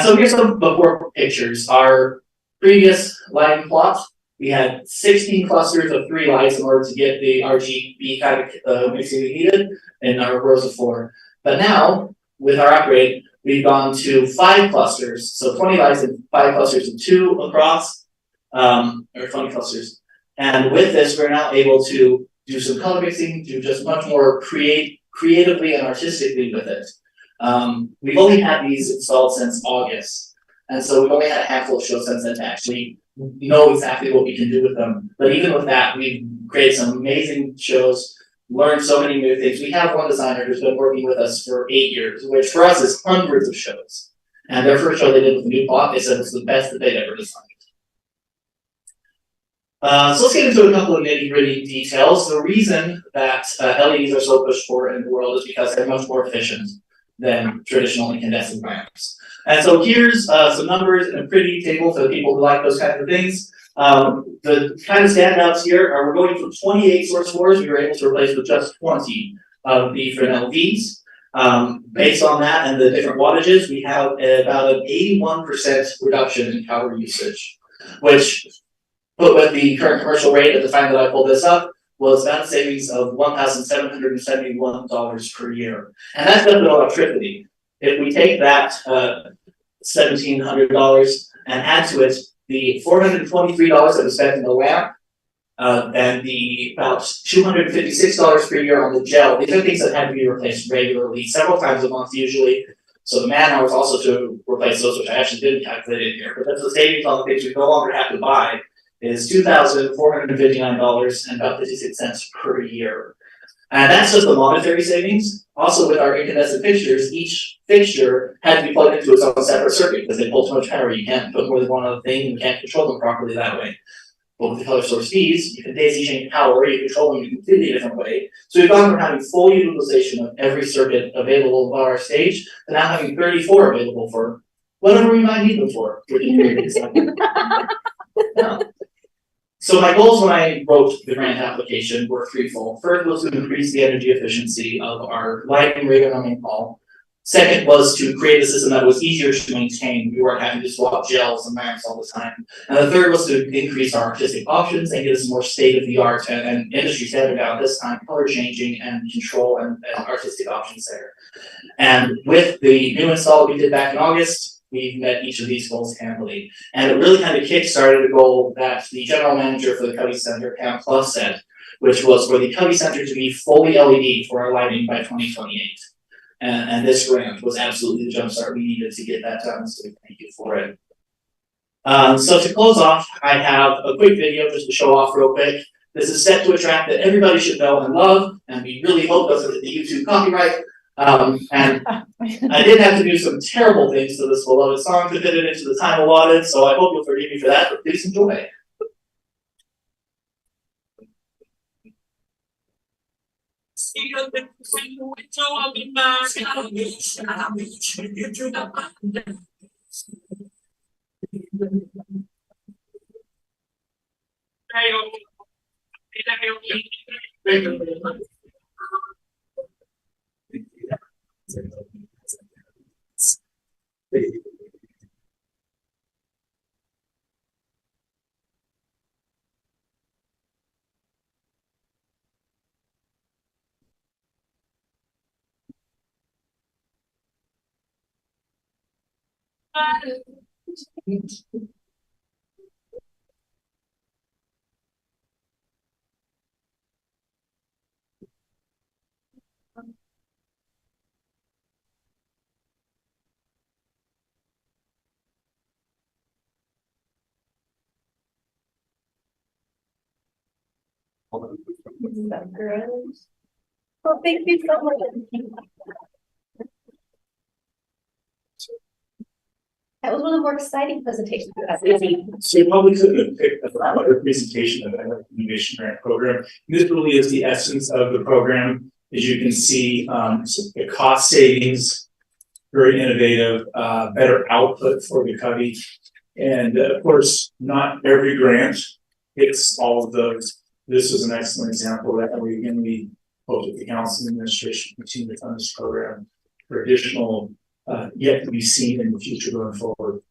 So here's some before pictures. Our previous lighting plot, we had 16 clusters of 3 lights in order to get the RGB kind of mixing we needed in our rows of 4. But now, with our upgrade, we've gone to 5 clusters, so 20 lights and 5 clusters and 2 across, or 20 clusters. And with this, we're now able to do some color mixing, do just much more creatively and artistically with it. We've only had these installed since August. And so we've only had a handful of shows since then to actually know exactly what we can do with them. But even with that, we've created some amazing shows, learned so many new things. We have one designer who's been working with us for 8 years, which for us is hundreds of shows. And their first show they did with a new plot, they said it was the best that they'd ever designed. So let's get into a couple of nitty-gritty details. The reason that LEDs are so pushed for in the world is because they're much more efficient than traditional incandescent lamps. And so here's some numbers in a pretty table for people who like those kinds of things. The kind of standouts here are we're going from 28 source 4s we were able to replace with just 20 of the Fresnel LEDs. Based on that and the different wattages, we have about an 81% reduction in power usage, which put with the current commercial rate at the time that I pulled this up was about a savings of $1,771 per year. And that's just electricity. If we take that $1,700 and add to it the $423 that was spent in the lamp, And the about $256 per year on the gel. These are things that had to be replaced regularly, several times a month usually. So the man hours also to replace those, which I actually didn't calculate in here, but that's the savings on the things we no longer have to buy is $2,459 and about 56 cents per year. And that's just the monetary savings. Also with our incandescent fixtures, each fixture had to be plugged into its own separate circuit because they pull too much power. You can't put more than one other thing, you can't control them properly that way. But with the color source fees, you can daisy chain power, you control them in a completely different way. So we've gone from having full utilization of every circuit available on our stage to now having 34 available for whatever we might need them for. Which is very exciting. So my goals when I wrote the grant application were threefold. First was to increase the energy efficiency of our lighting rig on main hall. Second was to create a system that was easier to maintain. We weren't having to swap gels and lamps all the time. And the third was to increase our artistic options and get us more state-of-the-art and industry standard now at this time, color changing and control and artistic options there. And with the new install we did back in August, we've met each of these goals handily. And it really kind of kick-started a goal that the general manager for the Covey Center, Pam Clough, set, which was for the Covey Center to be fully LED for our lighting by 2028. And this grant was absolutely the jumpstart we needed to get that done, so thank you for it. So to close off, I have a quick video just to show off real quick. This is set to a track that everybody should know and love, and we really hope doesn't hit the YouTube copyright. And I did have to do some terrible things to this beloved song to fit it into the time allotted, so I hope you'll forgive me for that, but please enjoy. Well, thank you so much. That was one of the more exciting presentations. So you probably couldn't have picked a better presentation of the Innovation Grant Program. This really is the essence of the program. As you can see, the cost savings, very innovative, better output for the Covey. And of course, not every grant hits all of those. This is an excellent example that we hope that the council and administration continue to fund this program for additional yet to be seen in the future going forward.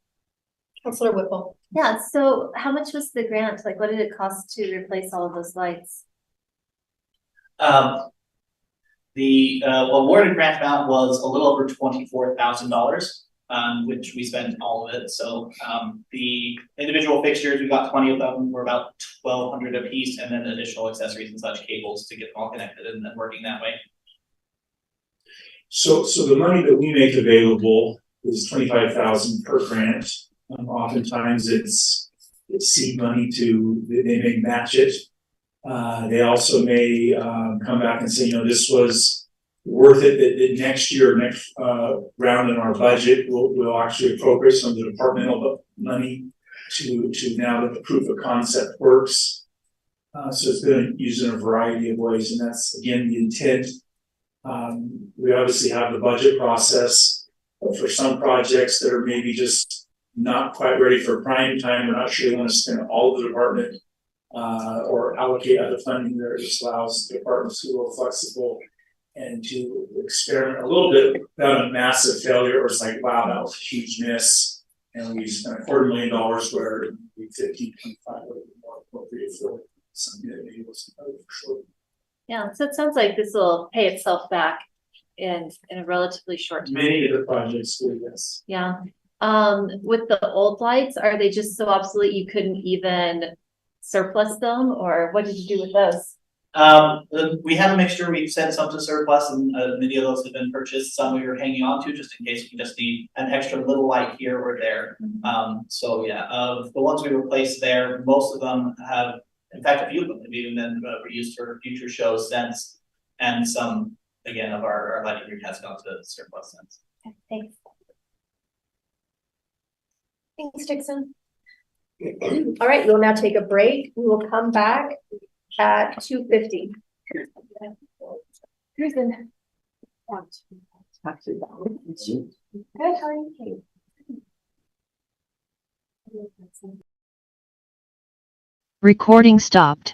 Councilor Whipple. Yeah, so how much was the grant? Like, what did it cost to replace all of those lights? The awarded grant amount was a little over $24,000, which we spent all of it. So the individual fixtures, we got 20 of them, were about 1,200 a piece, and then additional accessories and such cables to get them all connected and then working that way. So the money that we make available is $25,000 per grant. Oftentimes it's seed money they may match it. They also may come back and say, you know, this was worth it. That next year, next round in our budget, we'll actually appropriate some of the departmental money to now that the proof of concept works. So it's been used in a variety of ways, and that's again the intent. We obviously have the budget process for some projects that are maybe just not quite ready for prime time. We're not sure they want to spend all of the department or allocate other funding there. It just allows the departments to be a little flexible and to experiment a little bit without a massive failure, or it's like, wow, that was a huge miss. And we spent $250,000 where we 15.5 would be more appropriate for something that maybe was for sure. Yeah, so it sounds like this will pay itself back in a relatively short time. Many of the projects do, yes. Yeah. With the old lights, are they just so obsolete you couldn't even surplus them, or what did you do with those? We have a mixture, we've sent some to surplus and many of those have been purchased, some we were hanging on to just in case we just need an extra little light here or there. So yeah, of the ones we replaced there, most of them have, in fact, a few of them have even been reused for future shows since. And some, again, of our lighting group has gone to surplus since. Okay, thanks. Thanks, Dixon. All right, we'll now take a break. We will come back at 2:50. Who's in? Good, how are you? Recording stopped.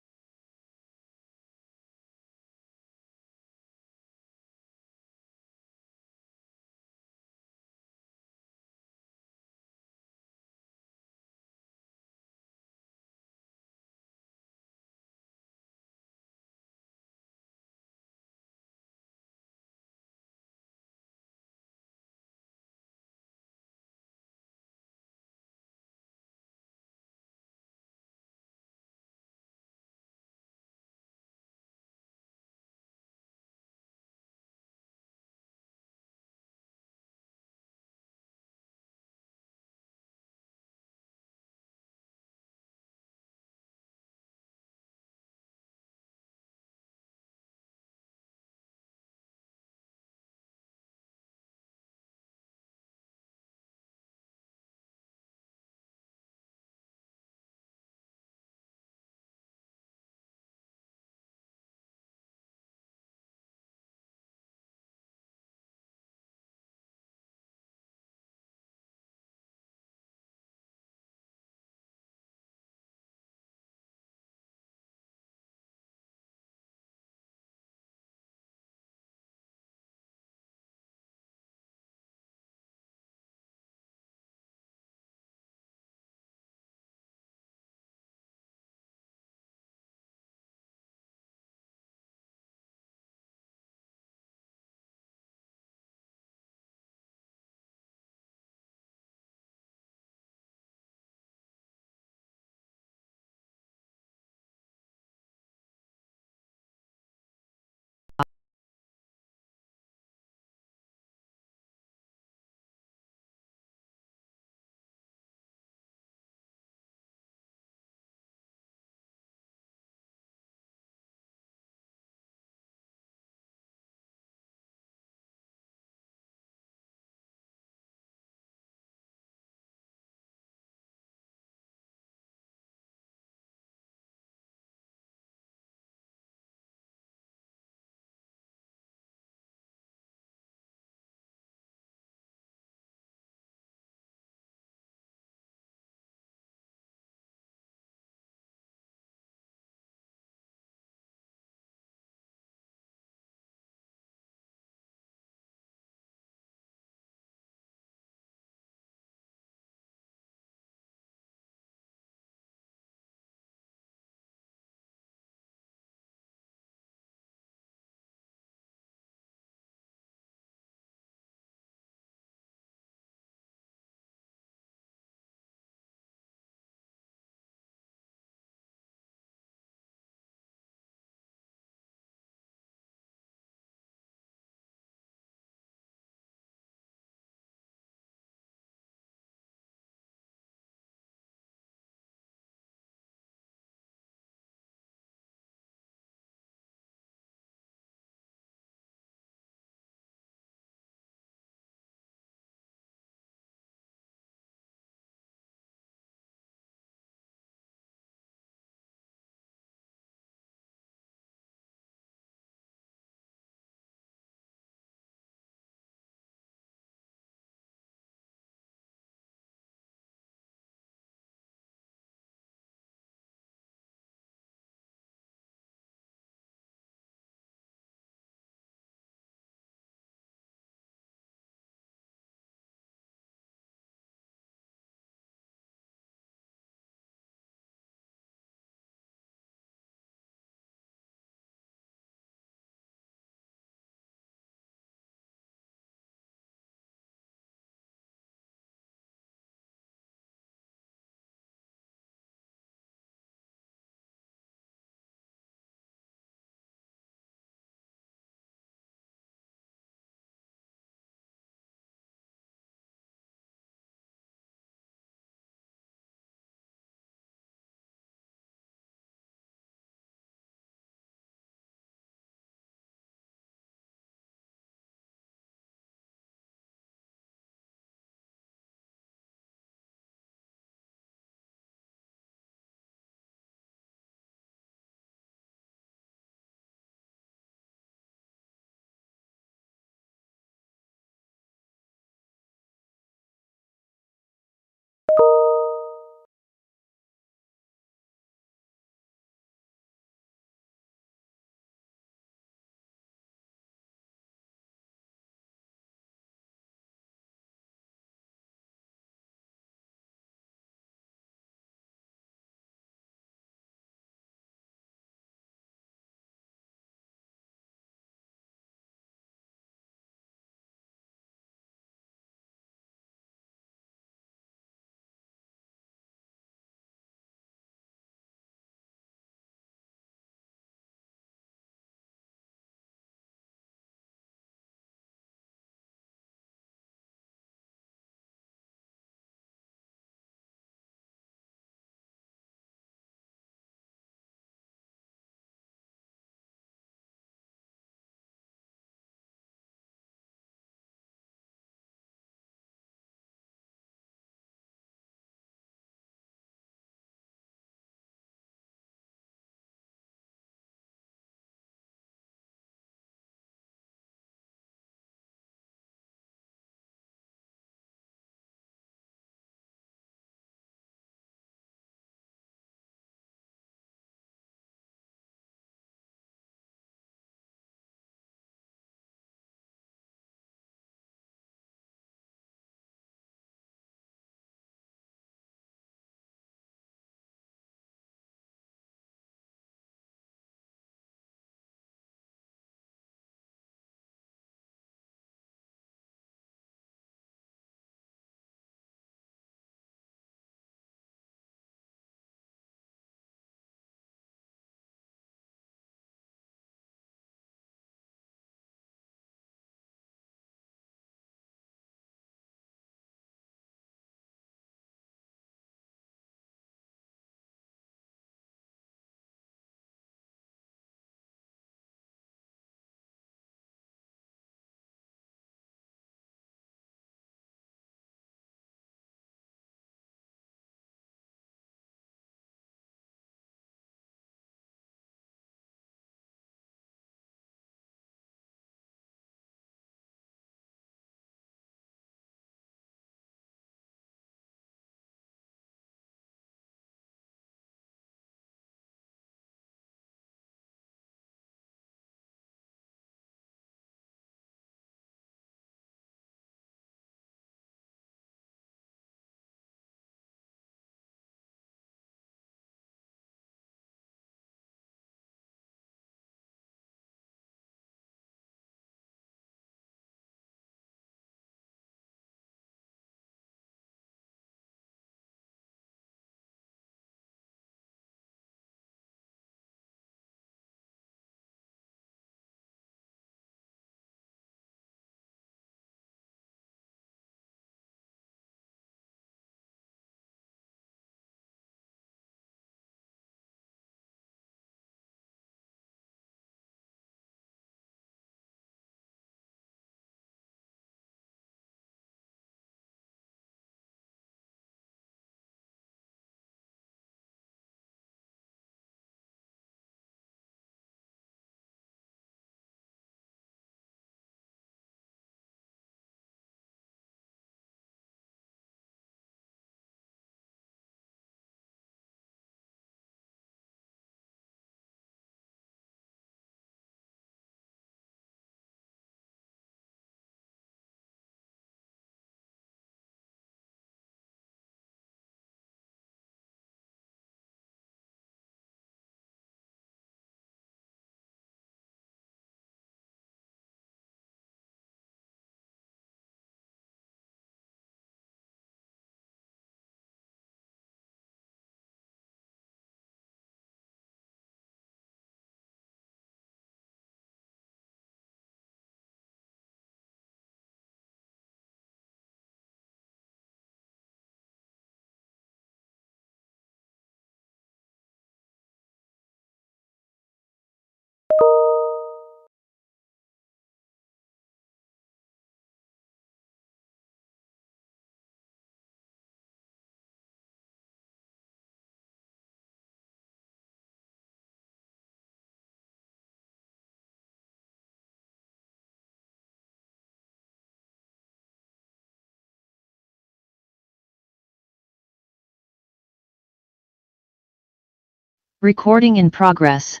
Recording in progress.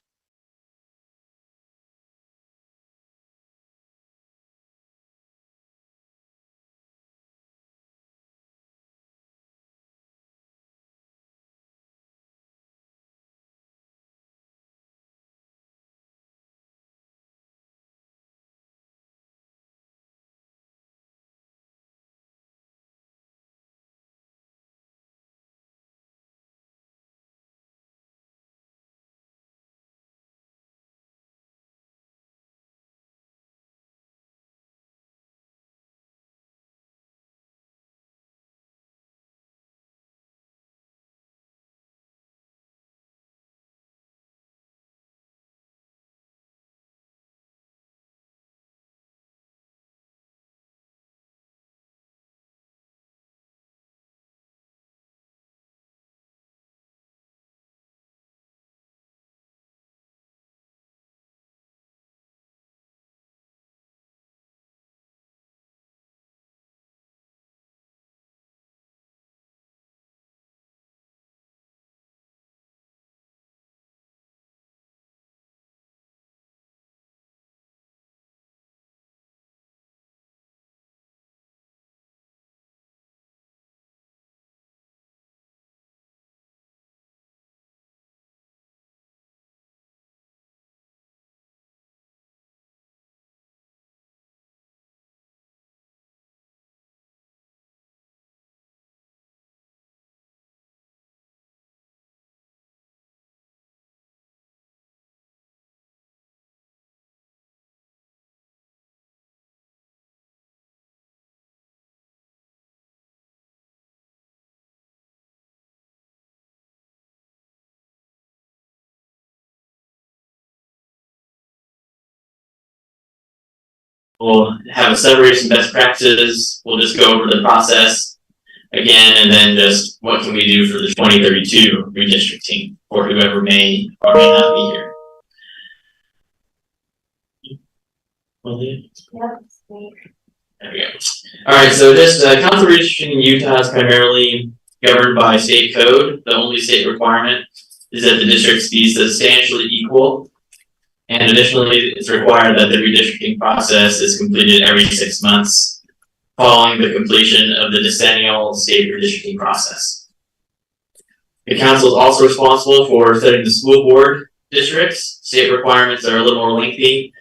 We'll have a separation best practices. We'll just go over the process again, and then just what can we do for the 2032 redistricting for whoever may or may not be here. There we go. All right, so just council redistricting in Utah is primarily governed by state code. The only state requirement is that the districts be substantially equal. And additionally, it's required that the redistricting process is completed every 6 months following the completion of the decennial state redistricting process. The council is also responsible for setting the school board districts. State requirements are a little more lengthy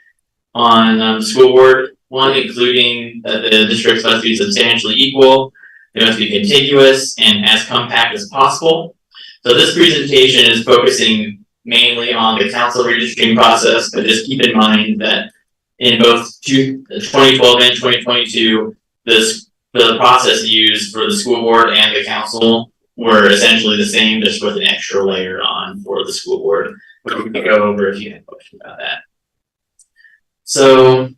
on the school board one, including that the districts must be substantially equal, they must be contiguous, and as compact as possible. So this presentation is focusing mainly on the council redistricting process, but just keep in mind that in both 2012 and 2022, the process used for the school board and the council were essentially the same, just with an extra layer on for the school board, which we can go over if you have questions about that. So,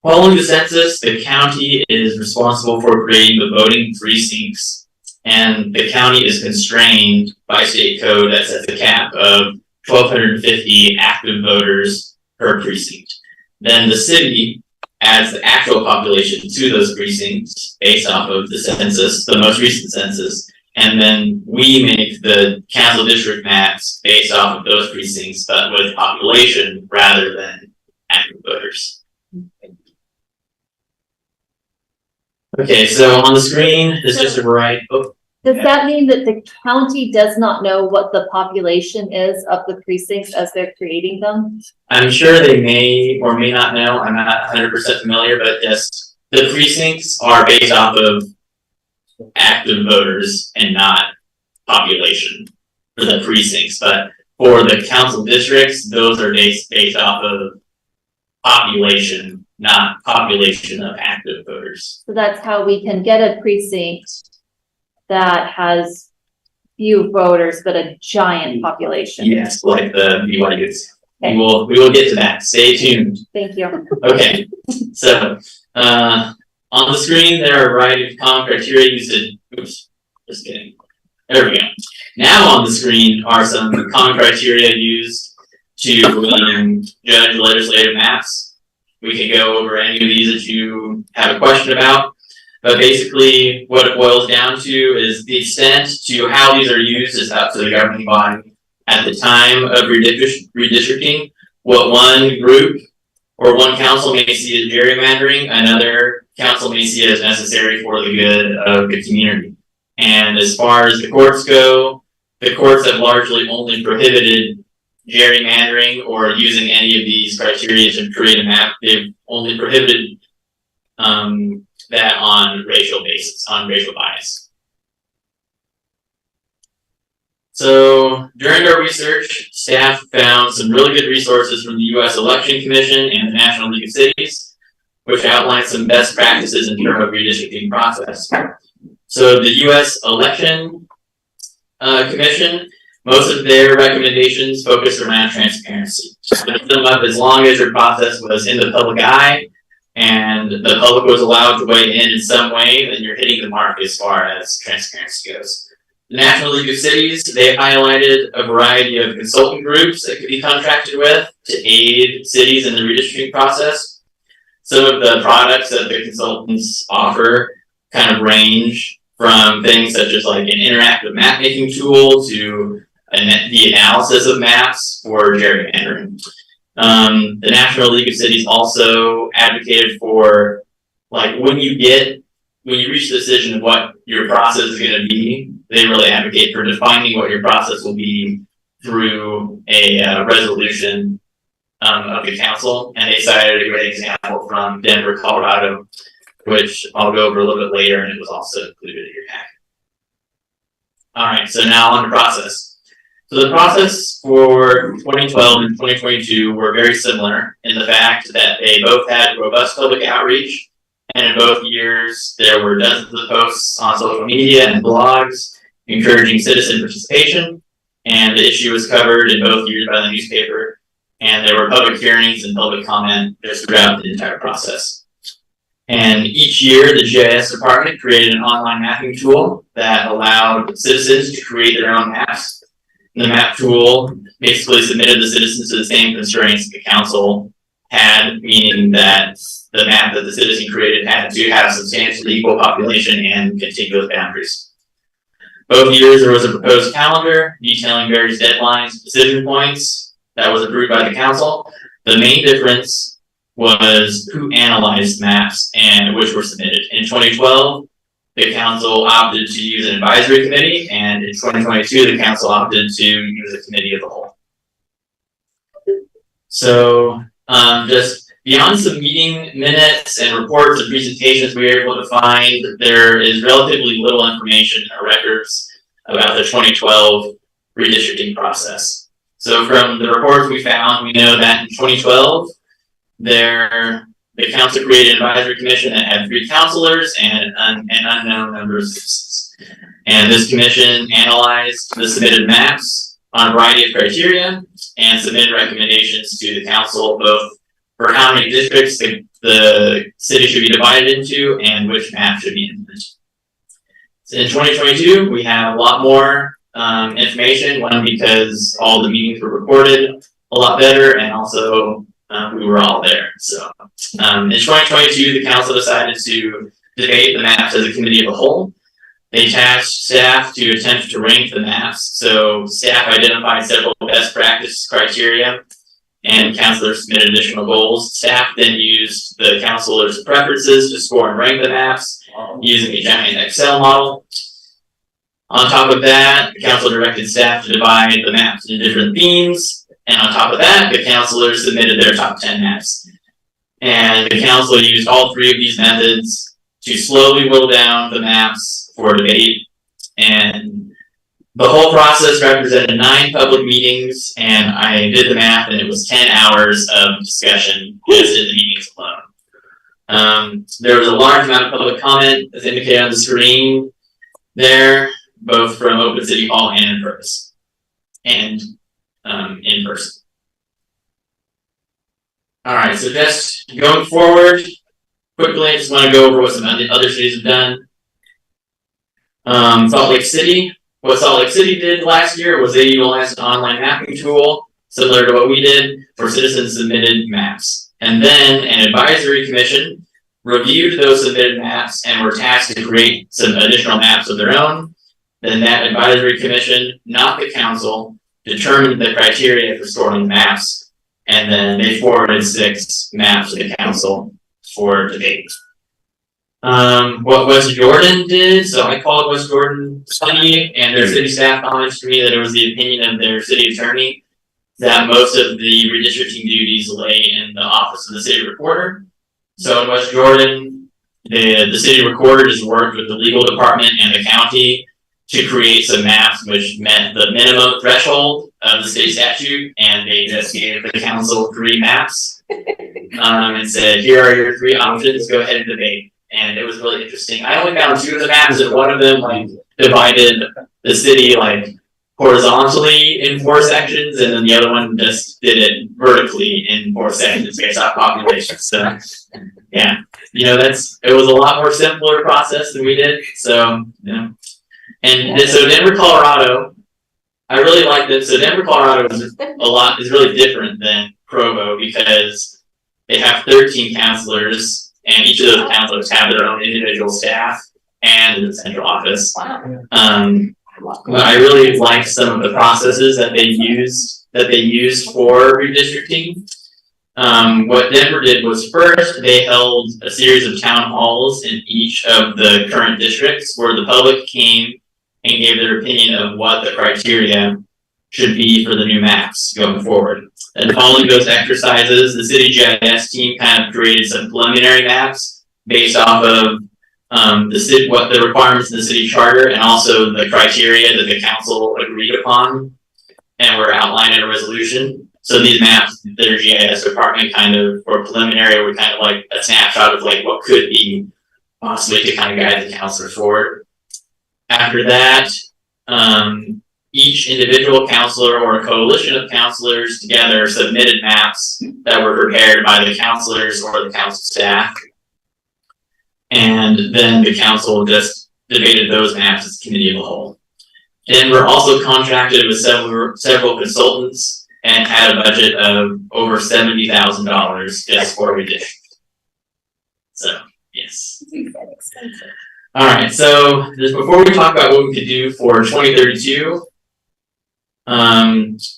following the census, the county is responsible for creating the voting precincts, and the county is constrained by state code that sets a cap of 1,250 active voters per precinct. Then the city adds the actual population to those precincts based off of the census, the most recent census, and then we make the council district maps based off of those precincts, but with population rather than active voters. Okay, so on the screen is just a variety. Oh, does that mean that the county does not know what the population is of the precincts as they're creating them? I'm sure they may or may not know. I'm not 100% familiar, but just the precincts are based off of active voters and not population for the precincts. But for the council districts, those are based off of population, not population of active voters. So that's how we can get a precinct that has few voters but a giant population. Yes, like the BYUs. Okay. We will get to that. Stay tuned. Thank you. Okay, so on the screen there are a variety of common criteria used to. Oops, just kidding. There we go. Now on the screen are some common criteria used to judge legislative maps. We can go over any of these that you have a question about. But basically, what it boils down to is the extent to how these are used is up to the governing body at the time of redistricting what one group or one council may see as gerrymandering, another council may see as necessary for the good of the community. And as far as the courts go, the courts have largely only prohibited gerrymandering or using any of these criteria to create a map. They've only prohibited that on racial basis, on racial bias. So during our research, staff found some really good resources from the U.S. Election Commission and the National League of Cities, which outline some best practices in terms of redistricting process. So the U.S. Election Commission, most of their recommendations focused around transparency. As long as your process was in the public eye and the public was allowed to weigh in some way, then you're hitting the mark as far as transparency goes. The National League of Cities, they highlighted a variety of consultant groups that could be contracted with to aid cities in the redistricting process. Some of the products that the consultants offer kind of range from things such as like an interactive map making tool to the analysis of maps for gerrymandering. The National League of Cities also advocated for, like, when you reach the decision of what your process is going to be, they really advocate for defining what your process will be through a resolution of the council. And they cited a great example from Denver, Colorado, which I'll go over a little bit later, and it was also included in your packet. All right, so now on to process. So the process for 2012 and 2022 were very similar in the fact that they both had robust public outreach, and in both years there were dozens of posts on social media and blogs encouraging citizen participation, and the issue was covered in both years by the newspaper, and there were public hearings and public comment just throughout the entire process. And each year, the GIS department created an online mapping tool that allowed citizens to create their own maps. The map tool basically submitted the citizens to the same constraints the council had, meaning that the map that the citizen created had to have substantially equal population and contiguous boundaries. Both years, there was a proposed calendar detailing various deadlines, decision points that was approved by the council. The main difference was who analyzed maps and which were submitted. In 2012, the council opted to use an advisory committee, and in 2022, the council opted to use a committee of the whole. So just beyond some meeting minutes and reports and presentations we were able to find, there is relatively little information or records about the 2012 redistricting process. So from the reports we found, we know that in 2012, the council created an advisory commission that had 3 councilors and an unknown number of citizens. And this commission analyzed the submitted maps on a variety of criteria and submitted recommendations to the council, both for how many districts the city should be divided into and which map should be implemented. So in 2022, we have a lot more information, one because all the meetings were recorded a lot better, and also we were all there. So in 2022, the council decided to debate the maps as a committee of the whole. They tasked staff to attempt to rank the maps. So staff identified several best practice criteria, and councilors submitted additional goals. Staff then used the councilors' preferences to score and rank the maps using a giant Excel model. On top of that, the council directed staff to divide the maps into different themes. And on top of that, the councilors submitted their top 10 maps. And the council used all 3 of these methods to slowly whittle down the maps for debate. And the whole process represented 9 public meetings, and I did the math, and it was 10 hours of discussion just in the meetings alone. There was a large amount of public comment, as indicated on the screen there, both from Open City Hall and in person. All right, so just going forward, quickly, I just want to go over what some other cities have done. Salt Lake City. What Salt Lake City did last year was they utilized an online mapping tool, similar to what we did, for citizen submitted maps. And then an advisory commission reviewed those submitted maps and were tasked to create some additional maps of their own. Then that advisory commission, not the council, determined the criteria for storing maps, and then they forwarded 6 maps to the council for debate. What West Jordan did, so I called West Jordan City, and their city staff acknowledged to me that it was the opinion of their city attorney that most of the redistricting duties lay in the office of the city recorder. So in West Jordan, the city recorder just worked with the legal department and the county to create some maps which met the minimum threshold of the state statute, and they just gave the council 3 maps and said, here are your 3 options, go ahead and debate. And it was really interesting. I only found 2 of the maps, and one of them like divided the city like horizontally in 4 sections, and then the other one just did it vertically in 4 sections based off population. So yeah, you know, it was a lot more simpler process than we did. So yeah. And so Denver, Colorado, I really like this. So Denver, Colorado is really different than Provo because they have 13 counselors, and each of those counselors have their own individual staff and the central office. But I really liked some of the processes that they used for redistricting. What Denver did was first they held a series of town halls in each of the current districts where the public came and gave their opinion of what the criteria should be for the new maps going forward. And following those exercises, the city GIS team kind of created some preliminary maps based off of what the requirements in the city charter and also the criteria that the council agreed upon and were outlined in a resolution. So these maps, their GIS department kind of, for preliminary, were kind of like a snapshot of like what could be possibly to kind of guide the council forward. After that, each individual councilor or a coalition of councilors together submitted maps that were prepared by the councilors or the council staff. And then the council just debated those maps as a committee of the whole. Denver also contracted with several consultants and had a budget of over $70,000 just for redistricting. So, yes. All right, so just before we talk about what we could do for 2032,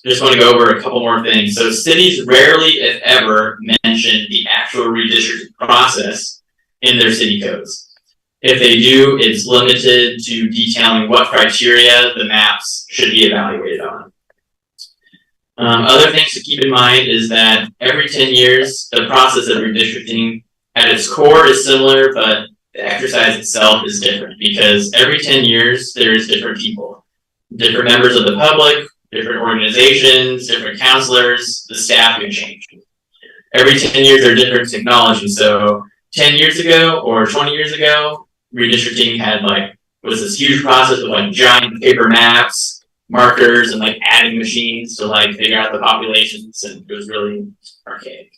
just want to go over a couple more things. So cities rarely, if ever, mention the actual redistricting process in their city codes. If they do, it's limited to detailing what criteria the maps should be evaluated on. Other things to keep in mind is that every 10 years, the process of redistricting at its core is similar, but the exercise itself is different because every 10 years, there's different people, different members of the public, different organizations, different counselors, the staff can change. Every 10 years, there are different technologies. So 10 years ago or 20 years ago, redistricting had was this huge process with giant paper maps, markers, and adding machines to figure out the populations, and it was really archaic.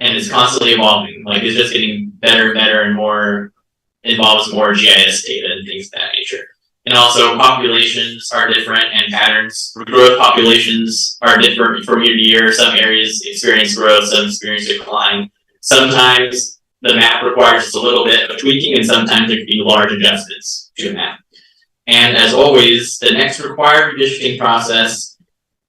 And it's constantly evolving. It's just getting better and better and more, involves more GIS data and things of that nature. And also populations are different and patterns. Growth populations are different from year to year. Some areas experience growth, some experience decline. Sometimes the map requires just a little bit of tweaking, and sometimes there can be large adjustments to a map. And as always, the next required redistricting process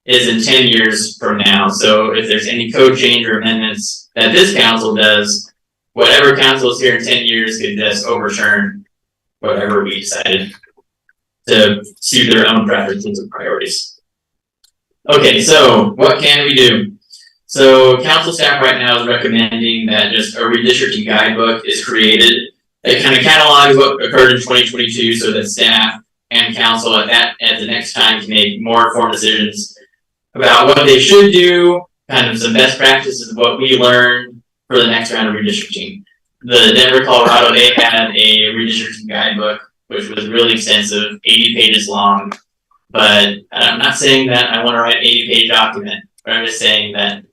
is in 10 years from now. So if there's any code change or amendments that this council does, whatever council is here in 10 years could just overturn whatever we decided to suit their own preferences and priorities. Okay, so what can we do? So council staff right now is recommending that just a redistricting guidebook is created that kind of catalogs what occurred in 2022 so that staff and council at the next time can make more informed decisions about what they should do, kind of some best practices of what we learned for the next round of redistricting. The Denver, Colorado, they had a redistricting guidebook, which was really extensive, 80 pages long. But I'm not saying that I want to write an 80-page document, but I'm just saying that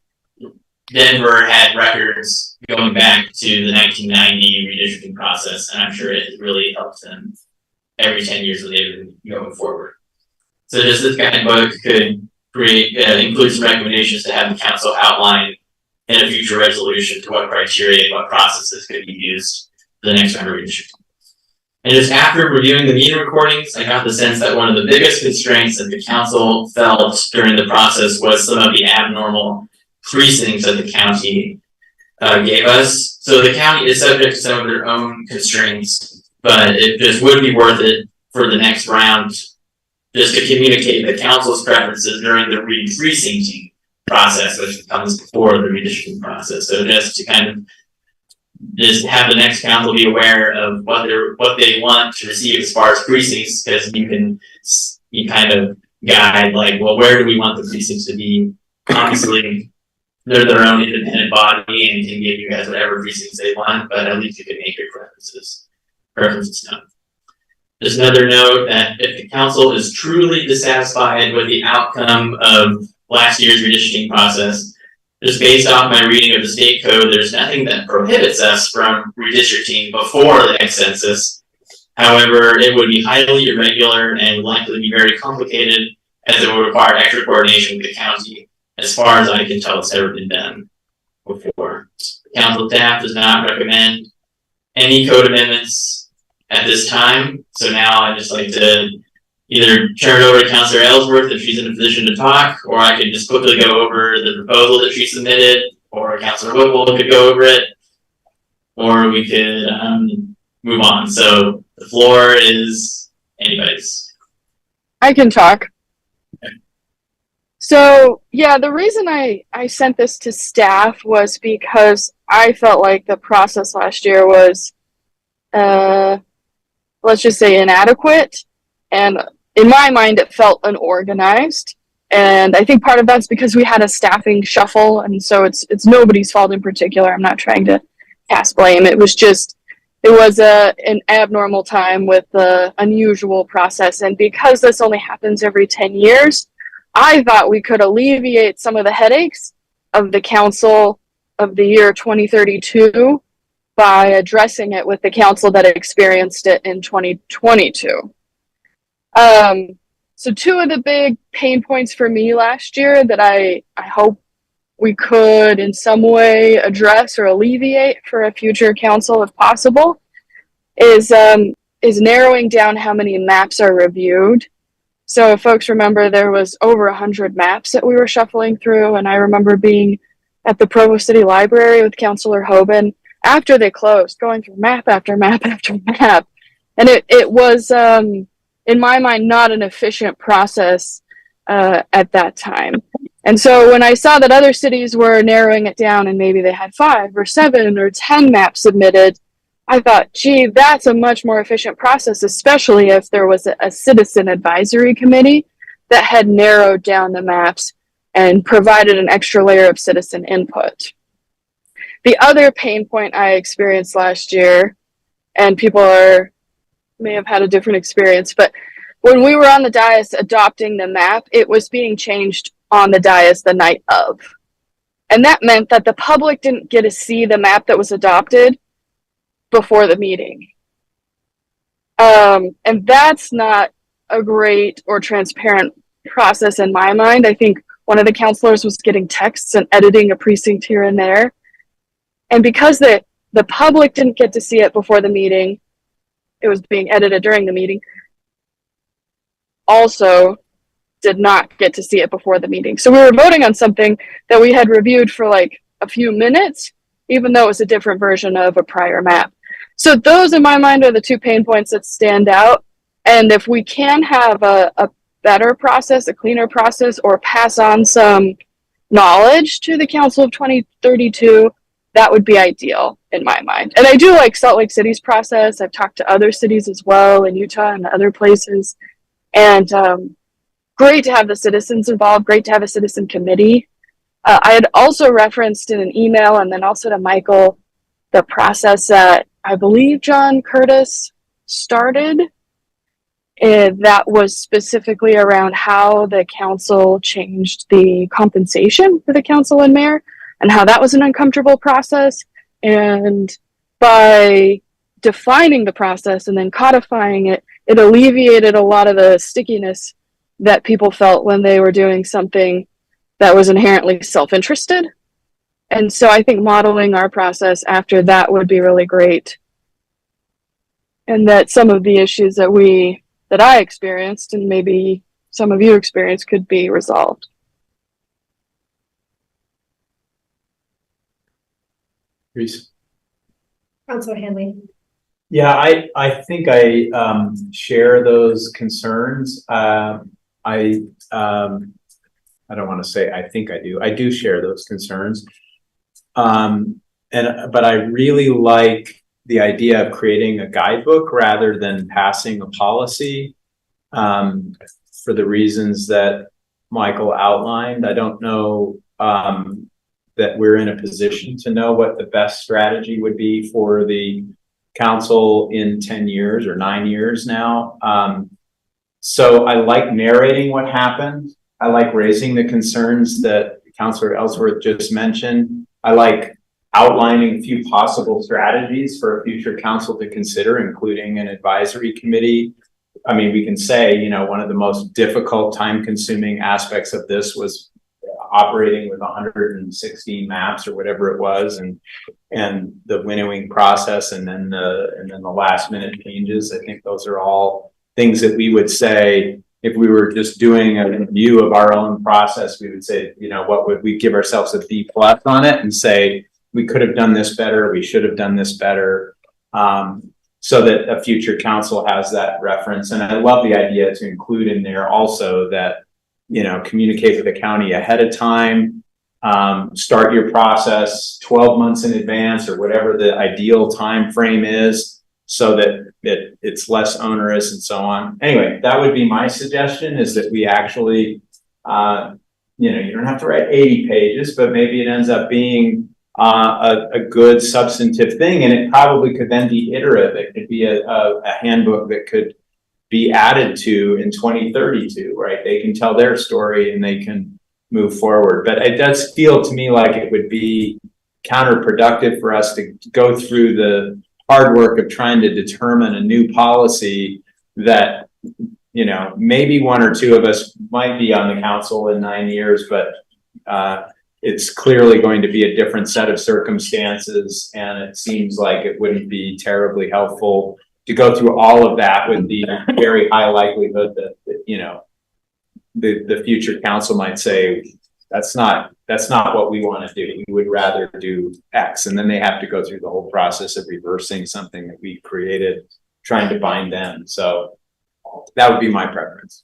Denver had records going back to the 1990 redistricting process, and I'm sure it really helped them every 10 years when they've been going forward. So just this guidebook could include some recommendations to have the council outline in a future resolution to what criteria and what processes could be used for the next round of redistricting. And just after reviewing the meeting recordings, I got the sense that one of the biggest constraints that the council felt during the process was some of the abnormal precincts that the county gave us. So the county is subject to some of their own constraints, but it just would be worth it for the next round just to communicate the council's preferences during the re-precincting process, which comes before the redistricting process. So just to kind of just have the next council be aware of what they want to receive as far as precincts, because you kind of guide like, well, where do we want the precincts to be? Obviously, they're their own independent body and can give you guys whatever precincts they want, but at least you can make your preferences known. Just another note that if the council is truly dissatisfied with the outcome of last year's redistricting process, just based off my reading of the state code, there's nothing that prohibits us from redistricting before the next census. However, it would be highly irregular and would likely be very complicated, as it would require extra coordination with the county. As far as I can tell, it's never been done before. The council staff does not recommend any code amendments at this time. So now I'd just like to either turn it over to Councilor Ellsworth if she's in a position to talk, or I could just quickly go over the proposal that she submitted, or Councilor Whipple could go over it, or we could move on. So the floor is anybody's. I can talk. So yeah, the reason I sent this to staff was because I felt like the process last year was, let's just say, inadequate. And in my mind, it felt unorganized. And I think part of that's because we had a staffing shuffle. And so it's nobody's fault in particular. I'm not trying to cast blame. It was an abnormal time with the unusual process. And because this only happens every 10 years, I thought we could alleviate some of the headaches of the council of the year 2032 by addressing it with the council that experienced it in 2022. So two of the big pain points for me last year that I hope we could in some way address or alleviate for a future council if possible is narrowing down how many maps are reviewed. So if folks remember, there was over 100 maps that we were shuffling through, and I remember being at the Provo City Library with Councilor Hoban after they closed, going through map after map after map. And it was, in my mind, not an efficient process at that time. And so when I saw that other cities were narrowing it down and maybe they had 5 or 7 or 10 maps submitted, I thought, gee, that's a much more efficient process, especially if there was a citizen advisory committee that had narrowed down the maps and provided an extra layer of citizen input. The other pain point I experienced last year, and people may have had a different experience, but when we were on the dais adopting the map, it was being changed on the dais the night of. And that meant that the public didn't get to see the map that was adopted before the meeting. And that's not a great or transparent process in my mind. I think one of the counselors was getting texts and editing a precinct here and there. And because the public didn't get to see it before the meeting, it was being edited during the meeting, also did not get to see it before the meeting. So we were voting on something that we had reviewed for like a few minutes, even though it was a different version of a prior map. So those, in my mind, are the two pain points that stand out. And if we can have a better process, a cleaner process, or pass on some knowledge to the Council of 2032, that would be ideal in my mind. And I do like Salt Lake City's process. I've talked to other cities as well in Utah and other places. And great to have the citizens involved, great to have a citizen committee. I had also referenced in an email and then also to Michael the process that I believe John Curtis started. That was specifically around how the council changed the compensation for the council and mayor and how that was an uncomfortable process. And by defining the process and then codifying it, it alleviated a lot of the stickiness that people felt when they were doing something that was inherently self-interested. And so I think modeling our process after that would be really great. and that some of the issues that I experienced and maybe some of you experienced could be resolved. Reese? Councilor Hanley. Yeah, I think I share those concerns. I don't want to say I think I do. I do share those concerns. But I really like the idea of creating a guidebook rather than passing a policy, for the reasons that Michael outlined. I don't know that we're in a position to know what the best strategy would be for the council in 10 years or 9 years now. So I like narrating what happened. I like raising the concerns that Councilor Ellsworth just mentioned. I like outlining a few possible strategies for a future council to consider, including an advisory committee. I mean, we can say, you know, one of the most difficult, time-consuming aspects of this was operating with 116 maps or whatever it was, and the winnowing process, and then the last minute changes. I think those are all things that we would say if we were just doing a review of our own process. We would say, you know, what would we give ourselves a B+ on it and say we could have done this better, we should have done this better, so that a future council has that reference. And I love the idea to include in there also that, you know, communicate with the county ahead of time, start your process 12 months in advance or whatever the ideal time frame is, so that it's less onerous and so on. Anyway, that would be my suggestion, is that we actually, you know, you don't have to write 80 pages, but maybe it ends up being a good substantive thing, and it probably could then be iterative. It could be a handbook that could be added to in 2032, right? They can tell their story and they can move forward. But it does feel to me like it would be counterproductive for us to go through the hard work of trying to determine a new policy that, you know, maybe one or two of us might be on the council in 9 years, but it's clearly going to be a different set of circumstances, and it seems like it wouldn't be terribly helpful to go through all of that with the very high likelihood that, you know, the future council might say, that's not what we want to do. We would rather do X. And then they have to go through the whole process of reversing something that we created, trying to bind them. So that would be my preference.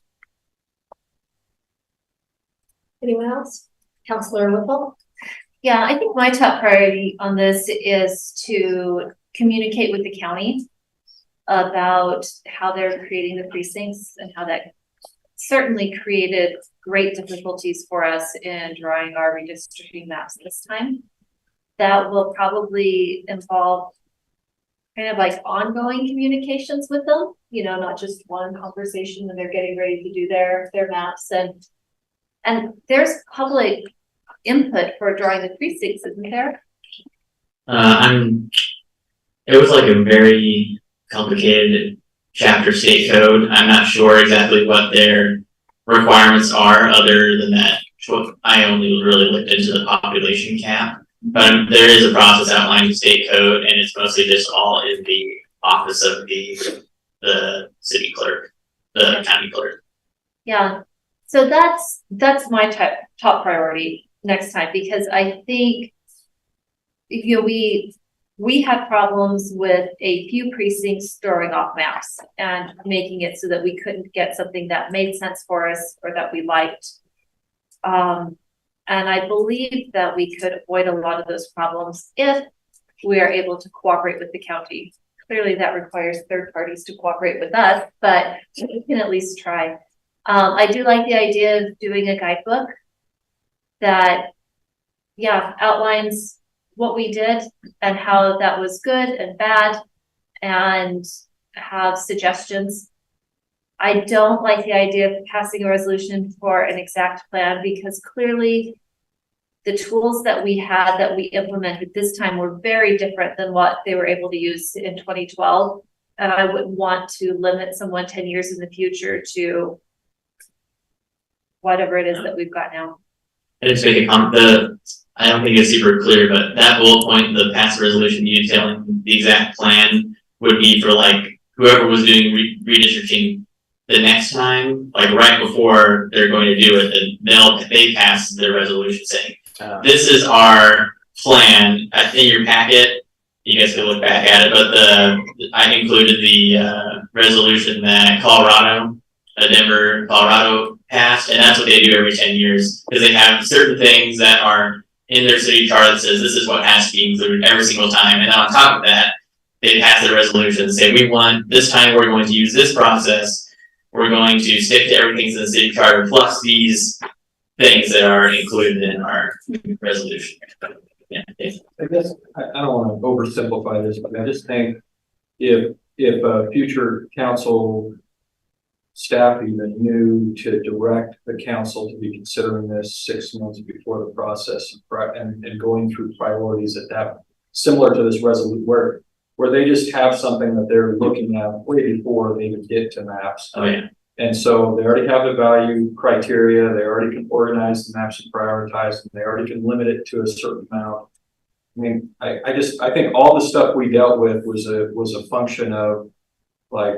Anyone else? Councilor Whipple? Yeah, I think my top priority on this is to communicate with the county about how they're creating the precincts and how that certainly created great difficulties for us in drawing our redistricting maps this time. That will probably involve kind of like ongoing communications with them, you know, not just one conversation when they're getting ready to do their maps. And there's public input for drawing the precincts, isn't there? It was like a very complicated chapter state code. I'm not sure exactly what their requirements are, other than that I only really looked into the population cap. But there is a process outlined in state code, and it's mostly just all in the office of the city clerk, the county clerk. Yeah, so that's my top priority next time, because I think, you know, we had problems with a few precincts throwing off maps and making it so that we couldn't get something that made sense for us or that we liked. And I believe that we could avoid a lot of those problems if we are able to cooperate with the county. Clearly that requires third parties to cooperate with us, but we can at least try. I do like the idea of doing a guidebook that, yeah, outlines what we did and how that was good and bad, and have suggestions. I don't like the idea of passing a resolution for an exact plan, because clearly the tools that we had that we implemented this time were very different than what they were able to use in 2012. And I wouldn't want to limit someone 10 years in the future to whatever it is that we've got now. I just make I don't think it's super clear, but that bullet point, the pass resolution detailing the exact plan, would be for like whoever was doing redistricting the next time, like right before they're going to do it, and they pass their resolution saying, this is our plan. In your packet, you guys can look back at it, but I included the resolution that Denver, Colorado passed, and that's what they do every 10 years, because they have certain things that are in their city charter that says this is what has to be included every single time, and then on top of that, they pass the resolution and say, we want, this time we're going to use this process, we're going to stick to everything in the city charter, plus these things that are included in our resolution. Yeah. I guess, I don't want to oversimplify this, but I just think if a future council staff even knew to direct the council to be considering this 6 months before the process and going through priorities at that, similar to this resolution where they just have something that they're looking at way before they even get to maps. Oh yeah. And so they already have the value criteria, they already can organize the maps and prioritize them, they already can limit it to a certain amount. I mean, I think all the stuff we dealt with was a function of, like,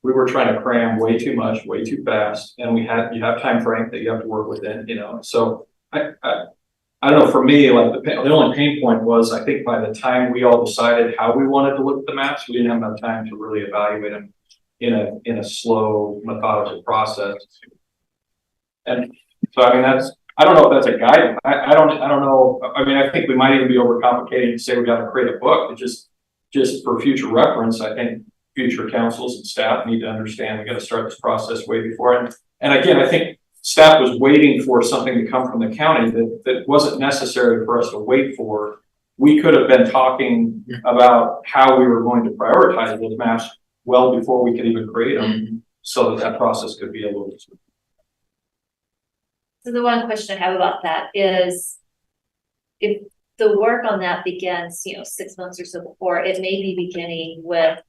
we were trying to cram way too much, way too fast, and you have time frame that you have to work within, you know. So I don't know, for me, like the only pain point was, I think by the time we all decided how we wanted to look at the maps, we didn't have enough time to really evaluate them in a slow, methodical process. And so, I mean, I don't know if that's a guide. I don't know. I mean, I think we might even be overcomplicating and say we got to create a book. It just for future reference, I think future councils and staff need to understand we got to start this process way before. And again, I think staff was waiting for something to come from the county that wasn't necessary for us to wait for. We could have been talking about how we were going to prioritize those maps well before we could even create them, so that process could be a little bit. So the one question I have about that is, if the work on that begins, 6 months or so before, it may be beginning with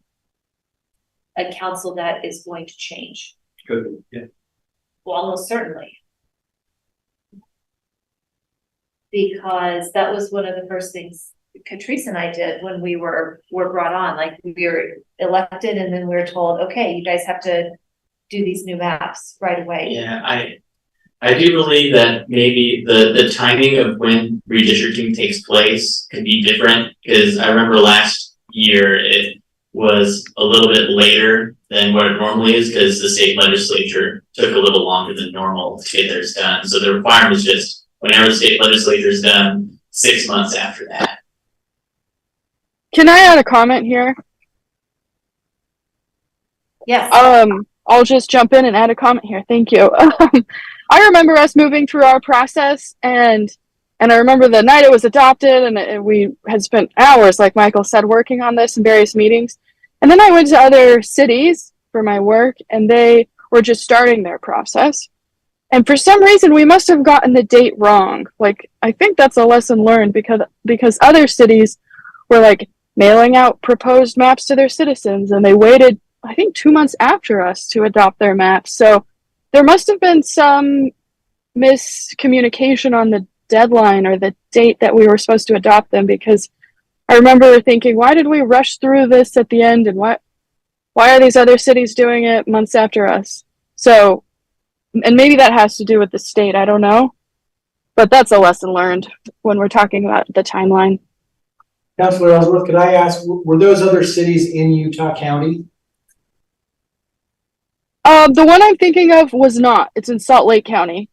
a council that is going to change. Could be, yeah. Well, almost certainly. Because that was one of the first things Catrice and I did when we were brought on. Like, we were elected and then we were told, okay, you guys have to do these new maps right away. Yeah, I do believe that maybe the timing of when redistricting takes place could be different, because I remember last year it was a little bit later than what it normally is, because the state legislature took a little longer than normal to get theirs done. So the requirement is just whenever the state legislature is done, 6 months after that. Can I add a comment here? Yes. I'll just jump in and add a comment here. Thank you. I remember us moving through our process, and I remember the night it was adopted, and we had spent hours, like Michael said, working on this in various meetings. And then I went to other cities for my work, and they were just starting their process. And for some reason, we must have gotten the date wrong. Like, I think that's a lesson learned, because other cities were like mailing out proposed maps to their citizens, and they waited, I think, 2 months after us to adopt their maps. So there must have been some miscommunication on the deadline or the date that we were supposed to adopt them, because I remember thinking, why did we rush through this at the end, and why are these other cities doing it months after us? So, and maybe that has to do with the state, I don't know, but that's a lesson learned when we're talking about the timeline. Councilor Ellsworth, could I ask, were those other cities in Utah County? The one I'm thinking of was not. It's in Salt Lake County.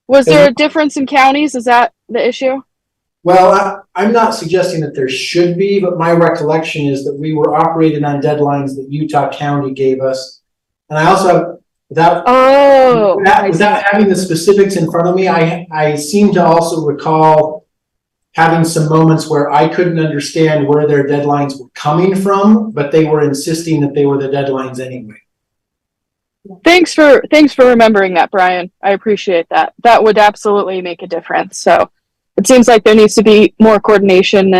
Was there a difference in counties? Is that the issue? Well, I'm not suggesting that there should be, but my recollection is that we were operating on deadlines that Utah County gave us. And I also have, without having the specifics in front of me, I seem to also recall having some moments where I couldn't understand where their deadlines were coming from, but they were insisting that they were the deadlines anyway. Thanks for remembering that, Brian. I appreciate that. That would absolutely make a difference. So it seems like there needs to be more coordination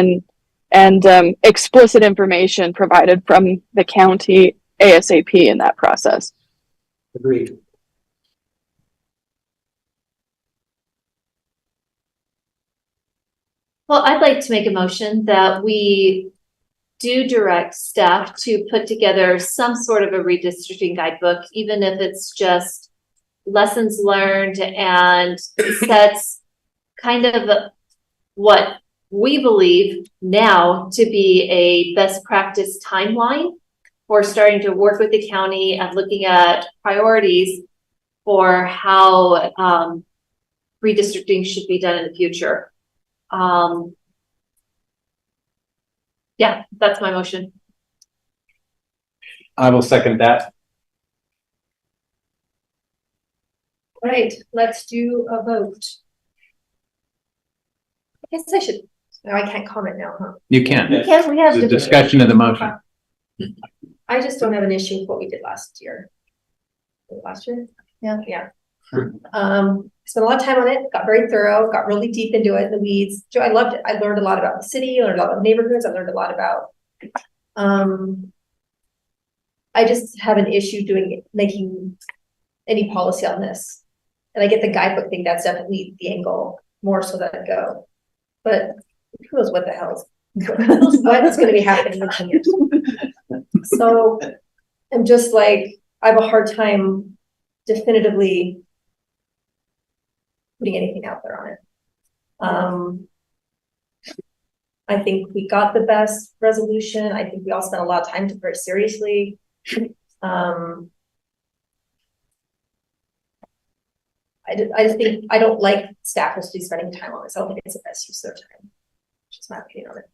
and explicit information provided from the county ASAP in that process. Agreed. Well, I'd like to make a motion that we do direct staff to put together some sort of a redistricting guidebook, even if it's just lessons learned and sets kind of what we believe now to be a best practice timeline for starting to work with the county and looking at priorities for how redistricting should be done in the future. Yeah, that's my motion. I will second that. All right, let's do a vote. I guess I should, no, I can't comment now, huh? You can. Because we have The to. discussion of the motion. I just don't have an issue with what we did last year. Last year? Yeah. Yeah. Spent a lot of time on it, got very thorough, got really deep into it in the weeds. Joe, I loved it. I learned a lot about the city, learned a lot about neighborhoods, I learned a lot about I just have an issue making any policy on this. And I get the guidebook thing, that's definitely the angle more so that I go. But who knows what the hell what's going to be happening in 10 years. So I'm just like, I have a hard time definitively putting anything out there on it. I think we got the best resolution. I think we all spent a lot of time to very seriously. I just think I don't like staff to be spending time on this. I don't think it's the best use of their time. Just my opinion on it.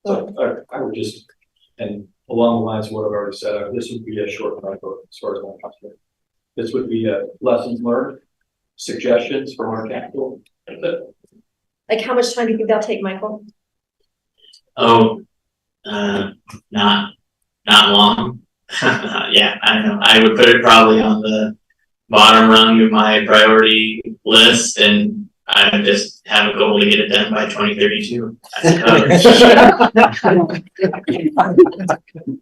So I would just, and along the lines of what I've already said, this would be a short vote as far as I'm concerned. This would be a lessons learned, suggestions from our council. Like, how much time do you think that'll take, Michael? Oh, not long. Yeah, I don't know. I would put it probably on the bottom rung of my priority list, and I just have a goal to get it done by 2032.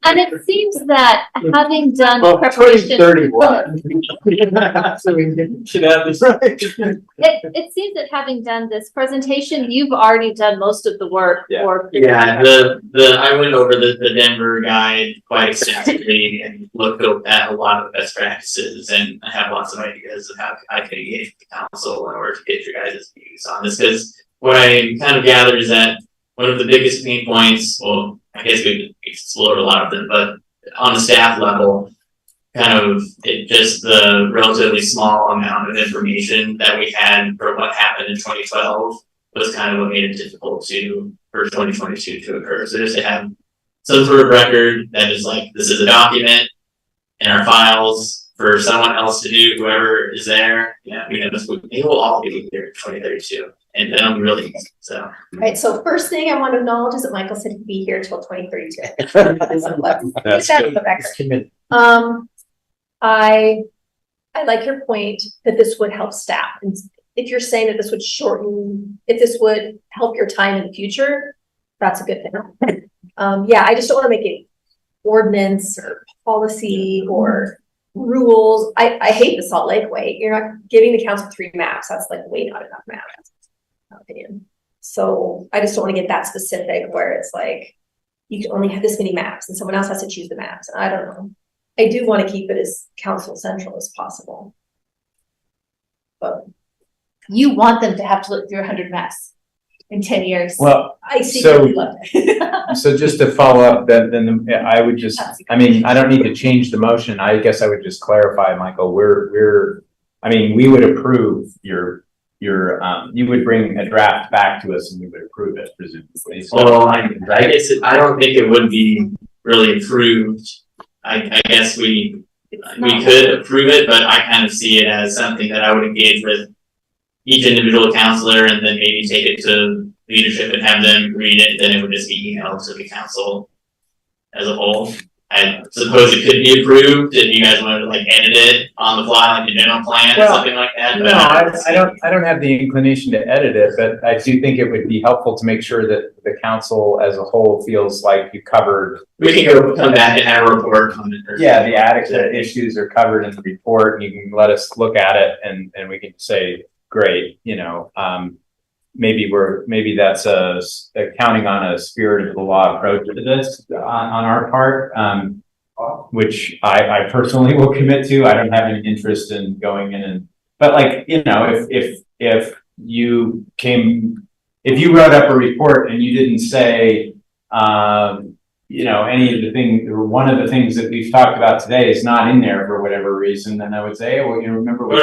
And it seems that having done preparation, 2031. So we should have this right. it seems that having done this presentation, you've already done most of the work. Yeah. Yeah, I went over the Denver guide quite extensively and looked at a lot of the best practices, and I have lots of ideas of how I can engage the council in order to get your guys' views on this. Because what I kind of gathered is that one of the biggest pain points, well, I guess we explored a lot of them, but on the staff level, kind of just the relatively small amount of information that we had for what happened in 2012 was kind of what made it difficult for 2022 to occur. So just to have some sort of record that is like, this is a document in our files for someone else to do, whoever is there. Yeah, we have this, they will all be here in 2032. And that'll be really easy. So, All right, so first thing I want to acknowledge is that Michael said he'd be here till 2032. That's That's the record. committed. I like your point that this would help staff. And if you're saying that this would if this would help your time in the future, that's a good thing. Yeah, I just don't want to make it ordinance or policy or rules. I hate the Salt Lake way. You're not giving the council 3 maps. That's like way not enough maps, in my opinion. So I just don't want to get that specific where it's like, you can only have this many maps and someone else has to choose the maps. I don't know. I do want to keep it as council central as possible. But You want them to have to look through 100 maps in 10 years. Well, I secretly love it. so just to follow up, then I would just, I mean, I don't need to change the motion. I guess I would just clarify, Michael, we would approve you would bring a draft back to us and we would approve it presumably. So, well, I guess I don't think it would be really approved. I guess we could approve it, but I kind of see it as something that I would engage with each individual counselor and then maybe take it to leadership and have them read it. Then it would just be emailed to the council as a whole. I suppose it could be approved if you guys wanted to like edit it on the fly, like a general plan or something like that. No, I don't have the inclination to edit it, but I do think it would be helpful to make sure that the council as a whole feels like you covered. We can come back and have a report on it. Yeah, the adequate issues are covered in the report, and you can let us look at it, and we can say, great, maybe that's a counting on a spirit of the law approach to this on our part, which I personally will commit to. I don't have any interest in going in and, but like, you know, if you wrote up a report and you didn't say, you know, any of the things, or one of the things that we've talked about today is not in there for whatever reason, then I would say, well, you know, remember what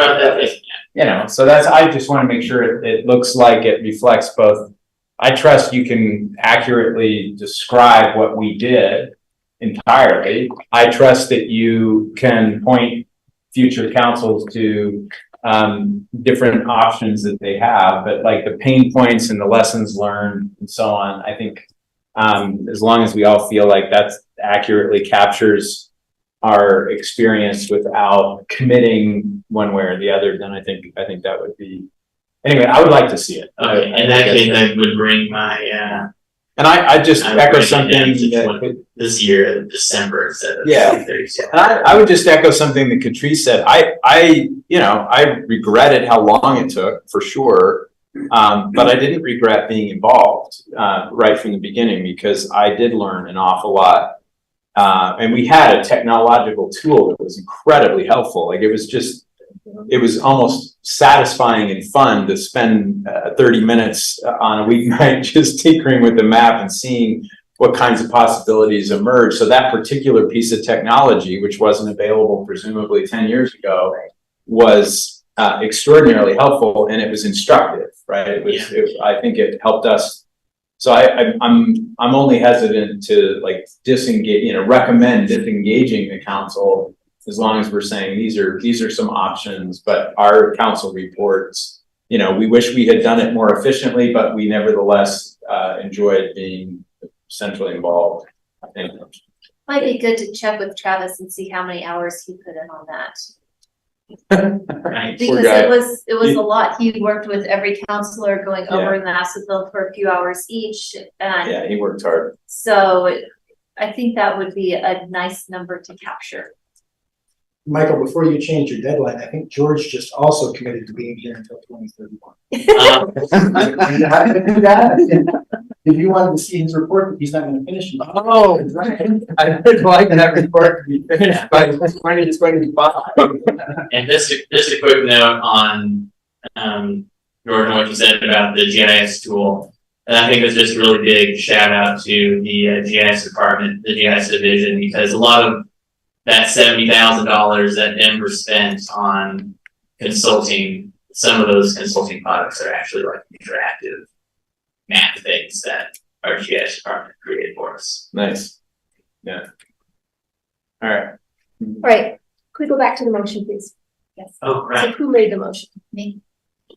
you know, so that's, I just want to make sure it looks like it reflects both. I trust you can accurately describe what we did entirely. I trust that you can point future councils to different options that they have, but like the pain points and the lessons learned and so on, I think as long as we all feel like that accurately captures our experience without committing one way or the other, then I think that would be, anyway, I would like to see it. Okay, in that case, I would bring my and I just I would echo bring it something down to that this year in December instead of Yeah. 37. And I would just echo something that Catrice said. I regretted how long it took for sure. But I didn't regret being involved right from the beginning because I did learn an awful lot. And we had a technological tool that was incredibly helpful. Like it was almost satisfying and fun to spend 30 minutes on a weeknight just tinkering with the map and seeing what kinds of possibilities emerge. So that particular piece of technology, which wasn't available presumably 10 years ago, was extraordinarily helpful, and it was instructive, right? I think it helped us. So I'm only hesitant to like disengage, recommend disengaging the council as long as we're saying these are some options, but our council reports, we wish we had done it more efficiently, but we nevertheless enjoyed being centrally involved. I think Might be good to check with Travis and see how many hours he put in on that. Right. Because it was a lot. He worked with every counselor going over in the Nashville for a few hours each. And yeah, he worked hard. So I think that would be a nice number to capture. Michael, before you change your deadline, I think George just also committed to being here until 2031. If you wanted to see his report, he's not going to finish. Oh, right. I would like that report to be finished by 2025. And just a quick note on Jordan, what you said about the GIS tool. And I think it's just a really big shout out to the GIS department, the GIS division, because a lot of that $70,000 that Denver spent on consulting, some of those consulting products are actually like interactive map things that our GIS department created for us. Nice. Yeah. All right. All right, could we go back to the motion, please? Yes. Oh, right. So who made the motion? Me.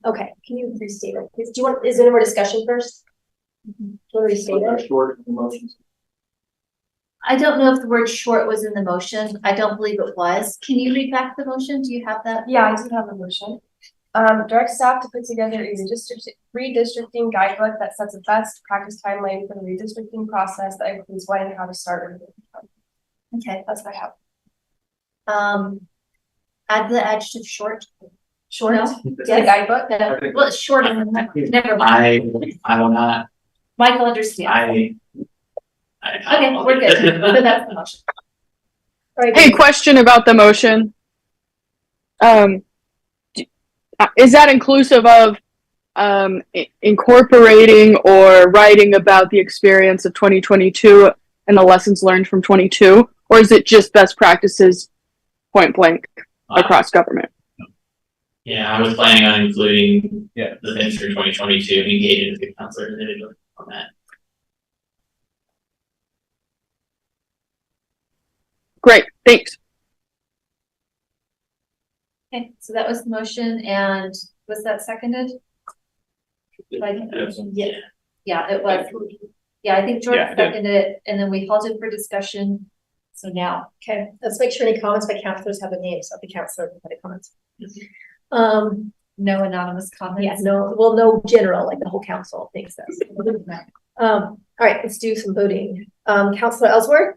Okay, can you restate it? Please? Is there any more discussion first? Do you want to restate it? Short motions. I don't know if the word short was in the motion. I don't believe it was. Can you read back the motion? Do you have that? Yeah, I do have a motion. Direct staff to put together a redistricting guidebook that sets a best practice timeline for the redistricting process that includes when and how to start. Okay, That's what I have. add the adjective short. Short? No? Yeah, guidebook. Yeah. Well, it's short. Never mind. I will not. Michael understands. Okay, I'll we're do it. good. So that's the motion. All right, Hey, question about the motion. Is that inclusive of incorporating or writing about the experience of 2022 and the lessons learned from 22, or is it just best practices point blank across government? Yeah, I was planning on including the things for 2022 and engaging with the counselor individually on that. Great, thanks. Okay, so that was the motion, and was that seconded? Yeah, it was. Yeah, I think Jordan seconded it, and then we halted for discussion. So now, okay, let's make sure any comments by counselors have the names of the counselor who had the comments. no anonymous comments. Yeah, no general, like the whole council thinks that. All right, let's do some voting. Counselor Ellsworth?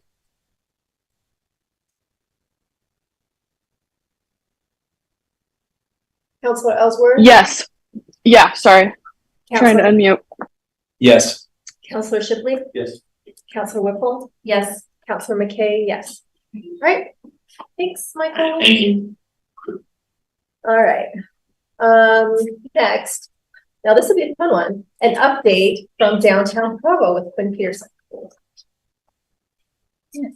Counselor Ellsworth? Yes. Yeah, sorry. Trying to unmute. Yes. Counselor Shipley, Yes. Counselor Whipple, Yes. Counselor McKay, yes. All right, thanks, Michael. Thank you. All right. Next, now this will be a fun one, an update from Downtown Provo with Quinn Pearson. Yes.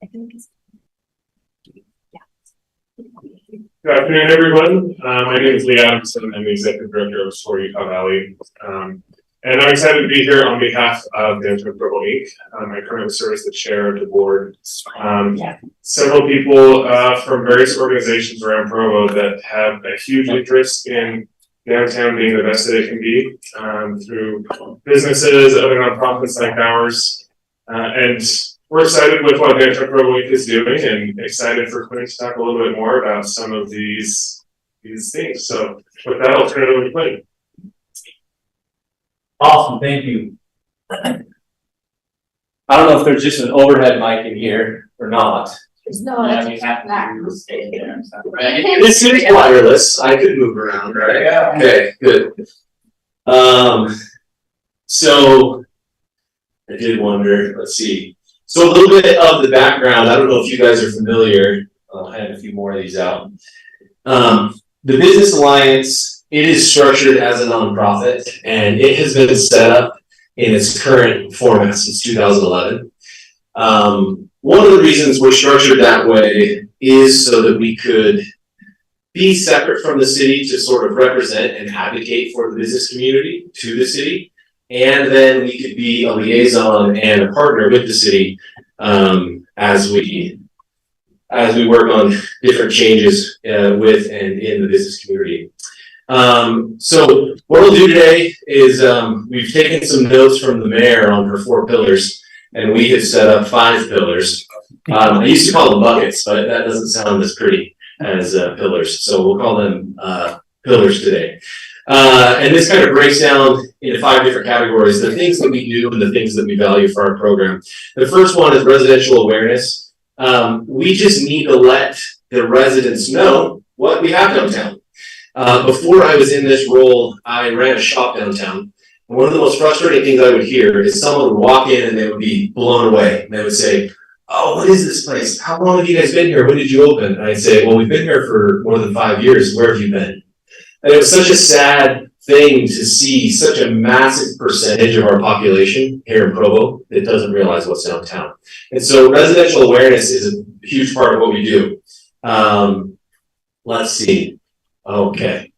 I think it's. Good afternoon, everyone. My name is Lee Adamson. I'm the Executive Director of Restore Utah Valley. And I'm excited to be here on behalf of Downtown Provo Inc. I currently serve as the chair of the board. Several people from various organizations around Provo that have a huge interest in downtown being the best that it can be, through businesses, other nonprofits like ours. And we're excited with what Downtown Provo Inc is doing, and excited for Quinn to talk a little bit more about some of these things. So with that, I'll turn it over to Quinn. Awesome, thank you. I don't know if there's just an overhead mic in here or not. There's no. Yeah, you have to stay there. This is wireless. I could move around, right? Yeah. Okay, good. So I did wonder, let's see. So a little bit of the background, I don't know if you guys are familiar. I have a few more of these out. The Business Alliance, it is structured as a nonprofit, and it has been set up in its current format since 2011. One of the reasons we're structured that way is so that we could be separate from the city to sort of represent and advocate for the business community to the city. And then we could be a liaison and a partner with the city as we work on different changes with and in the business community. So what we'll do today is we've taken some notes from the mayor on her 4 pillars, and we have set up 5 pillars. I used to call them buckets, but that doesn't sound as pretty as pillars. So we'll call them pillars today. And this kind of breaks down into 5 different categories, the things that we do and the things that we value for our program. The first one is residential awareness. We just need to let the residents know what we have downtown. Before I was in this role, I ran a shop downtown. And one of the most frustrating things I would hear is someone would walk in and they would be blown away. And they would say, "Oh, what is this place? How long have you guys been here? When did you open?" And I'd say, "Well, we've been here for more than 5 years. Where have you been?" And it was such a sad thing to see such a massive percentage of our population here in Provo that doesn't realize what's downtown. And so residential awareness is a huge part of what we do. Let's see. Okay.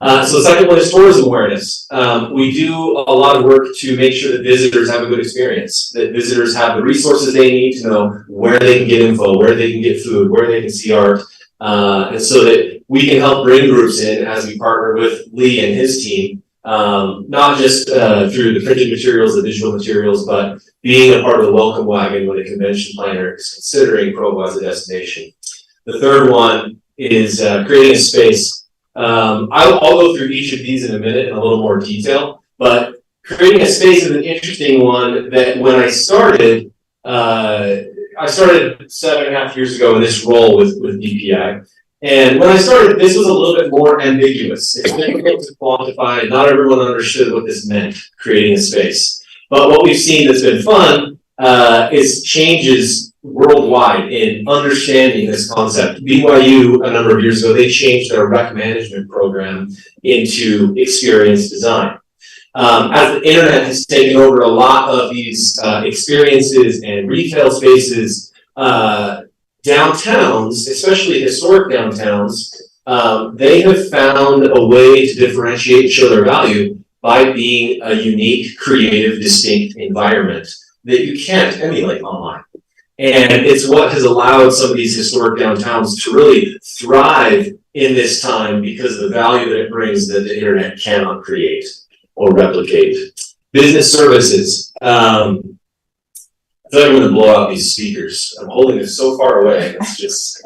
So the second one is tourism awareness. We do a lot of work to make sure that visitors have a good experience, that visitors have the resources they need to know where they can get info, where they can get food, where they can see art, and so that we can help bring groups in as we partner with Lee and his team, not just through the printed materials, the digital materials, but being a part of the welcome wagon when a convention planner is considering Provo as a destination. The third one is creating a space. I'll go through each of these in a minute in a little more detail, but creating a space is an interesting one that when I started 7.5 years ago in this role with DPI. And when I started, this was a little bit more ambiguous. It's difficult to quantify. Not everyone understood what this meant, creating a space. But what we've seen that's been fun is changes worldwide in understanding this concept. BYU, a number of years ago, they changed their rec management program into experience design. As the internet has taken over a lot of these experiences and retail spaces, downtowns, especially historic downtowns, they have found a way to differentiate and show their value by being a unique, creative, distinct environment that you can't emulate online. And it's what has allowed some of these historic downtowns to really thrive in this time because of the value that it brings that the internet cannot create or replicate. Business services. I feel like I'm going to blow out these speakers. I'm holding this so far away. It's just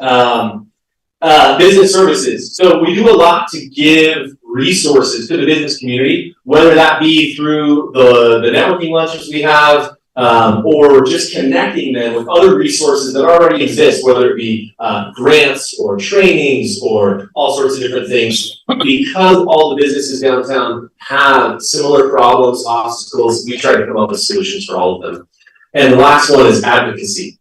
business services. So we do a lot to give resources to the business community, whether that be through the networking lunches we have, or just connecting them with other resources that already exist, whether it be grants or trainings or all sorts of different things. Because all the businesses downtown have similar problems, obstacles, we try to come up with solutions for all of them. And the last one is advocacy.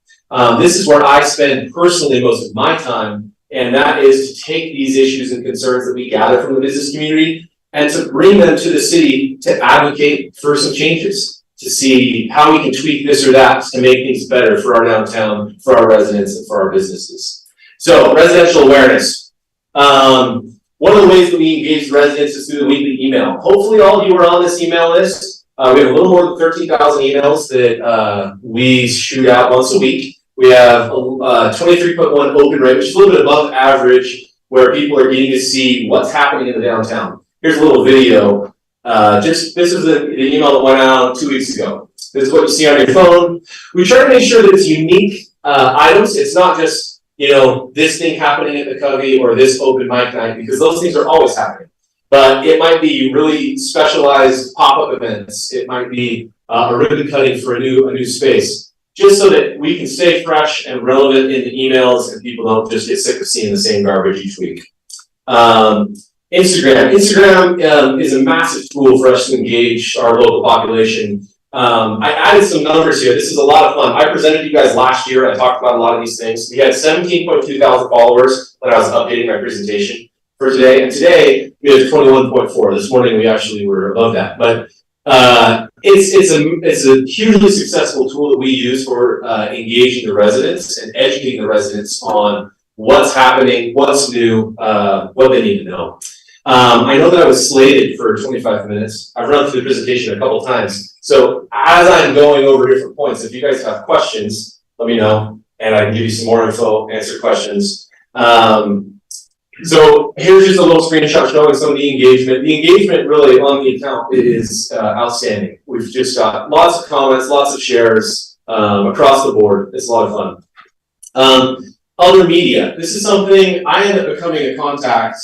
This is where I spend personally most of my time, and that is to take these issues and concerns that we gather from the business community and to bring them to the city to advocate for some changes, to see how we can tweak this or that to make things better for our downtown, for our residents, and for our businesses. So, residential awareness. One of the ways that we engage residents is through the weekly email. Hopefully all of you are on this email list. We have a little more than 13,000 emails that we shoot out once a week. We have 23.1 open rate, which is a little bit above average, where people are getting to see what's happening in the downtown. Here's a little video. This is the email that went out 2 weeks ago. This is what you see on your phone. We try to make sure that it's unique items. It's not just, this thing happening at the Covey or this open mic night, because those things are always happening. But it might be really specialized pop-up events. It might be a ribbon cutting for a new space, just so that we can stay fresh and relevant in the emails and people don't just get sick of seeing the same garbage each week. Instagram is a massive tool for us to engage our local population. I added some numbers here. This is a lot of fun. I presented to you guys last year. I talked about a lot of these things. We had 17.2 thousand followers when I was updating my presentation for today. And today we have 21.4. This morning we actually were above that. But it's a hugely successful tool that we use for engaging the residents and educating the residents on what's happening, what's new, what they need to know. I know that I was slated for 25 minutes. I've run through the presentation a couple times. So as I'm going over different points, if you guys have questions, let me know, and I can give you some more info, answer questions. So here's just a little screenshot showing some of the engagement. The engagement really on the account is outstanding. We've just got lots of comments, lots of shares across the board. It's a lot of fun. Other media. This is something I ended up becoming a contact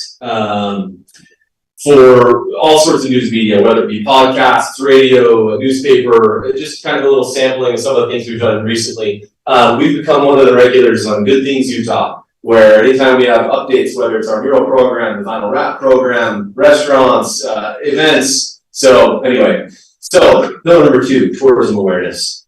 for all sorts of news media, whether it be podcasts, radio, a newspaper, just kind of a little sampling of some of the things we've done recently. We've become one of the regulars on Good Things Utah, where anytime we have updates, whether it's our mural program, the Vinyl Wrap program, restaurants, events. So anyway, so bill number 2, tourism awareness.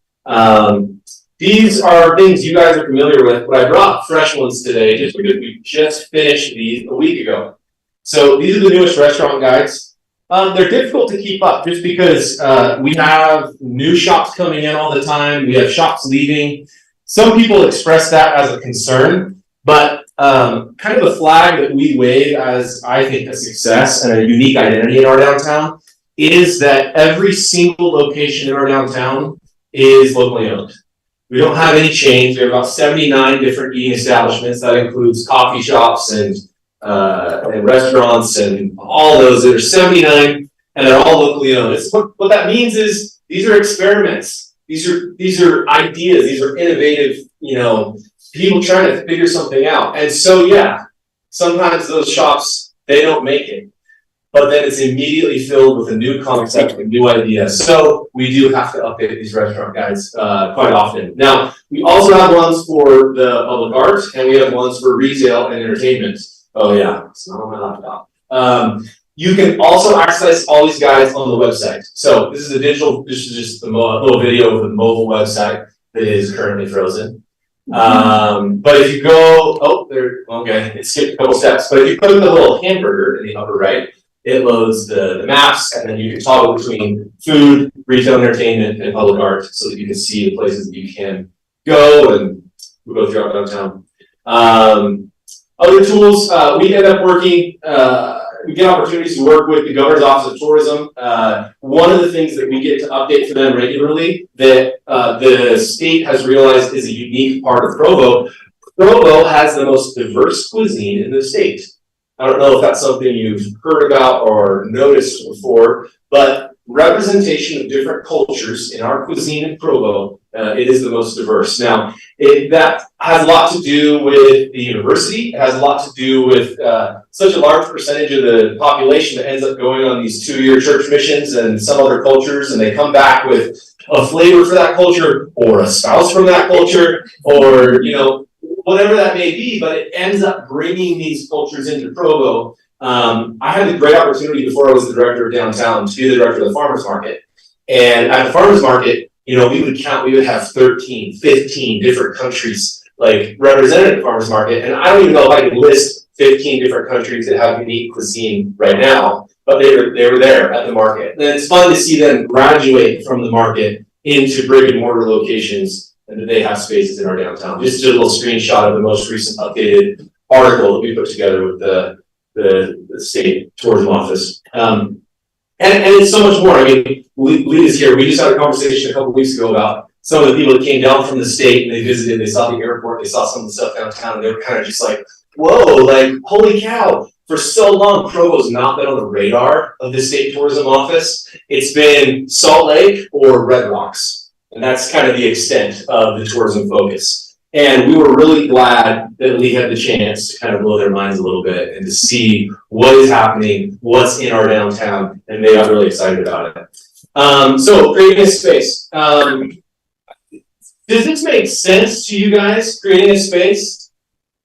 These are things you guys are familiar with, but I brought fresh ones today just because we just finished these a week ago. So these are the newest restaurant guides. They're difficult to keep up just because we have new shops coming in all the time. We have shops leaving. Some people express that as a concern, but kind of the flag that we wave as, I think, a success and a unique identity in our downtown is that every single location in our downtown is locally owned. We don't have any chains. We have about 79 different eating establishments. That includes coffee shops and restaurants and all those. There are 79, and they're all locally owned. What that means is these are experiments. These are ideas. These are innovative, people trying to figure something out. And so, yeah, sometimes those shops, they don't make it. But then it's immediately filled with a new concept, a new idea. So we do have to update these restaurant guides quite often. Now, we also have ones for the public arts, and we have ones for retail and entertainment. Oh yeah, it's not on my laptop. You can also access all these guides on the website. So this is just a little video of the mobile website that is currently frozen. But if you go, it skipped a couple steps. But if you click the little hamburger in the upper right, it loads the maps, and then you can toggle between food, retail, entertainment, and public art so that you can see the places that you can go, and we'll go throughout downtown. Other tools, we end up working, we get opportunities to work with the Governor's Office of Tourism. One of the things that we get to update for them regularly that the state has realized is a unique part of Provo. Provo has the most diverse cuisine in the state. I don't know if that's something you've heard about or noticed before, but representation of different cultures in our cuisine in Provo, it is the most diverse. Now, that has a lot to do with the university. It has a lot to do with such a large percentage of the population that ends up going on these 2-year church missions and some other cultures, and they come back with a flavor for that culture or a spouse from that culture or, you know, whatever that may be, but it ends up bringing these cultures into Provo. I had the great opportunity before I was the director of downtown to be the director of the farmers market. And at the farmers market, you know, we would have 13, 15 different countries like represented at the farmers market. And I don't even know if I can list 15 different countries that have unique cuisine right now, but they were there at the market. And it's fun to see them graduate from the market into brick and mortar locations and that they have spaces in our downtown. Just did a little screenshot of the most recent updated article that we put together with the state tourism office. And it's so much more. I mean, Lee is here. We just had a conversation a couple weeks ago about some of the people that came down from the state and they visited, they saw the airport, they saw some of the stuff downtown, and they were kind of just like, whoa, like, holy cow. For so long, Provo's not been on the radar of the state tourism office. It's been Salt Lake or Red Rocks. And that's kind of the extent of the tourism focus. And we were really glad that Lee had the chance to kind of blow their minds a little bit and to see what is happening, what's in our downtown, and they got really excited about it. So creating a space. Does this make sense to you guys, creating a space?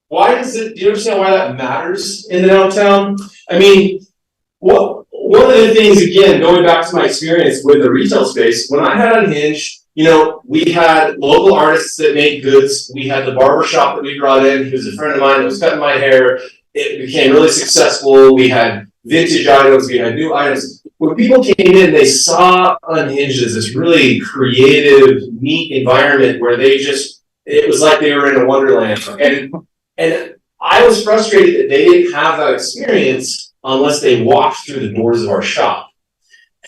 Why does it, do you understand why that matters in the downtown? I mean, one of the things, again, going back to my experience with the retail space, when I had Unhinged, you know, we had local artists that made goods. We had the barber shop that we brought in. He was a friend of mine that was cutting my hair. It became really successful. We had vintage items. We had new items. When people came in, they saw Unhinged as this really creative, neat environment where it was like they were in a wonderland. And I was frustrated that they didn't have that experience unless they walked through the doors of our shop.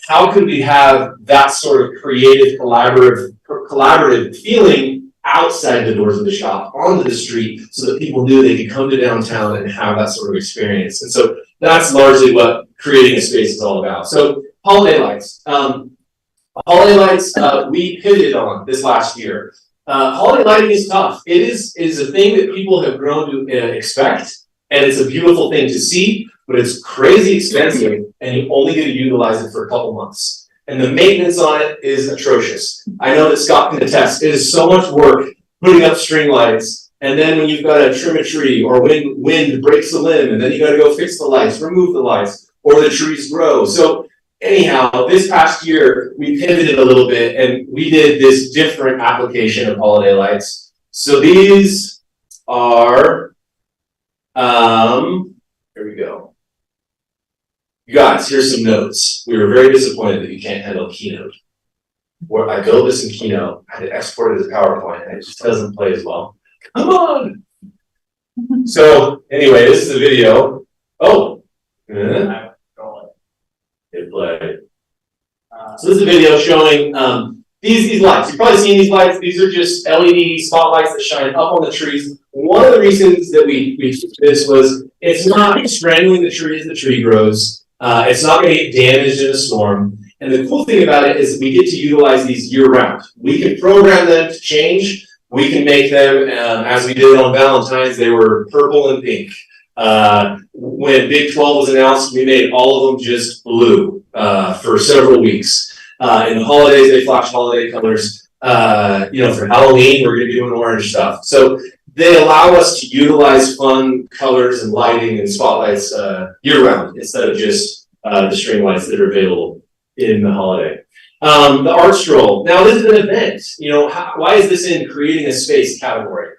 How could we have that sort of creative, collaborative feeling outside the doors of the shop, onto the street, so that people knew they could come to downtown and have that sort of experience? And so that's largely what creating a space is all about. So holiday lights. Holiday lights, we pivoted on this last year. Holiday lighting is tough. It is a thing that people have grown to expect, and it's a beautiful thing to see, but it's crazy expensive, and you only get to utilize it for a couple months. And the maintenance on it is atrocious. I know that Scott can attest. It is so much work putting up string lights, and then when you've got to trim a tree, or wind breaks a limb, and then you got to go fix the lights, remove the lights, or the trees grow. So anyhow, this past year, we pivoted a little bit and we did this different application of holiday lights. So these are, here we go. You guys, here's some notes. We were very disappointed that you can't handle Keynote. Where I built this in Keynote, I had to export it as PowerPoint, and it just doesn't play as well. Come on! So anyway, this is a video. Oh, it played. So this is a video showing these lights. You've probably seen these lights. These are just LED spotlights that shine up on the trees. One of the reasons that we did this was it's not strangling the tree as the tree grows. It's not going to get damaged in a storm. And the cool thing about it is we get to utilize these year round. We can program them to change. We can make them, as we did on Valentine's, they were purple and pink. When Big 12 was announced, we made all of them just blue for several weeks. In the holidays, they flash holiday colors. For Halloween, we're going to be doing orange stuff. So they allow us to utilize fun colors and lighting and spotlights year round instead of just the string lights that are available in the holiday. The art stroll. Now, this is an event. Why is this in creating a space category?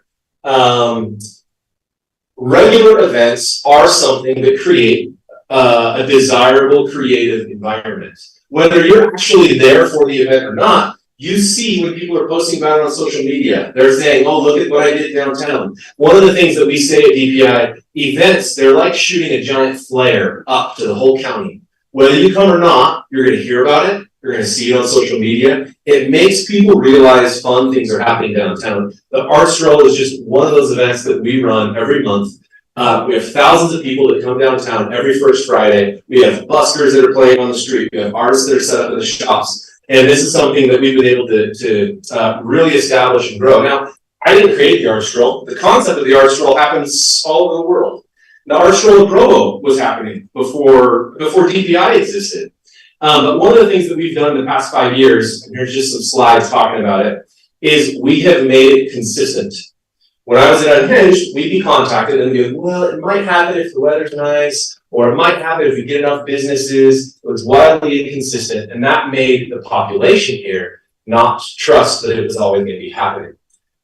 Regular events are something that create a desirable creative environment. Whether you're actually there for the event or not, you see when people are posting about it on social media, they're saying, oh, look at what I did downtown. One of the things that we say at DPI, events, they're like shooting a giant flare up to the whole county. Whether you come or not, you're going to hear about it. You're going to see it on social media. It makes people realize fun things are happening downtown. The Art Stroll is just one of those events that we run every month. We have thousands of people that come downtown every first Friday. We have buskers that are playing on the street. We have artists that are set up in the shops. And this is something that we've been able to really establish and grow. Now, I didn't create the art stroll. The concept of the art stroll happens all over the world. The art stroll in Provo was happening before DPI existed. But one of the things that we've done in the past 5 years, and here's just some slides talking about it, is we have made it consistent. When I was at Unhinged, we'd be contacted and be like, well, it might happen if the weather's nice, or it might happen if we get enough businesses. It was wildly inconsistent, and that made the population here not trust that it was always going to be happening.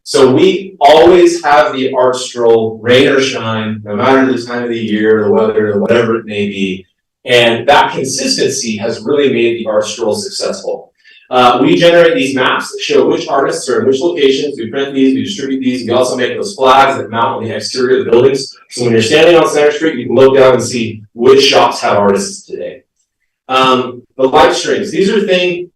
So we always have the art stroll, rain or shine, no matter the time of the year, the weather, or whatever it may be. And that consistency has really made the art stroll successful. We generate these maps that show which artists are in which locations. We print these, we distribute these. We also make those flags that mount on the exterior of the buildings. So when you're standing on Center Street, you can look down and see which shops have artists today. The light strings, these are things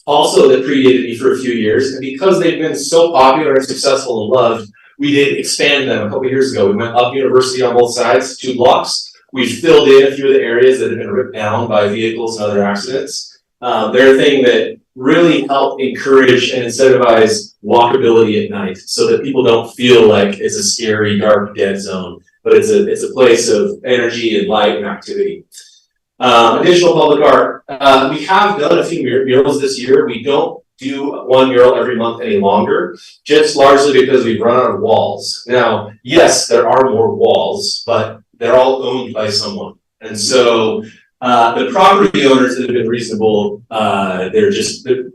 also that predated me for a few years. And because they've been so popular and successful and loved, we did expand them a couple years ago. We went up University on both sides, 2 blocks. We've filled in a few of the areas that have been ripped down by vehicles and other accidents. They're a thing that really help encourage and incentivize walkability at night so that people don't feel like it's a scary, dark, dead zone, but it's a place of energy and light and activity. Additional public art. We have done a few murals this year. We don't do 1 mural every month any longer, just largely because we've run out of walls. Now, yes, there are more walls, but they're all owned by someone. And so the property owners that have been reasonable,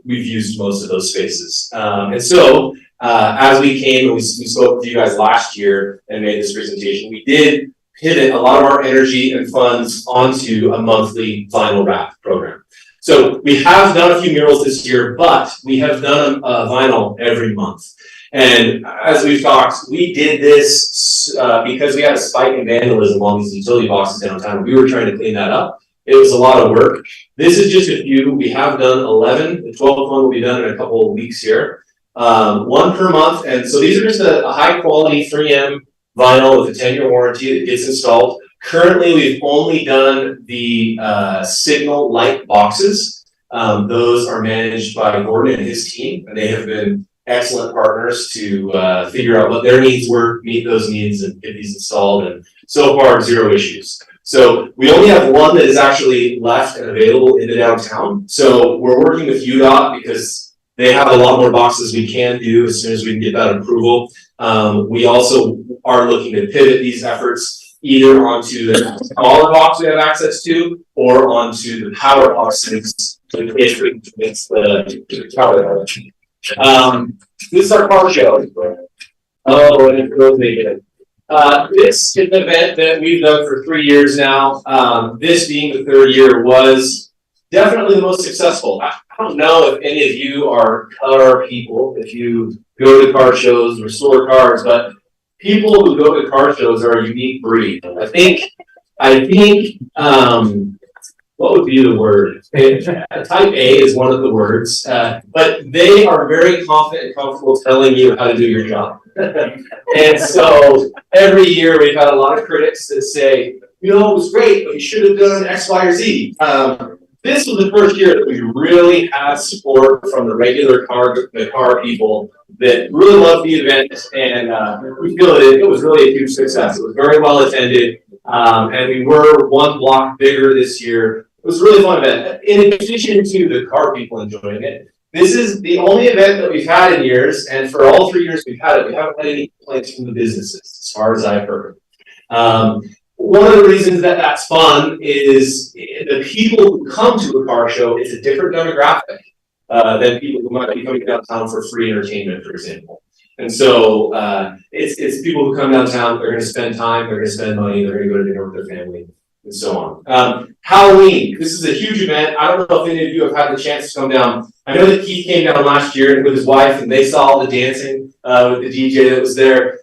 we've used most of those spaces. And so as we came and we spoke with you guys last year and made this presentation, we did pivot a lot of our energy and funds onto a monthly vinyl wrap program. So we have done a few murals this year, but we have done a vinyl every month. And as we've talked, we did this because we had a spike in vandalism along these utility boxes downtown. We were trying to clean that up. It was a lot of work. This is just a few. We have done 11. The 12th one will be done in a couple of weeks here. 1 per month. And so these are just a high quality 3M vinyl with a 10-year warranty that gets installed. Currently, we've only done the signal light boxes. Those are managed by Gordon and his team, and they have been excellent partners to figure out what their needs were, meet those needs, and get these installed. And so far, 0 issues. So we only have 1 that is actually left and available in the downtown. So we're working with UDOT because they have a lot more boxes we can do as soon as we can get that approval. We also are looking to pivot these efforts either onto the smaller box we have access to or onto the power boxes if we can convince the tower. This is our car show. Oh, and it goes naked. This is an event that we've done for 3 years now. This being the 3rd year was definitely the most successful. I don't know if any of you are car people, if you go to car shows, restore cars, but people who go to car shows are a unique breed. I think, what would be the word? Type A is one of the words, but they are very confident and comfortable telling you how to do your job. And so every year we've had a lot of critics that say, it was great, but you should have done X, Y, or Z. This was the first year that we really had support from the regular car people that really loved the event, and we feel that it was really a huge success. It was very well attended, and we were 1 block bigger this year. It was a really fun event. In addition to the car people enjoying it, this is the only event that we've had in years, and for all 3 years we've had it, we haven't had any complaints from the businesses, as far as I've heard. One of the reasons that that's fun is the people who come to a car show, it's a different demographic than people who might be coming downtown for free entertainment, for example. And so it's people who come downtown, they're going to spend time, they're going to spend money, they're going to go to dinner with their family, and so on. Halloween, this is a huge event. I don't know if any of you have had the chance to come down. I know that Keith came down last year with his wife, and they saw all the dancing with the DJ that was there.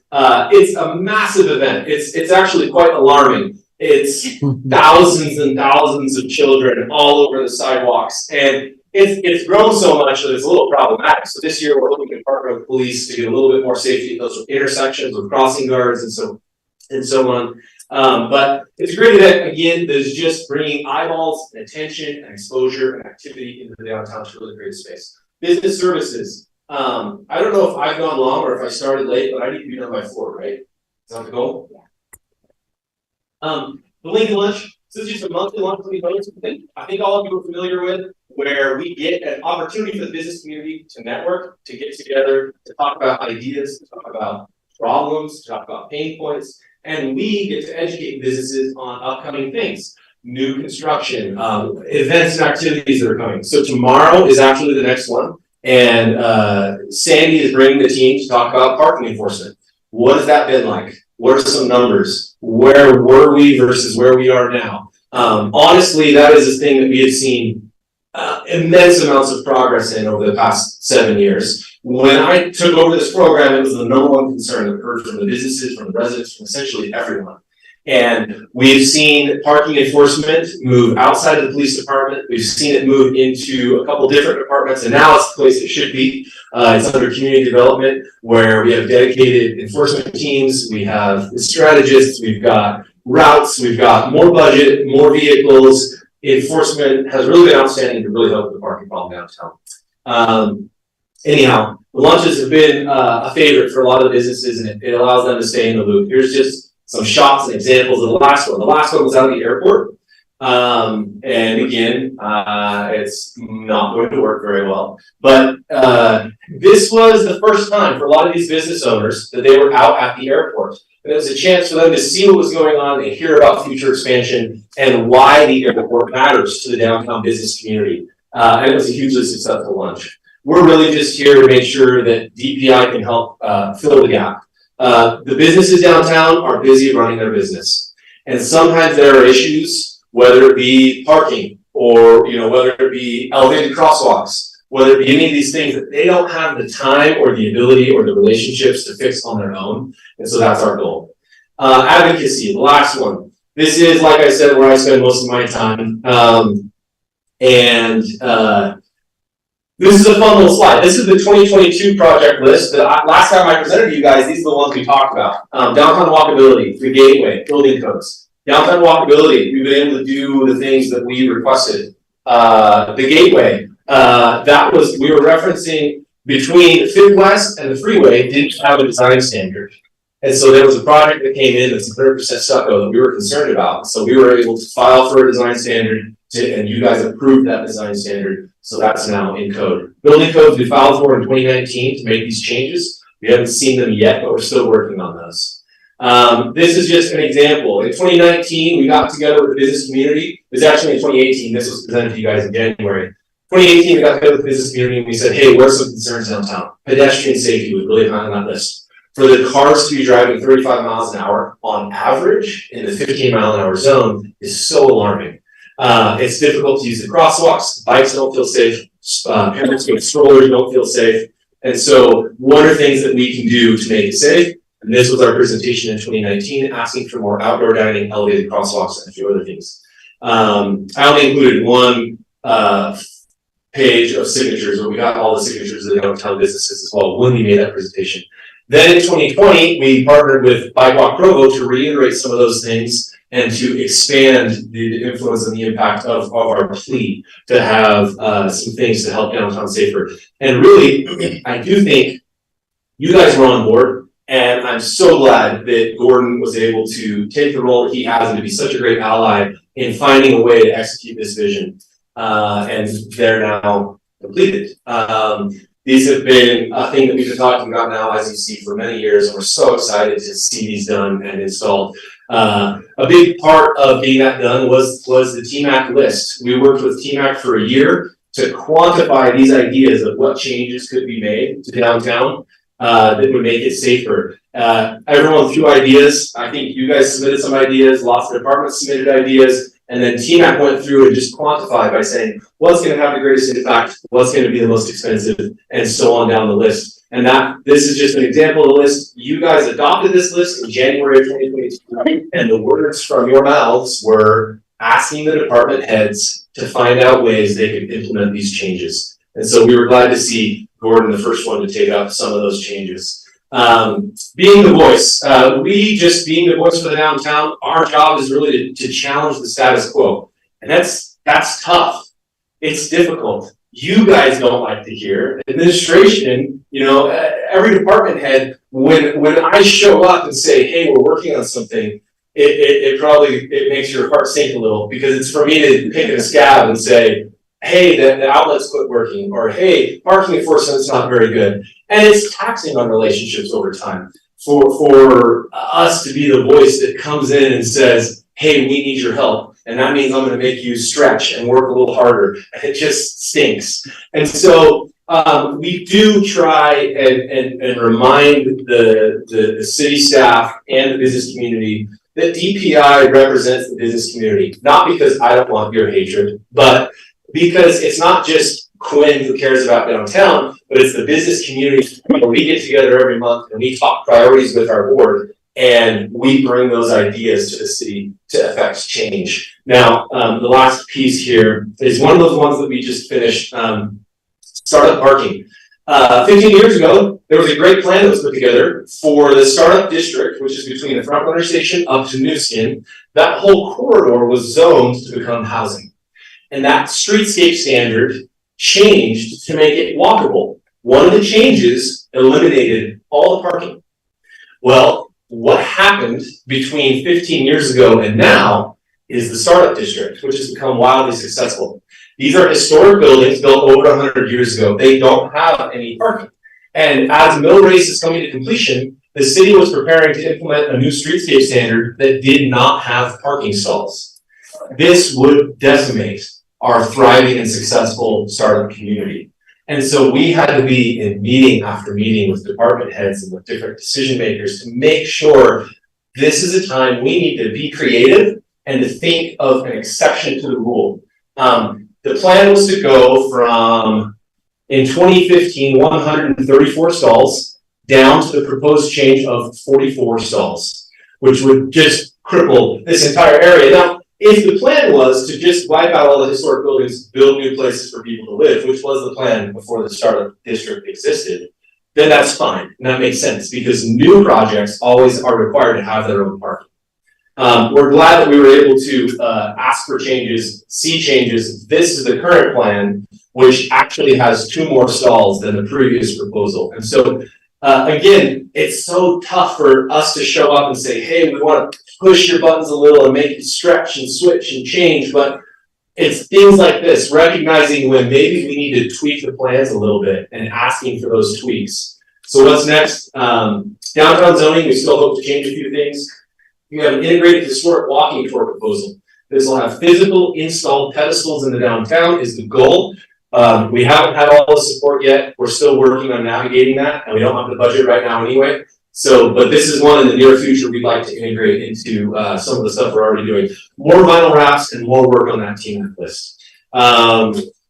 It's a massive event. It's actually quite alarming. It's thousands and thousands of children all over the sidewalks, and it's grown so much that it's a little problematic. So this year we're looking to partner with police to get a little bit more safety at those intersections with crossing guards, and so and so on. But it's a great event, again, that is just bringing eyeballs, and attention, and exposure, and activity into the downtown to really create space. Business services. I don't know if I've gone long or if I started late, but I need to be done by 4, right? Is that the goal? The Lincoln Lunch. This is just a monthly lunch we host. I think all of you are familiar with, where we get an opportunity for the business community to network, to get together, to talk about ideas, to talk about problems, to talk about pain points, and we get to educate businesses on upcoming things, new construction, events and activities that are coming. So tomorrow is actually the next one, and Sandy is bringing the team to talk about parking enforcement. What has that been like? What are some numbers? Where were we versus where we are now? Honestly, that is a thing that we have seen immense amounts of progress in over the past 7 years. When I took over this program, it was the #1 concern that heard from the businesses, from the residents, from essentially everyone. And we've seen parking enforcement move outside of the police department. We've seen it move into a couple different departments, and now it's the place it should be. It's under community development, where we have dedicated enforcement teams, we have strategists, we've got routes, we've got more budget, more vehicles. Enforcement has really been outstanding to really help with the parking problem downtown. Anyhow, the lunches have been a favorite for a lot of businesses, and it allows them to stay in the loop. Here's just some shots and examples of the last one. The last one was out of the airport. And again, it's not going to work very well. But this was the first time for a lot of these business owners that they were out at the airport. And it was a chance for them to see what was going on and hear about future expansion and why the airport matters to the downtown business community. And it was a hugely successful lunch. We're really just here to make sure that DPI can help fill the gap. The businesses downtown are busy running their business. And sometimes there are issues, whether it be parking or, whether it be elevated crosswalks, whether it be any of these things that they don't have the time or the ability or the relationships to fix on their own. And so that's our goal. Advocacy, the last one. This is, like I said, where I spend most of my time. This is a fun little slide. This is the 2022 project list. Last time I presented to you guys, these are the ones we talked about. Downtown walkability, the gateway, building codes. Downtown walkability, we've been able to do the things that we requested. The gateway, we were referencing between Fifth West and the freeway didn't have a design standard. And so there was a project that came in that's 100% stucco that we were concerned about. So we were able to file for a design standard and you guys approved that design standard. So that's now in code. Building codes we filed for in 2019 to make these changes. We haven't seen them yet, but we're still working on those. This is just an example. In 2019, we got together with the business community. It was actually in 2018. This was presented to you guys in January. 2018, we got together with the business community and we said, hey, what are some concerns downtown? Pedestrian safety was really high on that list. For the cars to be driving 35 miles an hour on average in the 15-mile-an-hour zone is so alarming. It's difficult to use the crosswalks. Bikes don't feel safe. Parents with strollers don't feel safe. And so what are things that we can do to make it safe? And this was our presentation in 2019, asking for more outdoor dining, elevated crosswalks, and a few other things. I only included one page of signatures, but we got all the signatures of the downtown businesses as well when we made that presentation. Then in 2020, we partnered with Bike Walk Provo to reiterate some of those things and to expand the influence and the impact of our plea to have some things to help downtown safer. And really, I do think you guys were on board, and I'm so glad that Gordon was able to take the role that he has and to be such a great ally in finding a way to execute this vision. And they're now completed. These have been a thing that we've been talking about now, as you see, for many years, and we're so excited to see these done and installed. A big part of getting that done was the TMAC list. We worked with TMAC for a year to quantify these ideas of what changes could be made to downtown that would make it safer. Everyone threw ideas. I think you guys submitted some ideas, lots of departments submitted ideas. And then TMAC went through and just quantified by saying, what's going to have the greatest impact, what's going to be the most expensive, and so on down the list. And this is just an example of the list. You guys adopted this list in January of 2022, and the words from your mouths were asking the department heads to find out ways they could implement these changes. And so we were glad to see Gordon, the first one, to take up some of those changes. Being the voice, being the voice for the downtown, our job is really to challenge the status quo. And that's tough. It's difficult. You guys don't like to hear. Administration, every department head, when I show up and say, hey, we're working on something, it makes your heart sink a little, because it's for me to pick a scab and say, hey, the outlets quit working, or hey, parking enforcement's not very good. And it's taxing on relationships over time. For us to be the voice that comes in and says, hey, we need your help. And that means I'm going to make you stretch and work a little harder. And it just stinks. And so we do try and remind the city staff and the business community that DPI represents the business community. Not because I don't want your hatred, but because it's not just Quinn who cares about downtown, but it's the business community. We get together every month and we talk priorities with our board, and we bring those ideas to the city to affect change. Now, the last piece here is one of those ones that we just finished, startup parking. 15 years ago, there was a great plan that was put together for the startup district, which is between the Front Runner Station up to New Skin. That whole corridor was zoned to become housing. And that streetscape standard changed to make it walkable. One of the changes eliminated all the parking. Well, what happened between 15 years ago and now is the startup district, which has become wildly successful. These are historic buildings built over 100 years ago. They don't have any parking. And as Mill Race is coming to completion, the city was preparing to implement a new streetscape standard that did not have parking stalls. This would decimate our thriving and successful startup community. And so we had to be in meeting after meeting with department heads and with different decision makers to make sure this is a time we need to be creative and to think of an exception to the rule. The plan was to go from, in 2015, 134 stalls down to the proposed change of 44 stalls, which would just cripple this entire area. Now, if the plan was to just wipe out all the historic buildings, build new places for people to live, which was the plan before the startup district existed, then that's fine. And that makes sense because new projects always are required to have their own parking. We're glad that we were able to ask for changes, see changes. This is the current plan, which actually has 2 more stalls than the previous proposal. And so, again, it's so tough for us to show up and say, hey, we want to push your buttons a little and make you stretch and switch and change. But it's things like this, recognizing when maybe we need to tweak the plans a little bit and asking for those tweaks. So what's next? Downtown zoning, we still hope to change a few things. We have an integrated historic walking tour proposal. This will have physical installed pedestals in the downtown is the goal. We haven't had all the support yet. We're still working on navigating that, and we don't have the budget right now anyway. So, but this is one in the near future we'd like to integrate into some of the stuff we're already doing. More vinyl wraps and more work on that team list.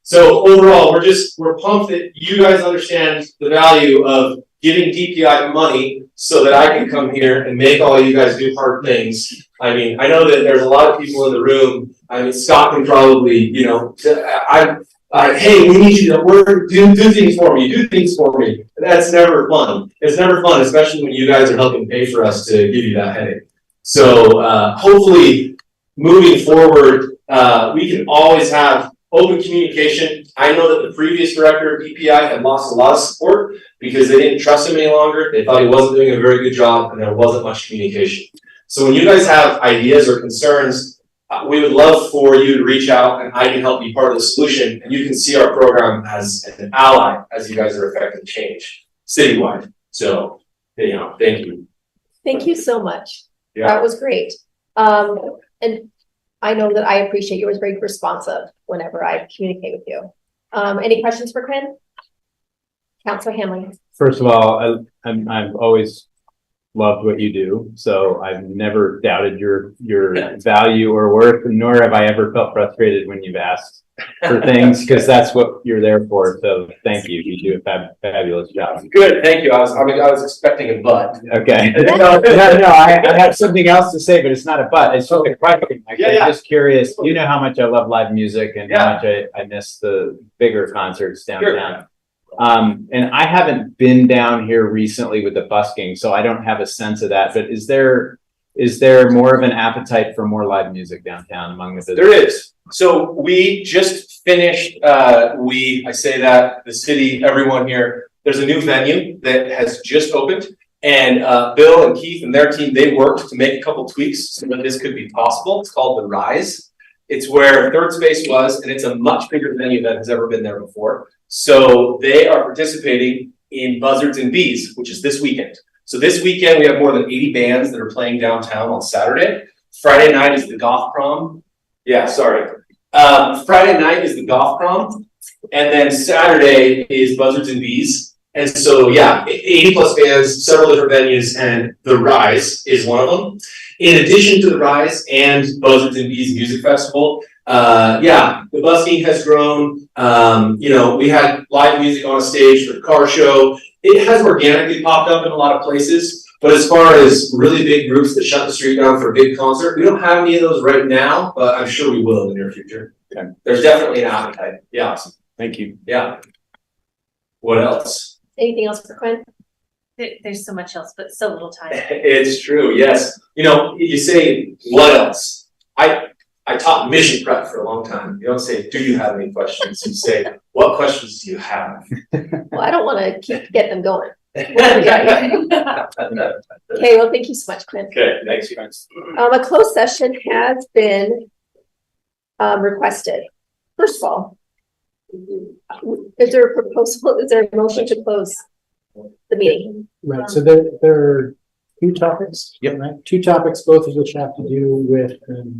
So overall, we're pumped that you guys understand the value of giving DPI money so that I can come here and make all you guys do hard things. I mean, I know that there's a lot of people in the room. I mean, Scott can probably, hey, we need you to work, do things for me, do things for me. That's never fun. It's never fun, especially when you guys are helping pay for us to give you that headache. So hopefully moving forward, we can always have open communication. I know that the previous director of DPI had lost a lot of support because they didn't trust him any longer. They thought he wasn't doing a very good job and there wasn't much communication. So when you guys have ideas or concerns, we would love for you to reach out and I can help be part of the solution. And you can see our program as an ally as you guys are affecting change citywide. So, thank you. Thank you so much. Yeah. That was great. And I know that I appreciate you. It was very responsive whenever I communicate with you. Any questions for Quinn? Councilor Hamlin. First of all, I've always loved what you do, so I've never doubted your value or worth, nor have I ever felt frustrated when you've asked for things, because that's what you're there for. So thank you. You do a fabulous job. Good, thank you. I was expecting a but. Okay. No, I have something else to say, but it's not a but. It's just a question. I'm just curious. You know how much I love live music and how much I miss the bigger concerts downtown. And I haven't been down here recently with the busking, so I don't have a sense of that, but is there more of an appetite for more live music downtown among the visitors? There is. So we just finished, I say that, the city, everyone here, there's a new venue that has just opened. And Bill and Keith and their team, they worked to make a couple tweaks so that this could be possible. It's called The Rise. It's where Third Space was, and it's a much bigger venue than has ever been there before. So they are participating in Buzzards and Bees, which is this weekend. So this weekend, we have more than 80 bands that are playing downtown on Saturday. Friday night is the Goth Prom. Yeah, sorry. Friday night is the Goth Prom. And then Saturday is Buzzards and Bees. And so, yeah, 80 plus bands, several different venues, and The Rise is one of them. In addition to The Rise and Buzzards and Bees Music Festival, yeah, the busking has grown. You know, we had live music on a stage for the car show. It has organically popped up in a lot of places, but as far as really big groups that shut the street down for a big concert, we don't have any of those right now, but I'm sure we will in the near future. Okay. There's definitely an appetite. Yeah. Awesome. Thank you. Yeah. What else? Anything else for Quinn? There's so much else, but so little time. It's true, yes. You know, you say, what else? I taught mission prep for a long time. You don't say, do you have any questions? You say, what questions do you have? Well, I don't want to get them going. Okay, well, thank you so much, Quinn. Okay, thanks, you guys. A closed session has been requested. First of all, is there a proposal, is there a motion to close the meeting? Right, so there are two topics. Yep. Right, two topics, both of which have to do with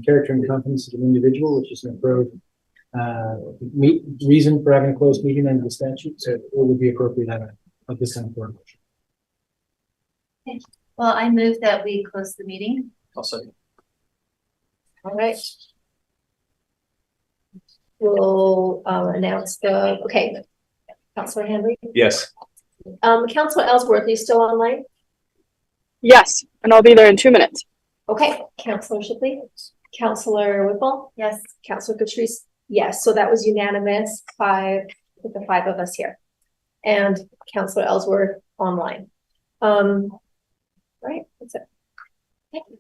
character and competence of an individual, which is an approved reason for having a closed meeting under the statute. So it would be appropriate at this time for a motion. Okay. Well, I move that we close the meeting. I'll second. All right. We'll announce the, okay. Councilor Henry. Yes. Councilor Ellsworth, are you still online? Yes, and I'll be there in 2 minutes. Okay, Councilor Shipley, Councilor Whipple, Yes. Councilor Catrice, yes, so that was unanimous, 5 with the 5 of us here. And Councilor Ellsworth online. Right, that's it. Thank you.